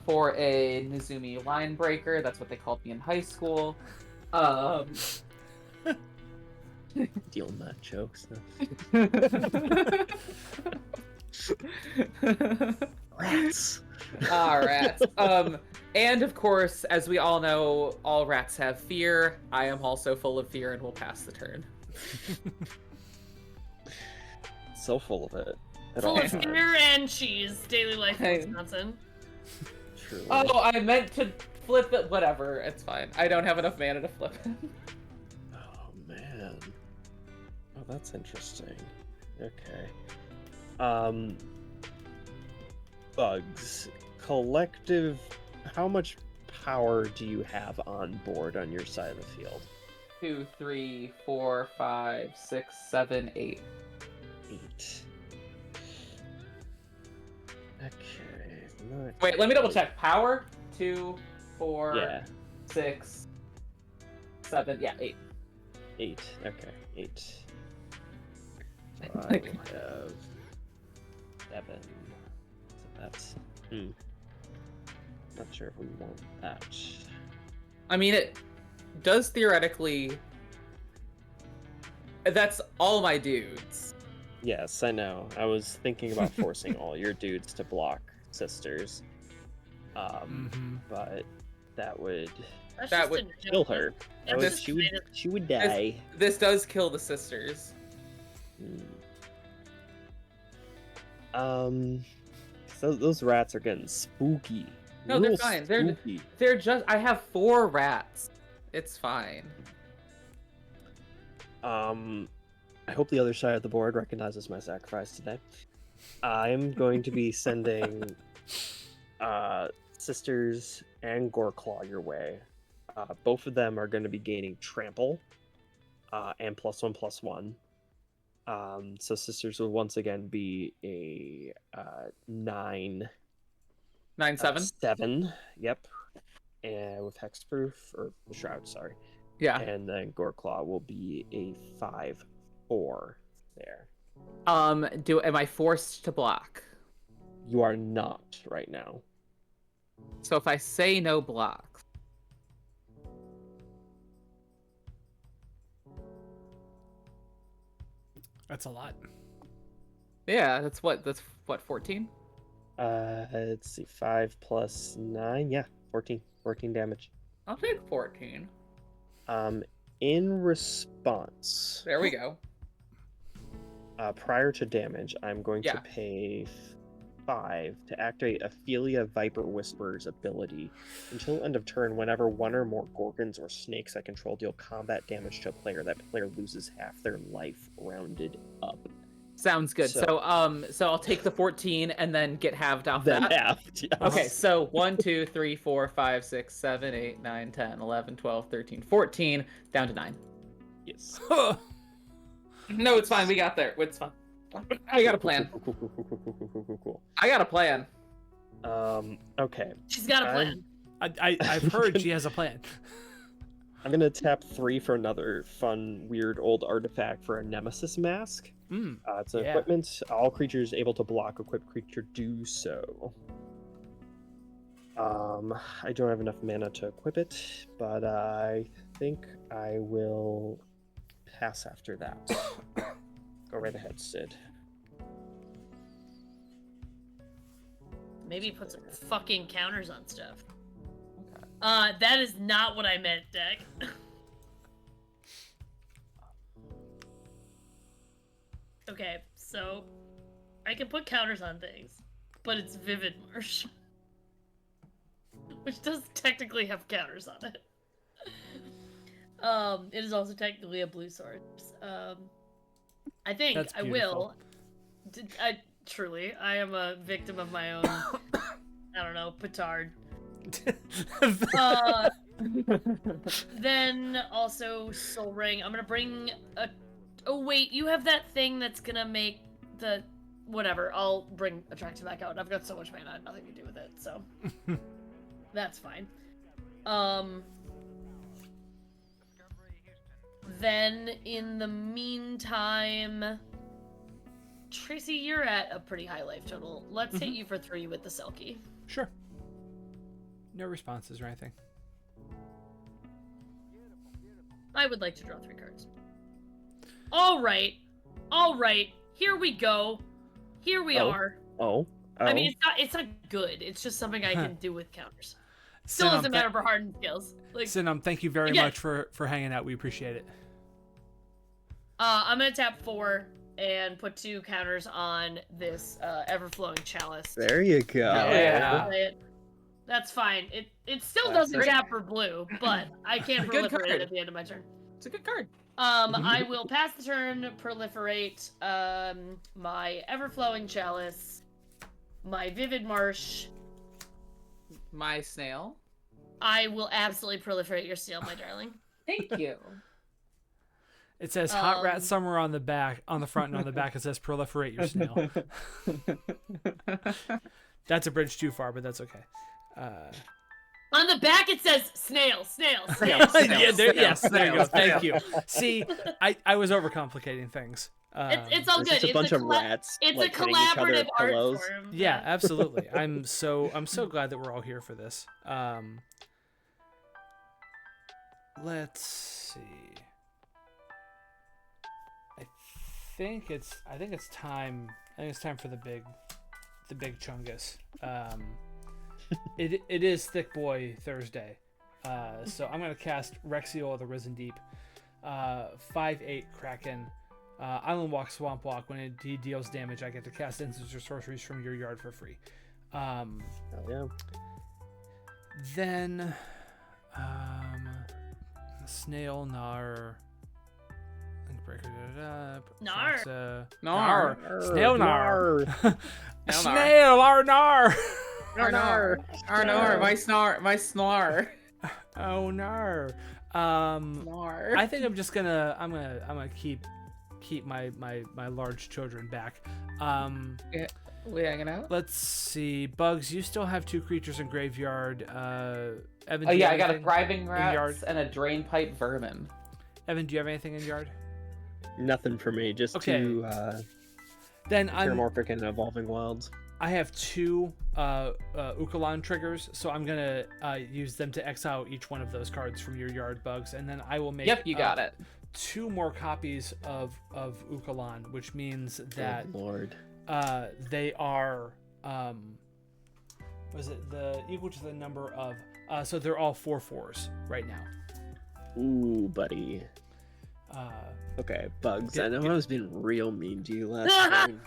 for a Nizumi line breaker. That's what they called me in high school. Deal nut jokes. Rats. Rats. And of course, as we all know, all rats have fear. I am also full of fear and will pass the turn. So full of it. Full of fear and cheese. Daily life in Wisconsin. Truly. Oh, I meant to flip it. Whatever, it's fine. I don't have enough mana to flip it. Oh man. Oh, that's interesting. Okay. Bugs. Collective. How much power do you have on board on your side of the field? 2, 3, 4, 5, 6, 7, 8. 8. Okay. Nice. Wait, let me double check. Power? 2, 4, Yeah. 6, 7. Yeah, 8. 8. Okay. 8. I Like- have 7. So that's. Not sure if we want that. I mean, it does theoretically. That's all my dudes. Yes, I know. I was thinking about forcing all your dudes to block sisters. But that would That's That just would a joke. kill her. That's This- just She would die. This does kill the sisters. So those rats are getting spooky. No, they're Real fine. Spooky. They're just. I have 4 rats. It's fine. I hope the other side of the board recognizes my sacrifice today. I'm going to be sending Sisters and Goreclaw your way. Both of them are going to be gaining Trample and +1/+1. So Sisters will once again be a 9. 9, 7. 7. Yep. And with Hexproof, or the Shroud, sorry. Yeah. And then Goreclaw will be a 5/4 there. Am I forced to block? You are not right now. So if I say no blocks. That's a lot. Yeah, that's what 14? Let's see, 5 + 9, yeah, 14 damage. I'll take 14. In response, There we go. prior to damage, I'm going Yeah. to pay 5 to activate Ophelia Viper Whisperer's ability. Until end of turn, whenever one or more Gorgons or snakes I control deal combat damage to a player, that player loses half their life rounded up. Sounds good. So- So I'll take the 14 and then get halved off Then that. halved, yes. Okay, so 1, 2, 3, 4, 5, 6, 7, 8, 9, 10, 11, 12, 13, 14, down to 9. Yes. No, it's fine. We got there. It's fine. I got a plan. Cool. I got a plan. Okay. She's got a plan. I've heard she has a plan. I'm gonna tap 3 for another fun, weird old artifact for a Nemesis Mask. It's an Yeah. equipment. All creatures able to block equipped creature do so. I don't have enough mana to equip it, but I think I will pass after that. Go right ahead, Sid. Maybe put some fucking counters on stuff. That is not what I meant, Deck. Okay, so I can put counters on things, but it's Vivid Marsh, which does technically have counters on it. It is also technically a blue sword. I think That's I will. Truly, I am a victim of my own. I don't know, petard. Then also Soul Ring. I'm gonna bring a. Oh wait, you have that thing that's gonna make the. Whatever. I'll bring Attraction back out. I've got so much mana, I have nothing to do with it, so that's fine. Then in the meantime, Tracy, you're at a pretty high life total. Let's hit you for 3 with the Selkie. Sure. No responses or anything. I would like to draw 3 cards. All right. Here we go. Here we are. Oh. I mean, it's not good. It's just something I can do with counters. Still doesn't matter for hardened skills. Like, Sinum, thank you very much for hanging out. We appreciate it. I'm gonna tap 4 and put 2 counters on this Everflowing Chalice. There you go. Yeah. That's fine. It still doesn't tap for blue, but I can't Good proliferate card. at the end of my turn. It's a good card. I will pass the turn, proliferate my Everflowing Chalice, my Vivid Marsh. My snail. I will absolutely proliferate your snail, my darling. Thank you. It says Hot Rat Summer on the back, on the front, and on the back it says proliferate your snail. That's a bridge too far, but that's okay. On the back it says snail. Yeah, yes, there you go. Thank you. See, I was overcomplicating things. It's all It's good. just a bunch of rats. It's like, a hitting each other collaborative at art pillows. form. Yeah, absolutely. I'm so glad that we're all here for this. Let's see. I think it's time. I think it's time for the big chungus. It is Thick Boy Thursday. So I'm gonna cast Rexiol of the Risen Deep. 5/8 Kraken. Island Walk, Swamp Walk. When he deals damage, I get to cast instants or sorceries from your yard for free. Oh, yeah. Then, Snail, Gnar, Linkbreaker, Gnar. Gnar. Snail, Gnar. Gnar. Snail, Gnar. Arnar, my snar. Oh, Gnar. Snar. I think I'm just gonna keep my large children back. Yeah, we hanging out? Let's see. Bugs, you still have 2 creatures in graveyard. Evan, Oh do you yeah, have I got a anything thriving in rats yard? and a drain pipe vermin. Evan, do you have anything in yard? Nothing for me. Just Okay. 2 Then Paramorphic and Evolving Wilds. I have 2 Ukalan triggers, so I'm gonna use them to exile each one of those cards from your yard, Bugs, and then I will make. Yep, you got it. 2 more copies of Ukalan, which means that Good Lord. they are was it the equal to the number of so they're all 4/4s right now. Ooh, buddy. Okay, Bugs. I know I was being real mean to you last time.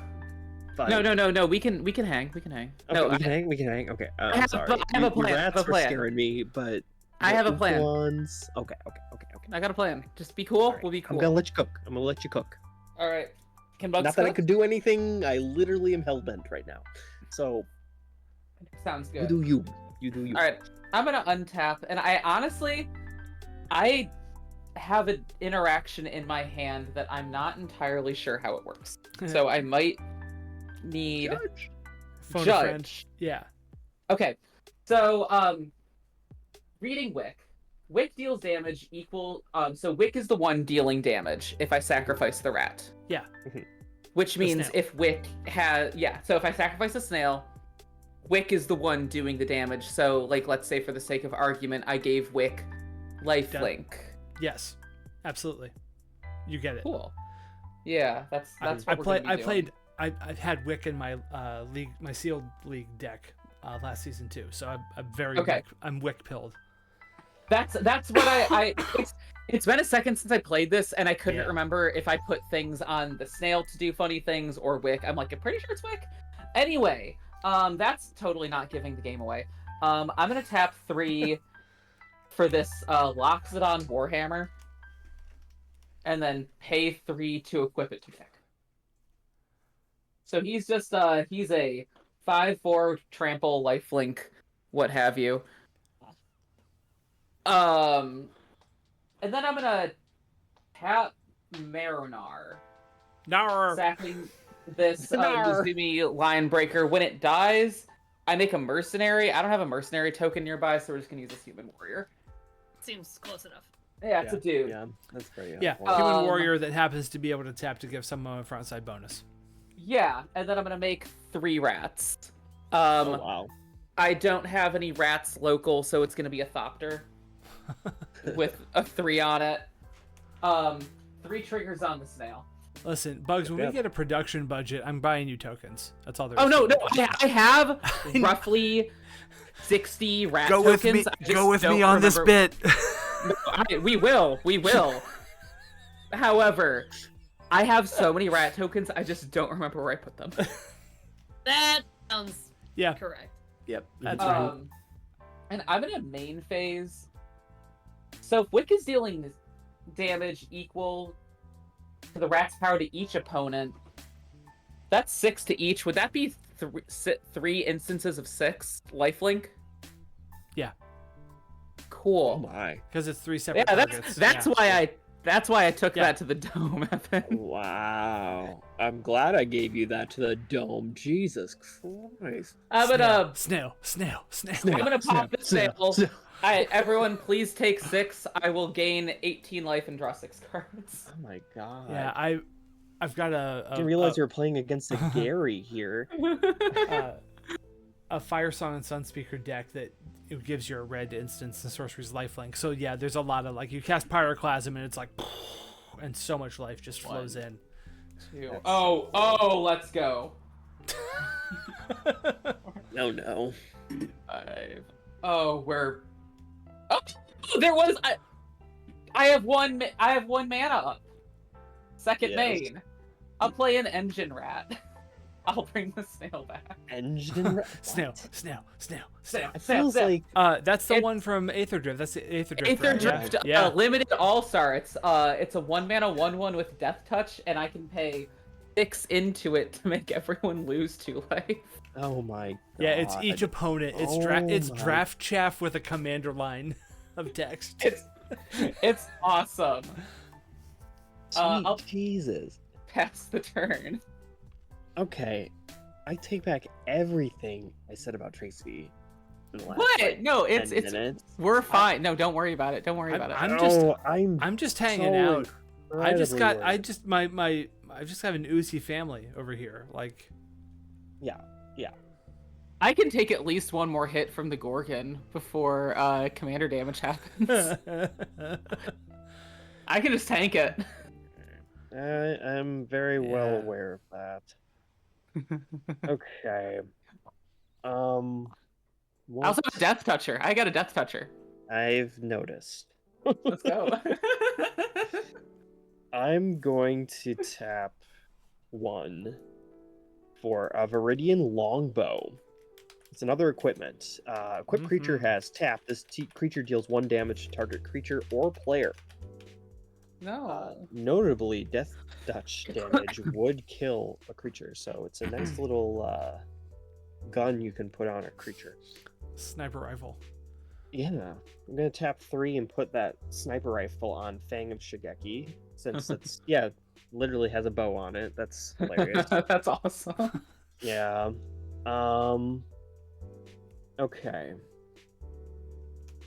But... No. We can hang. Okay, No, we can hang. Okay, I have- sorry. I have a plan, Your I have rats a plan. were scaring me, but I have a plan. Ones... Okay. I got a plan. Just be cool. Alright, We'll be cool. I'm gonna let you cook. All right. Can Bugs Not that I cook? could do anything. I literally am hellbent right now. So Sounds you good. do you. You do you. All right. I'm gonna untap, and I honestly have an interaction in my hand that I'm not entirely sure how it works. So I might need Judge. Phone a Judge. friend. Yeah. Okay. So reading Wick. Wick deals damage equal. So Wick is the one dealing damage if I sacrifice the rat. Yeah. Which means snail. if Wick has so if I sacrifice a snail, Wick is the one doing the damage. So like let's say for the sake of argument, I gave Wick lifelink. Yes. Absolutely. You get it. Cool. Yeah, that's what I we're gonna be doing. I've had Wick in my league, my sealed league deck last season too. So I'm very Okay. I'm Wick pilled. That's what I it's been a second since I played this, and I couldn't Yeah. remember if I put things on the snail to do funny things or Wick. I'm pretty sure it's Wick. Anyway, that's totally not giving the game away. I'm gonna tap 3 for this Loxodon Warhammer. and then pay 3 to equip it to deck. So he's just he's a 5/4 trample, lifelink, what have you. And then I'm gonna tap Marinar. Nar. Sacking this Uzumi Lion Breaker. When it dies, I make a mercenary. I don't have a mercenary token nearby, so we're just gonna use this human warrior. Seems close enough. Yeah, it's a dude. Yeah, that's pretty. Yeah, human warrior that happens to be able to tap to give someone a frontside bonus. Yeah, and then I'm gonna make 3 rats. Oh, wow. I don't have any rats local, so it's gonna be a Thopter with a 3 on it. 3 triggers on the snail. Listen, Bugs, when we get a production budget, I'm buying you tokens. That's all there is. Oh no, to no, it. I have roughly 60 rat Go tokens. with me. I just Go with don't me on this remember- bit. We will. However, I have so many rat tokens, I just don't remember where I put them. That sounds Yeah. correct. Yep. That's right. And I'm in a main phase. So if Wick is dealing damage equal to the rat's power to each opponent, that's 6 to each. Would that be 3 instances of 6 lifelink? Yeah. Cool. Oh my. Because it's 3 separate Yeah, targets. that's why I took that to the dome, Evan. Wow. I'm glad I gave you that to the dome. Jesus Christ. I'm gonna Snail. I'm gonna pop the snail. Everyone, please take 6. I will gain 18 life and draw 6 cards. Oh my god. Yeah, I've got I didn't realize you were playing against a Gary here. a Fire Song and Sunspeaker deck that it gives you a red instance and sorcery's lifelink. So yeah, there's a lot of like you cast Pyroclasm and it's like, and so much life just flows in. 2. Oh, let's go. No. 5. Oh, we're. Oh, there was. I have one mana up. Second Yes. main. I'll play an engine rat. I'll bring the snail back. Engine. Snail. It feels like That's the It's- one from Aether Drift. That's the Aether Drift. Aether right? Drift, Yeah. limited all-star. It's a 1 mana 1/1 with Death Touch, and I can pay 6 into it to make everyone lose 2 life. oh my god. Yeah, it's each opponent. It's Oh my- draft chaff with a commander line of text. It's awesome. I'll Jesus. pass the turn. Okay. I take back everything I said about Tracy. In the last, What? like, No, 10 it's minutes. we're fine. No, don't worry about it. Don't worry about it. I'm just hanging so out. I just incredibly worried. I just have an oozy family over here. Like, Yeah. I can take at least one more hit from the Gorgon before commander damage happens. I can just tank it. I'm very well Yeah. aware of that. Okay. I also have a Death Toucher. I got a Death Toucher. I've noticed. Let's go. I'm going to tap 1 for a Viridian Longbow. It's another equipment. Equipped creature has tap. This creature deals 1 damage to target creature or player. No. Notably, Death Touch damage would kill a creature, so it's a nice little gun you can put on a creature. sniper rifle. Yeah, I'm gonna tap 3 and put that sniper rifle on Fang of Shigeki, since it's literally has a bow on it. That's hilarious. That's awesome. Yeah. Okay.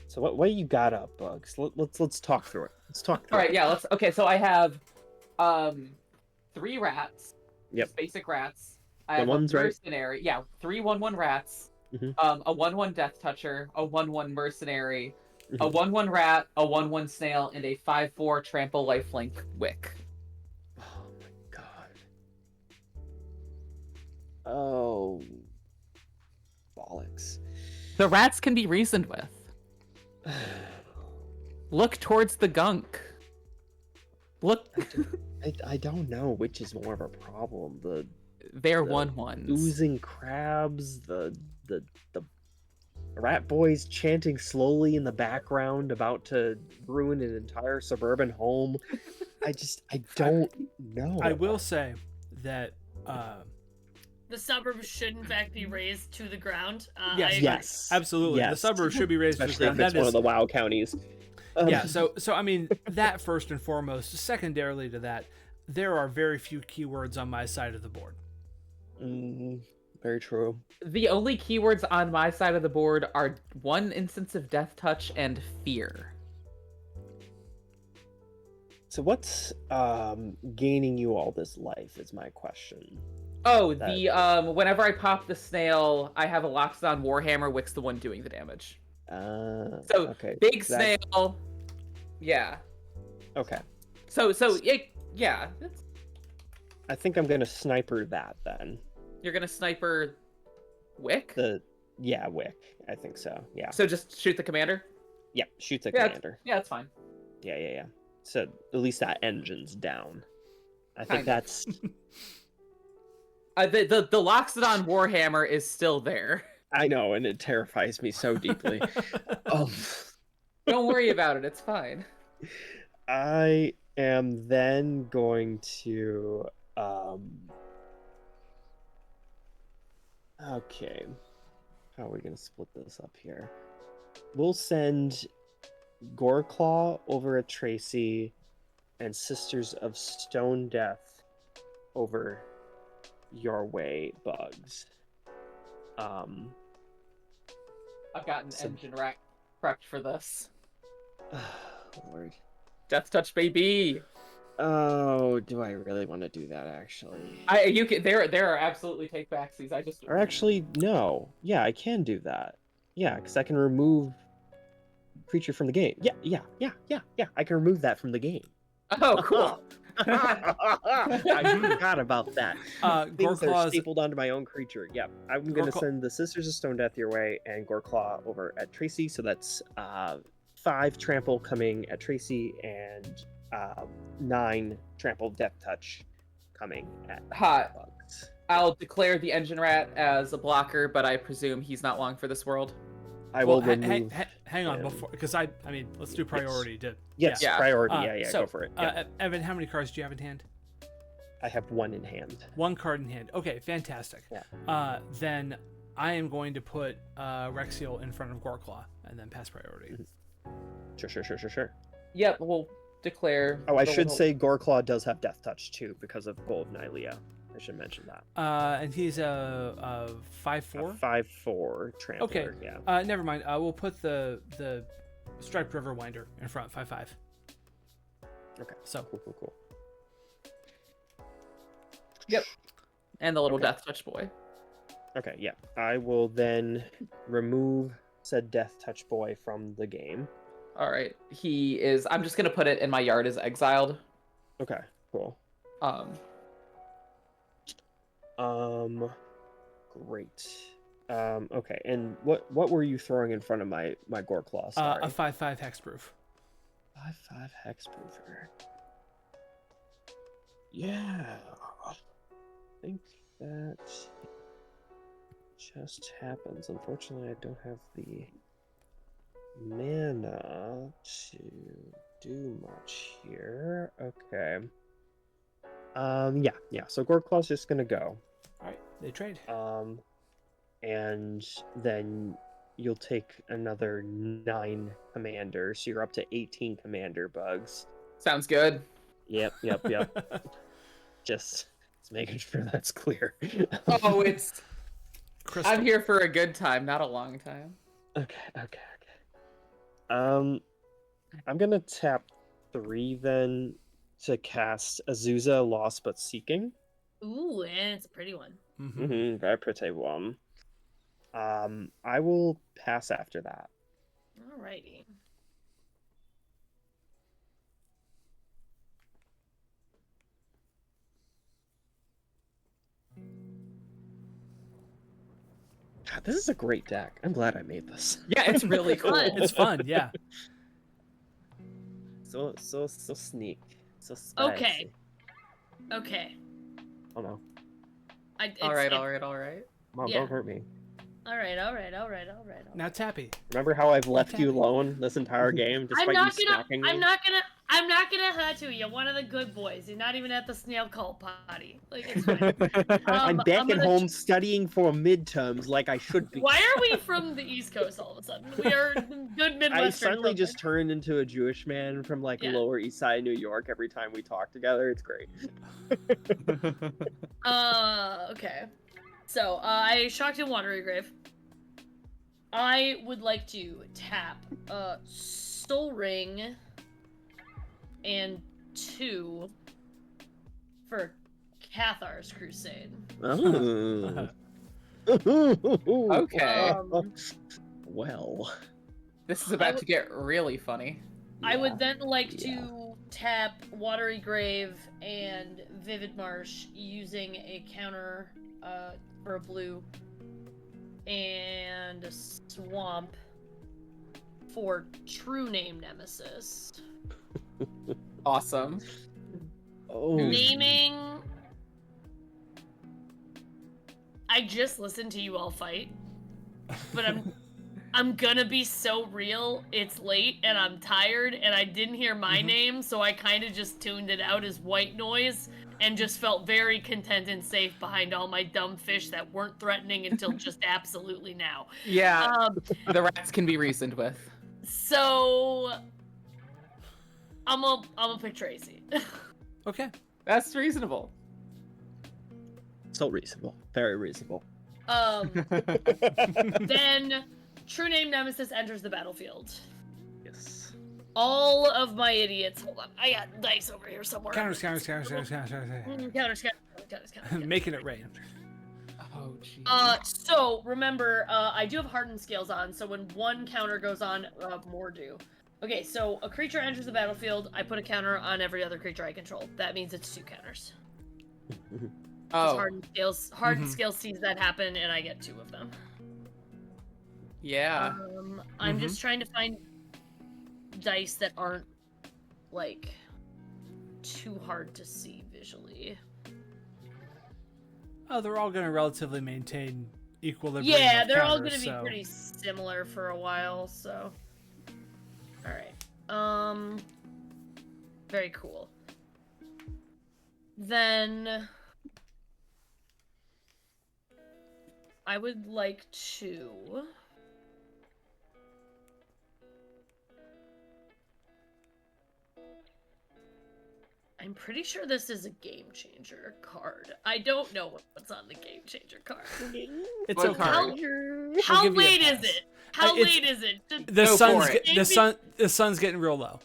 So what you got up, Bugs? Let's talk through it. Let's talk through All right, it. yeah, okay, so I have 3 rats. Yep. Just basic rats. I The have ones, a right? mercenary. Yeah, 3 1/1 rats. Mhm. A 1/1 Death Toucher, a 1/1 mercenary, a Mhm. 1/1 rat, a 1/1 snail, and a 5/4 trample lifelink wick. Oh my god. Oh. Bollocks. The rats can be reasoned with. Look towards the gunk. Look, I don't know which is more of a problem. they're The 1/1s. Oozing crabs, the rat boys chanting slowly in the background, about to ruin an entire suburban home. I don't know. I will say that The suburbs should in fact be razed to the ground. Yes, I agree. Yes, absolutely. The yes. suburbs should be raised to the Especially ground. if it's That one is, of the WoW counties. yeah. So I mean, that first and foremost. Secondarily to that, there are very few keywords on my side of the board. Very true. The only keywords on my side of the board are one instance of death touch and fear. So what's gaining you all this life is my question. Oh, That- the whenever I pop the snail, I have a Loxodon Warhammer. Wick's the one doing the damage. So okay. big that- snail. Yeah. Okay. So yeah. I think I'm gonna sniper that then. You're gonna sniper Wick. Wick. I think so. Yeah. So just shoot the commander. Yeah. Shoot the Yeah, commander. Yeah, that's fine. Yeah. So at least that engine's down. I think Kind of. that's The Loxodon Warhammer is still there. I know, and it terrifies me so deeply. Don't worry about it. It's fine. I am then going to okay. How are we gonna split this up here? We'll send Goreclaw over at Tracy and Sisters of Stone Death over your way, Bugs. I've got an So- engine rack prepped for this. Lord. Death touch, baby. Oh, do I really want to do that actually? You can. There are absolutely take backsies. I just. Or actually, no. Yeah, I can do that. Yeah, because I can remove creature from the game. Yeah. I can remove that from the game. Oh, cool. I forgot about that. Things that are Goreclaw's stapled onto my own creature. Yeah, I'm going to Goreclaw- send the Sisters of Stone Death your way and Goreclaw over at Tracy. So that's 5 trample coming at Tracy and 9 trample death touch coming at Hot. Bugs. I'll declare the engine rat as a blocker, but I presume he's not long for this world. I will well, remove. hang on him. before, because I mean, let's do priority. Yes, Yeah. priority. Uh, Yeah, so, go for it. Yeah. Evan, how many cards do you have in hand? I have 1 in hand. 1 card in hand. Okay, fantastic. Yeah. Then I am going to put Rexiel in front of Goreclaw and then pass priority. Sure. Yep, we'll declare. Oh, I the should little- say Goreclaw does have death touch too because of Goal of Nylea. I should mention that. And he's a 5/4. 5/4 trampler. Okay. Yeah. Never mind. We'll put the Striped River Winder in front, 5/5. Okay. So Cool. Yep. And the little Okay. death touch boy. Okay. Yeah. I will then remove said death touch boy from the game. All right. He is. I'm just gonna put it in my yard as exiled. Okay. Cool. Great. Okay. And what were you throwing in front of my Goreclaw? Sorry. a 5/5 hexproof. 5/5 hexproofer. Yeah. I think that just happens. Unfortunately, I don't have the mana to do much here. Okay. Yeah. So Goreclaw's just gonna go. All right, they trade. And then you'll take another 9 commander, so you're up to 18 commander, Bugs. Sounds good. Yep. Just making sure that's clear. Oh, it's. Crystal. I'm here for a good time, not a long time. Okay. I'm gonna tap 3 then to cast Azusa Lost But Seeking. Ooh, and it's a pretty one. Mhm. Very pretty one. I will pass after that. Alrighty. God, this is a great deck. I'm glad I made this. Yeah, it's really cool. Fun. It's fun, yeah. So sneak. So spicy. Okay. Oh no. All right. Mom, Yeah. don't hurt me. All right. Now, Tappy. Remember how I've left you alone this entire game, despite you stalking me? I'm not gonna hurt you. You're one of the good boys. You're not even at the snail cult party. Like, it's fine. I'm back at home studying for midterms like I should be. Why are we from the East Coast all of a sudden? We are good Midwestern. I suddenly just turned into a Jewish man from like Lower East Side New York every time we talk together. It's great. Okay. So, I shocked in Watery Grave. I would like to tap Soul Ring and 2 for Cathar's Crusade. Oh. Okay. Well. This is about to get really funny. I would then like to tap Watery Grave and Vivid Marsh using a counter for a blue and a swamp for True Name Nemesis. Awesome. Oh. Naming. I just listened to you all fight, but I'm gonna be so real. It's late and I'm tired and I didn't hear my name, so I kind of just tuned it out as white noise and just felt very content and safe behind all my dumb fish that weren't threatening until just absolutely now. Yeah, the rats can be reasoned with. So I'm a pick Tracy. Okay. That's reasonable. So reasonable. Very reasonable. Then True Name Nemesis enters the battlefield. Yes. All of my idiots. Hold on, I got dice over here somewhere. Counters. Counters. Making it rain. Oh, jeez. So remember, I do have hardened scales on, so when one counter goes on, more do. Okay, so a creature enters the battlefield, I put a counter on every other creature I control. That means it's 2 counters. Oh. Hardened scales sees that happen, and I get 2 of them. Yeah. I'm just trying to find dice that aren't, like, too hard to see visually. Oh, they're all going to relatively maintain equilibrium. Yeah, they're all counters, going to be pretty similar for a while, so... Alright. Very cool. Then... I would like to... I'm pretty sure this is a game changer card. I don't know what's on the game changer card. It's What okay. card? How give you a late is pass. it? How It's- late is it? The sun's getting real low.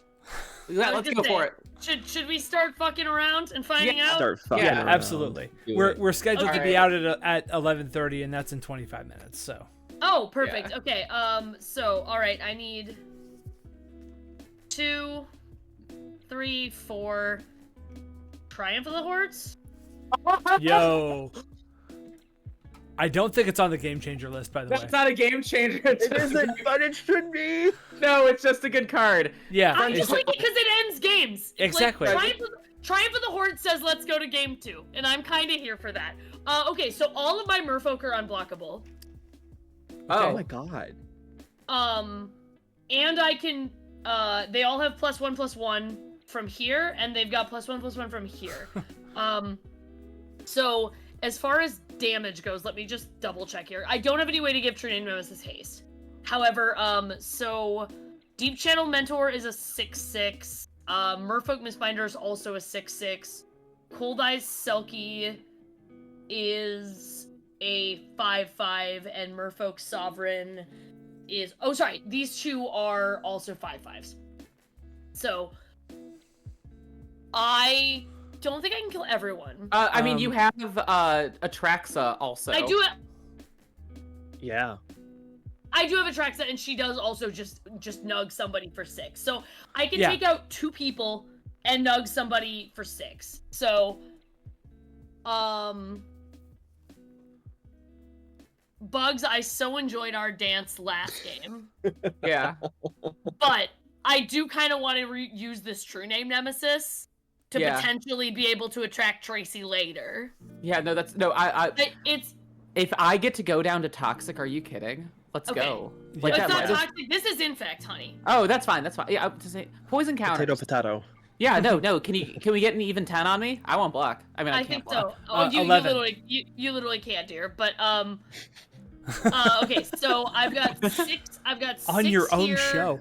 Yeah, let's go for it. Should we start fucking around and finding out? Start fucking Yeah, around. Absolutely. Do We're it. scheduled to Okay. be out at 11:30, and that's in 25 minutes. So. Oh, perfect. Okay. So all right, I need 2, 3, 4. Triumph of the Hordes. Yo. I don't think it's on the game changer list, by the way. That's not a game changer. It isn't, but it should be. No, it's just a good card. Yeah. I it's- just like it because it ends games. It's Exactly. Like, Triumph of the Horde says let's go to game 2, and I'm kind of here for that. Okay, so all of my merfolk are unblockable. Oh Oh, my god. And I can, they all have +1/+1 from here, and they've got +1/+1 from here. So as far as damage goes, let me just double check here. I don't have any way to give True Name Nemesis haste. However, so Deep Channel Mentor is a 6/6. Merfolk Mistbinder is also a 6/6. Cold Eyes Selkie is a 5/5, and Merfolk Sovereign is... Oh, sorry. These 2 are also 5/5s. So, I don't think I can kill everyone. I mean, you have Atraxa also. I do Yeah. have Atraxa, and she does also just nug somebody for 6. So I can Yeah. take out 2 people and nug somebody for 6. So, Bugs, I so enjoyed our dance last game, Yeah. but I do kind of want to use this True Name Nemesis to potentially be able to attract Tracy later. Yeah. No, that's no. I. It's If I get to go down to toxic, are you kidding? Let's Okay. go. Yeah. But it's that not might have- toxic. This is infect, honey. Oh, that's fine. That's fine. Yeah, I was to say poison counters. Potato. Yeah, no. Can we get an even 10 on me? I want block. I mean, I can't think block. so. Oh, you 11. literally can't, dear. But okay. So I've got 6. I've got 6 On your own here. show.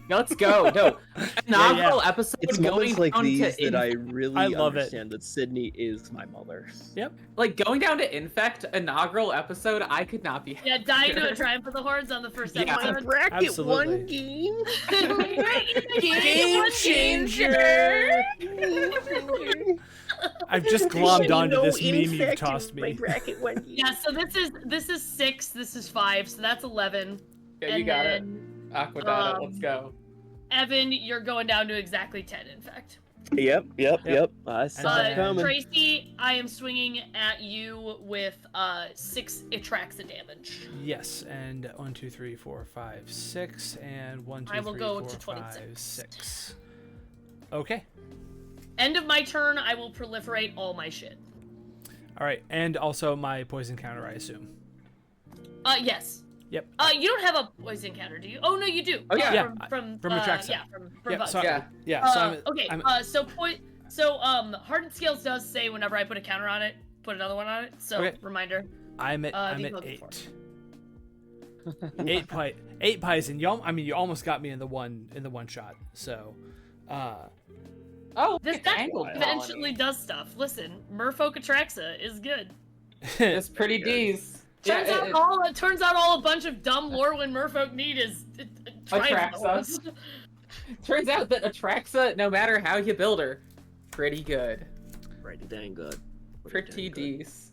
Let's go. No, inaugural episode It's going moments like down these to that I really I love it. understand that Sydney is my mother. Yep. like going down to infect inaugural episode. I could not be. Yeah, dying to a happier. Triumph for the Hordes on the first Yeah. episode. Bracket Absolutely. one game. Game changer. I've just glommed onto this meme you've tossed me. Bracket one game. Yeah, so this is 6, this is 5, so that's 11. Yeah, you And got it. then, Aquadata, let's go. Evan, you're going down to exactly 10, in fact. Yep. Yep. I saw And it then- coming. Tracy, I am swinging at you with 6 Atraxa damage. Yes, and 1, 2, 3, 4, 5, 6, and 1, 2, I will 3, go 4, to 5, 26. 6. Okay. End of my turn, I will proliferate all my shit. All right, and also my poison counter, I assume. Yes. Yep. You don't have a poison counter, do you? Oh no, you do. Oh, yeah. Yeah, From Atraxa. Yeah, from Yep. Buzz. So, Yeah. yeah. So Okay. I'm Hardened Scales does say whenever I put a counter on it, put another one on it. So Okay. reminder. I'm at these ones 8. 8 pies, and you almost got me in the one shot. So, Oh, That angled eventually does stuff. Listen, Merfolk Atraxa is good. It's pretty D's. Yeah, Turns out all a bunch of dumb Lorwyn Merfolk need is Atraxa. Turns out that Atraxa, no matter how you build her, pretty good. Pretty dang good. Pretty D's.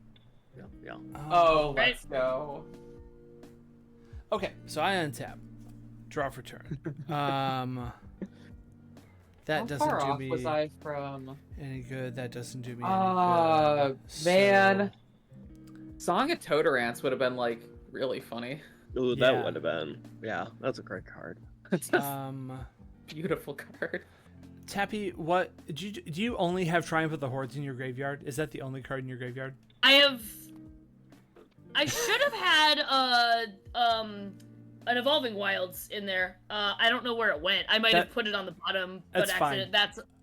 Yeah. Oh, Right. let's go. Okay, so I untap, draw for turn. That How doesn't far do off me was I from? any good. That doesn't do me any good. Man. Song of Totorance would have been like really funny. Ooh, that Yeah. would have been. Yeah, that's a great card. It's So, a beautiful card. Tappy, what do you only have Triumph of the Hordes in your graveyard? Is that the only card in your graveyard? I should have had an Evolving Wilds in there. I don't know where it went. I might have put it on the bottom, but That's fine. accident.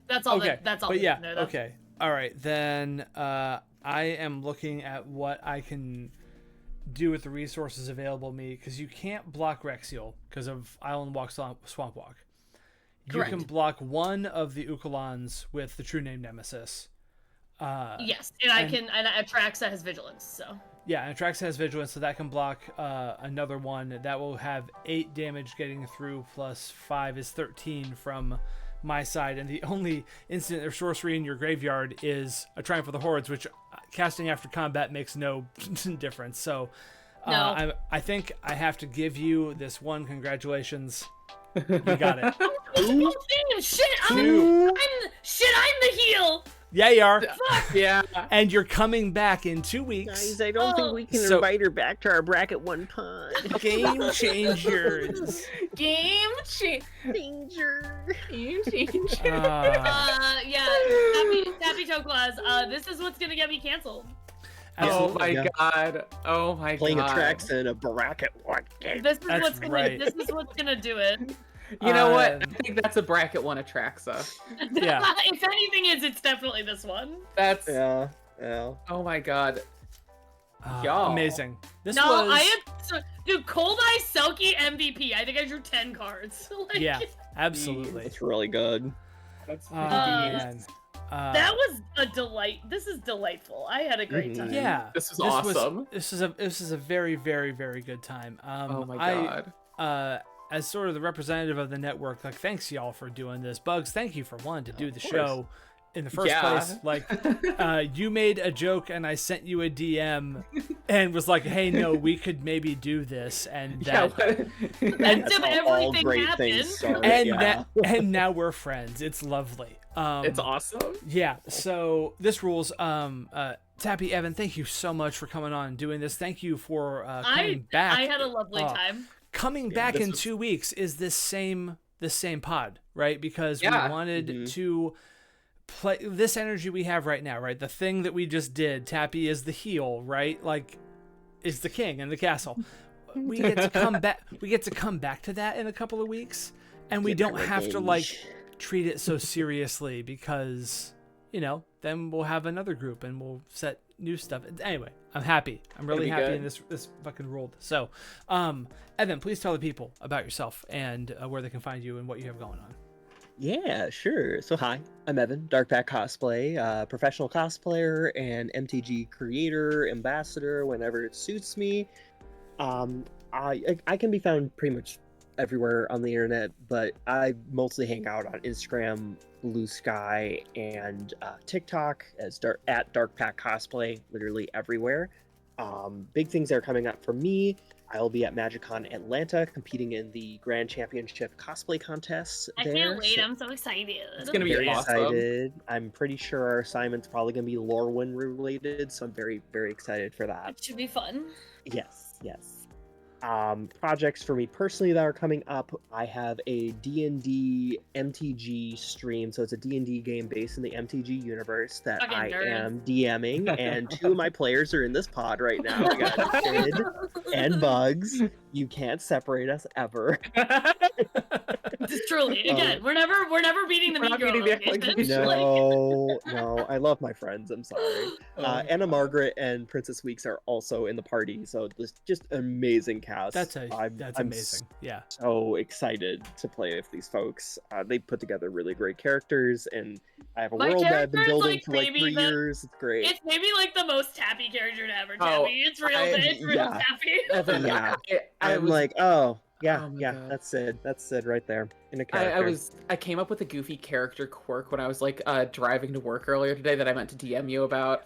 That's all. Okay, That's all. but yeah, there, though. okay, all right. Then I am looking at what I can do with the resources available to me, because you can't block Rexiel because of Island Walk, Swamp Walk. You Correct. can block one of the Ukulans with the True Name Nemesis. Yes, and Atraxa has Vigilance, so. Yeah, and Atraxa has Vigilance, so that can block another one. That will have 8 damage getting through, plus 5 is 13 from my side. And the only instant or sorcery in your graveyard is a Triumph of the Hordes, which casting after combat makes no difference. So No. I think I have to give you this one. Congratulations. You got it. Shit, I'm Two. the heel. Yeah, you are. Yeah. And you're coming back in 2 weeks. Guys, I don't think we can So- invite her back to our bracket one time. Game changers. Game change. Danger. Game change. Yeah, TappyToeClaws. This is what's gonna get me canceled. Oh Absolutely. my Yeah. god. Oh my Playing god. Atraxa in a bracket one game. This is That's what's gonna. right. This is what's gonna do it. You know what? Um, I think that's a bracket one Atraxa. Yeah. If anything is, it's definitely this one. That's Yeah. oh my god. Y'all. Amazing. This No, was. I am. Dude, Cold Eye Selkie MVP. I think I drew 10 cards. Like, Yeah, absolutely. It's really good. That's Oh, pretty man. deep. That was a delight. This is delightful. I had a great Mhm. time. Yeah. This was awesome. This is a very, very, very good time. Oh my god. As sort of the representative of the network, like, thanks y'all for doing this. Bugs, thank you for wanting to do the course. show in the first Yeah. place. Like, you made a joke and I sent you a DM and was like, hey, no, we could maybe do this. And Yeah, that, what- End That's of how all everything great happened. things start. and yeah. that, and now we're friends. It's lovely. it's awesome. Yeah, so this rules. Tappy, Evan, thank you so much for coming on and doing this. Thank you for coming back. I had a lovely Oh. time. Coming Yeah, back this in was- 2 weeks is this same pod, right? Because Yeah. we wanted Mhm. to play this energy we have right now, right? The thing that we just did, Tappy is the heel, right? Like, is the king in the castle. We get to come back. We get to come back to that in a couple of weeks, and we don't have to like treat it so seriously because, you know, then we'll have another group and we'll set new stuff. Anyway, I'm happy. I'm really happy in this fucking world. So, Evan, please tell the people about yourself and where they can find you and what you have going on. Yeah, sure. So hi, I'm Evan, DarkPact Cosplay, professional cosplayer and MTG creator, ambassador, whenever it suits me. I can be found pretty much everywhere on the internet, but I mostly hang out on Instagram, Blue Sky, and TikTok at DarkPact Cosplay, literally everywhere. Big things are coming up for me. I'll be at MagicCon Atlanta competing in the Grand Championship cosplay contest. I can't wait. I'm so excited. It's gonna be Very awesome. excited. I'm pretty sure our assignment's probably gonna be Lorwyn related, so I'm very, very excited for that. It should be fun. Yes. Projects for me personally that are coming up. I have a D&D MTG stream, so it's a D&D game based in the MTG universe that Fucking I nerd. am DMing, and two of my players are in this pod right now. We got Sid and Bugs. You can't separate us ever. Just truly, again, we're never beating the We're mean not girl beating the allegation. No, I love my friends. I'm sorry. Anna Margaret and Princess Weeks are also in the party, so there's just an amazing cast. That's I'm amazing. Yeah. So excited to play with these folks. They put together really great characters, and I have a My world that I've been character is, building like, for like maybe 3 the- years. It's great. It's maybe like the most Tappy character to ever. Oh, Tappy, it's real. I- It's real yeah. Tappy. Evan, Yeah. I I'm was like, oh yeah, my yeah, God. that's Sid. That's Sid right there in a character. I came up with a goofy character quirk when I was like driving to work earlier today that I meant to DM you about.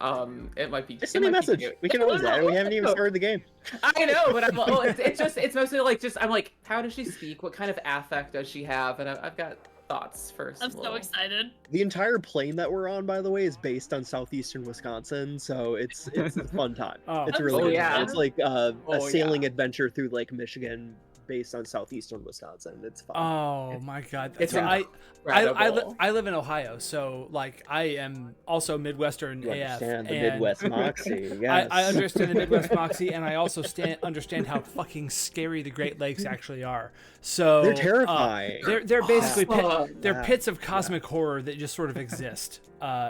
It might be Just send me a message. We can always add it. We haven't even started the game. I know, but it's mostly like I'm like, how does she speak? What kind of affect does she have? And I've got thoughts first. I'm so excited. The entire plane that we're on, by the way, is based on southeastern Wisconsin, so it's a fun time. Oh. It's a Oh, really good yeah. time. It's like a Oh, sailing adventure through Lake Michigan based on southeastern Wisconsin. It's fun. Oh my God. It's So I incredible. live in Ohio, so like I am also Midwestern You AF. understand the and Midwest Moxie, yes. I understand the Midwest Moxie, and I also understand how fucking scary the Great Lakes actually are. So They're terrifying. They're basically Awesome. they're pits of cosmic horror that just sort of exist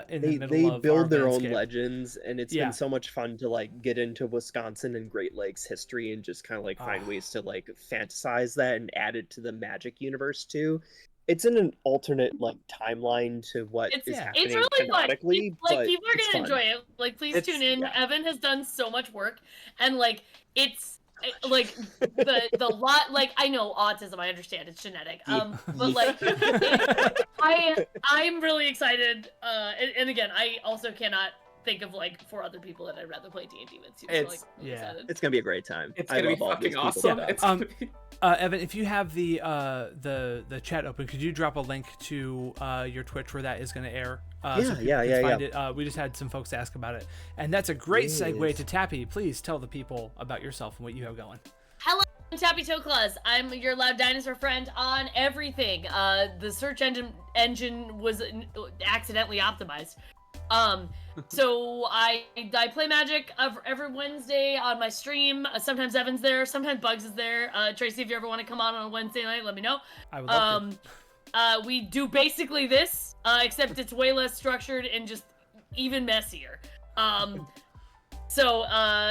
in the middle They of our build their own landscape. legends, and it's Yeah. been so much fun to like get into Wisconsin and Great Lakes history and just kind of like find ways to like fantasize that and add it to the Magic universe too. It's in an alternate like timeline to what is happening It's really fun. canonically, Like but people are it's gonna fun. enjoy it. Like please It's- tune in. yeah. Evan has done so much work, and like it's like the lot. Like I know autism. I understand it's genetic. But like I'm really excited. And again, I also cannot think of like 4 other people that I'd rather play D&D with too. So, It's- like, I'm yeah. excited. It's gonna be a great time. It's I gonna be love all these fucking people. awesome. Yeah. It's gonna be... Evan, if you have the chat open, could you drop a link to your Twitch where that is going to air? So people can find it? We just had some folks ask about it, and that's a great segue Yes. to Tappy. Please tell the people about yourself and what you have going. Hello, I'm TappyToeClaws. I'm your loud dinosaur friend on everything. The search engine was accidentally optimized. So I play Magic every Wednesday on my stream. Sometimes Evan's there, sometimes Bugs is there. Tracy, if you ever want to come on a Wednesday night, let me know. I would love to. We do basically this, except it's way less structured and just even messier. So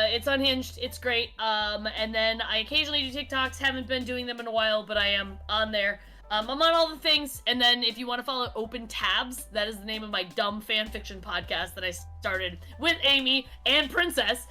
it's unhinged, it's great. And then I occasionally do TikToks, haven't been doing them in a while, but I am on there. I'm on all the things, and then if you want to follow Open Tabs, that is the name of my dumb fan fiction podcast that I started with Amy and Princess.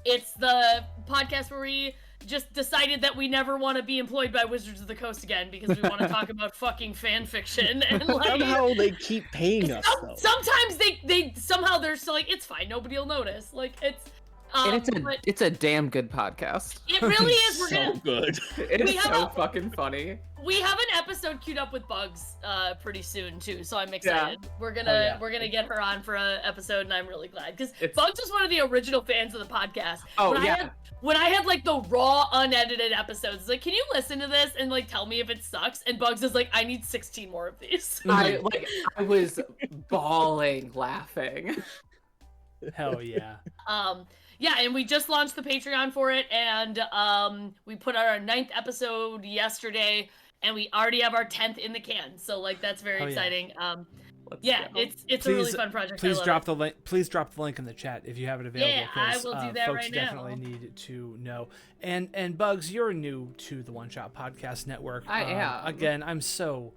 It's the podcast where we just decided that we never want to be employed by Wizards of the Coast again because we want to talk about fucking fan fiction and like Somehow they keep paying us though. sometimes they somehow they're still like it's fine, nobody will notice. Like it's And But it's a damn good podcast. it really is. We're So gonna good. It's have so a- fucking funny. we have an episode queued up with Bugs pretty soon too, so I'm excited. We're gonna yeah. we're gonna get her on for a episode, and I'm really glad because It's- Bugs was one of the original fans of the podcast. Oh, when yeah. when I had like the raw, unedited episodes, it's like, can you listen to this and like tell me if it sucks? And Bugs is like, I need 16 more of these. I was bawling laughing. Hell yeah. Yeah, and we just launched the Patreon for it, and we put out our 9th episode yesterday, and we already have our 10th in the can. So like that's very Oh, yeah. exciting. Let's Yeah, go. it's a really fun project. Please I love drop it. the link. Please drop the link in the chat if you have it available. Yeah, I 'cause, will do that folks right now. definitely need to know. And Bugs, you're new to the One Shot Podcast Network. I am. Again, I'm so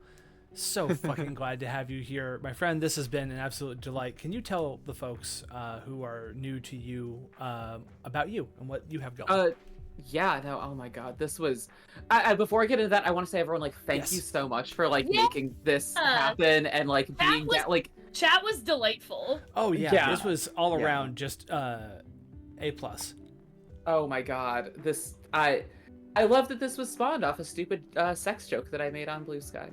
fucking glad to have you here, my friend. This has been an absolute delight. Can you tell the folks who are new to you about you and what you have going? Yeah, no, oh my god, this was. Before I get into that, I want to say everyone like thank you so much for like Yeah. making this happen and like being was- that like. Chat was delightful. Oh yeah, yeah. this was all Yeah. around just A+. Oh my god, this I love that this was spawned off a stupid sex joke that I made on Blue Sky.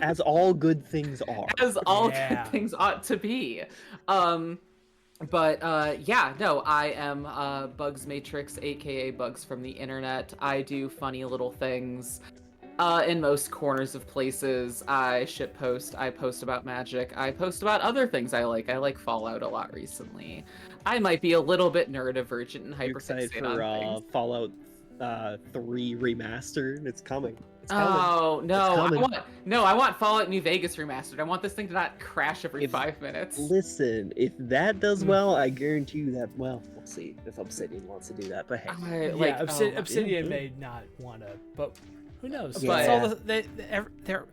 As all good things are. As all Yeah. good things ought to be. But yeah, no, I am BugsMytrix, aka Bugs from the Internet. I do funny little things in most corners of places. I shitpost, I post about magic, I post about other things I like. I like Fallout a lot recently. I might be a little bit neurodivergent and You're excited hyperfixated for on things. Fallout 3 remastered? It's coming. It's coming. Oh no! coming. I want Fallout New Vegas remastered. I want this thing to not crash every If- 5 minutes. Listen, if that does well, I guarantee you that. Well, we'll see if Obsidian wants to do that. But hey, Obsidian yeah. may not want to, but who knows? But- It's all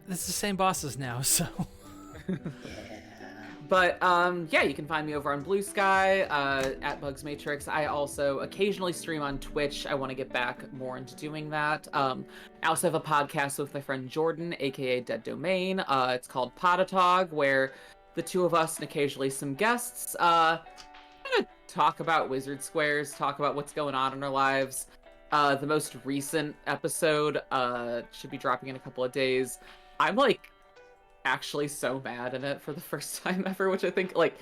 it's the same bosses now, so. But yeah, you can find me over on Blue Sky at BugsMytrix. I also occasionally stream on Twitch. I want to get back more into doing that. I also have a podcast with my friend Jordan, aka Dead Domain. It's called Podatog, where the two of us and occasionally some guests kind of talk about Wizard Squares, talk about what's going on in our lives. The most recent episode should be dropping in a couple of days. I'm like actually so mad in it for the first time ever, which I think like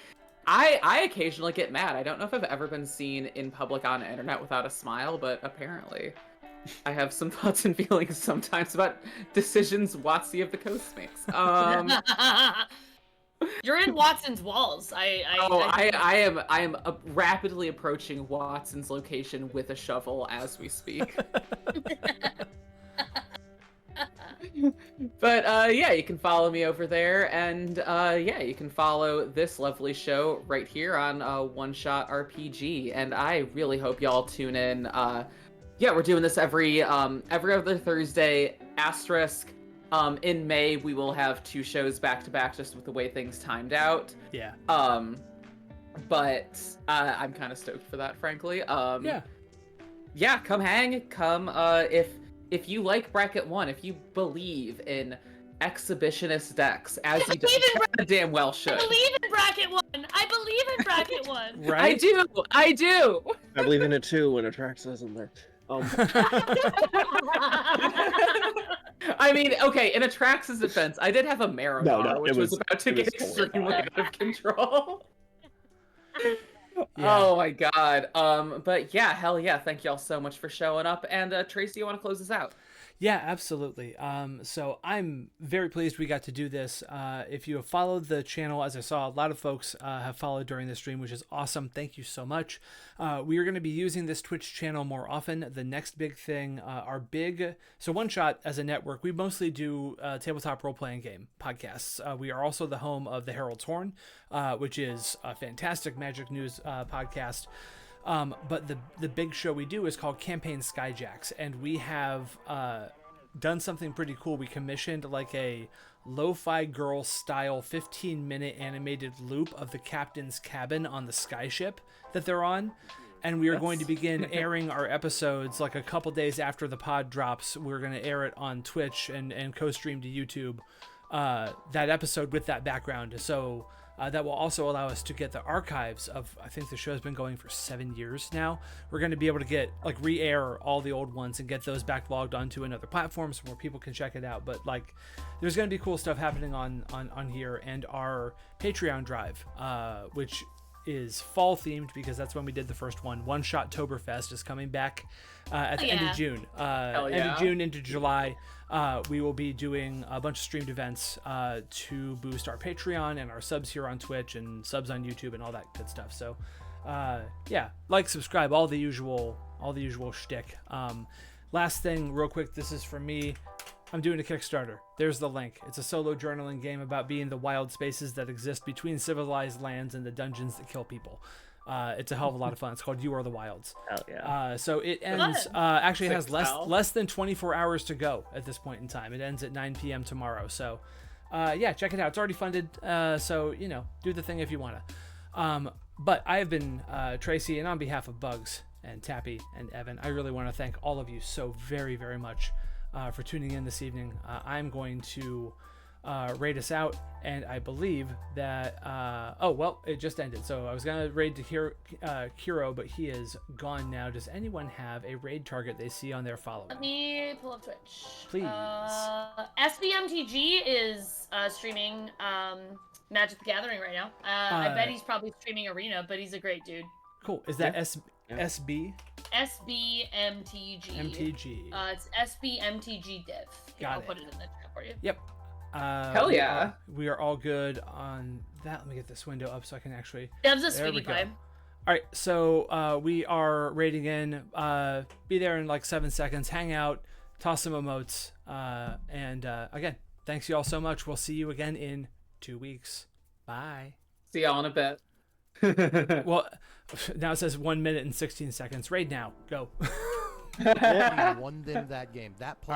I occasionally get mad. I don't know if I've ever been seen in public on the internet without a smile, but apparently I have some thoughts and feelings sometimes about decisions Watsy of the Coast makes. You're in Watson's walls. I am rapidly approaching Watson's location with a shovel as we speak. But yeah, you can follow me over there, and yeah, you can follow this lovely show right here on One Shot RPG. And I really hope y'all tune in. Yeah, we're doing this every other Thursday. Asterisk. In May, we will have 2 shows back to back, just with the way things timed out. Yeah. But I'm kind of stoked for that, frankly. Yeah. Yeah, come hang. Come if you like Bracket 1, if you believe in exhibitionist decks, as you damn well should. I believe in Bracket 1. I believe in Bracket 1. Right. I do. I believe in it too when Atrax isn't there. I mean, okay, in Atrax's defense, I did have a Marrow No, which it was was- about to it get was totally extremely fine. out of control. Yeah. Oh my god. But yeah, hell yeah, thank y'all so much for showing up. And Tracy, you want to close this out? Yeah, absolutely. So I'm very pleased we got to do this. If you have followed the channel, as I saw, a lot of folks have followed during the stream, which is awesome. Thank you so much. We are going to be using this Twitch channel more often. The next big thing, so One Shot as a network, we mostly do tabletop role-playing game podcasts. We are also the home of the Herald's Horn, which is a fantastic Magic News podcast. But the big show we do is called Campaign Skyjacks, and we have done something pretty cool. We commissioned like a lo-fi girl style 15-minute animated loop of the captain's cabin on the skyship that they're on, and we are going to begin airing our episodes like a couple days after the pod drops. We're going to air it on Twitch and co-stream to YouTube that episode with that background. So that will also allow us to get the archives of, I think the show's been going for 7 years now. We're going to be able to get, like, re-air all the old ones and get those backlogged onto another platform so more people can check it out. But, like, there's going to be cool stuff happening on here, and our Patreon drive, which is fall themed because that's when we did the first one. One Shot Toberfest is coming back at the end of June. End of June into July. We will be doing a bunch of streamed events to boost our Patreon and our subs here on Twitch and subs on YouTube and all that good stuff. So yeah, like, subscribe, all the usual shtick. Last thing real quick, this is from me. I'm doing a Kickstarter. There's the link. It's a solo journaling game about being the wild spaces that exist between civilized lands and the dungeons that kill people. It's a hell of a lot of fun. It's called You Are the Wilds. Hell yeah. So it ends, actually it has less than 24 hours to go at this point in time. It ends at 9 p.m. tomorrow. So yeah, check it out. It's already funded. So, you know, do the thing if you want to. But I have been Tracy, and on behalf of Bugs and Tappy and Evan, I really want to thank all of you so very, very much for tuning in this evening. I'm going to raid us out, and I believe that oh well, it just ended, so I was gonna raid to Kiro, but he is gone now. Does anyone have a raid target they see on their follow? Let me pull up Twitch. Please. SBMTG is streaming Magic the Gathering right now. I bet he's probably streaming Arena, but he's a great dude. Cool. Is that SB? SBMTG. MTG. It's SBMTG div. Got I'll it. put it in the chat for you. Yep. Hell yeah. We are all good on that. Let me get this window up so I can actually... Dev's a There we sweetie go. pie. All right, so we are raiding in. Be there in like 7 seconds. Hang out, toss some emotes, and again, thanks you all so much. We'll see you again in 2 weeks. Bye. See y'all in a bit. Well, now it says 1 minute and 16 seconds. Raid now. Go. You won them that game. That play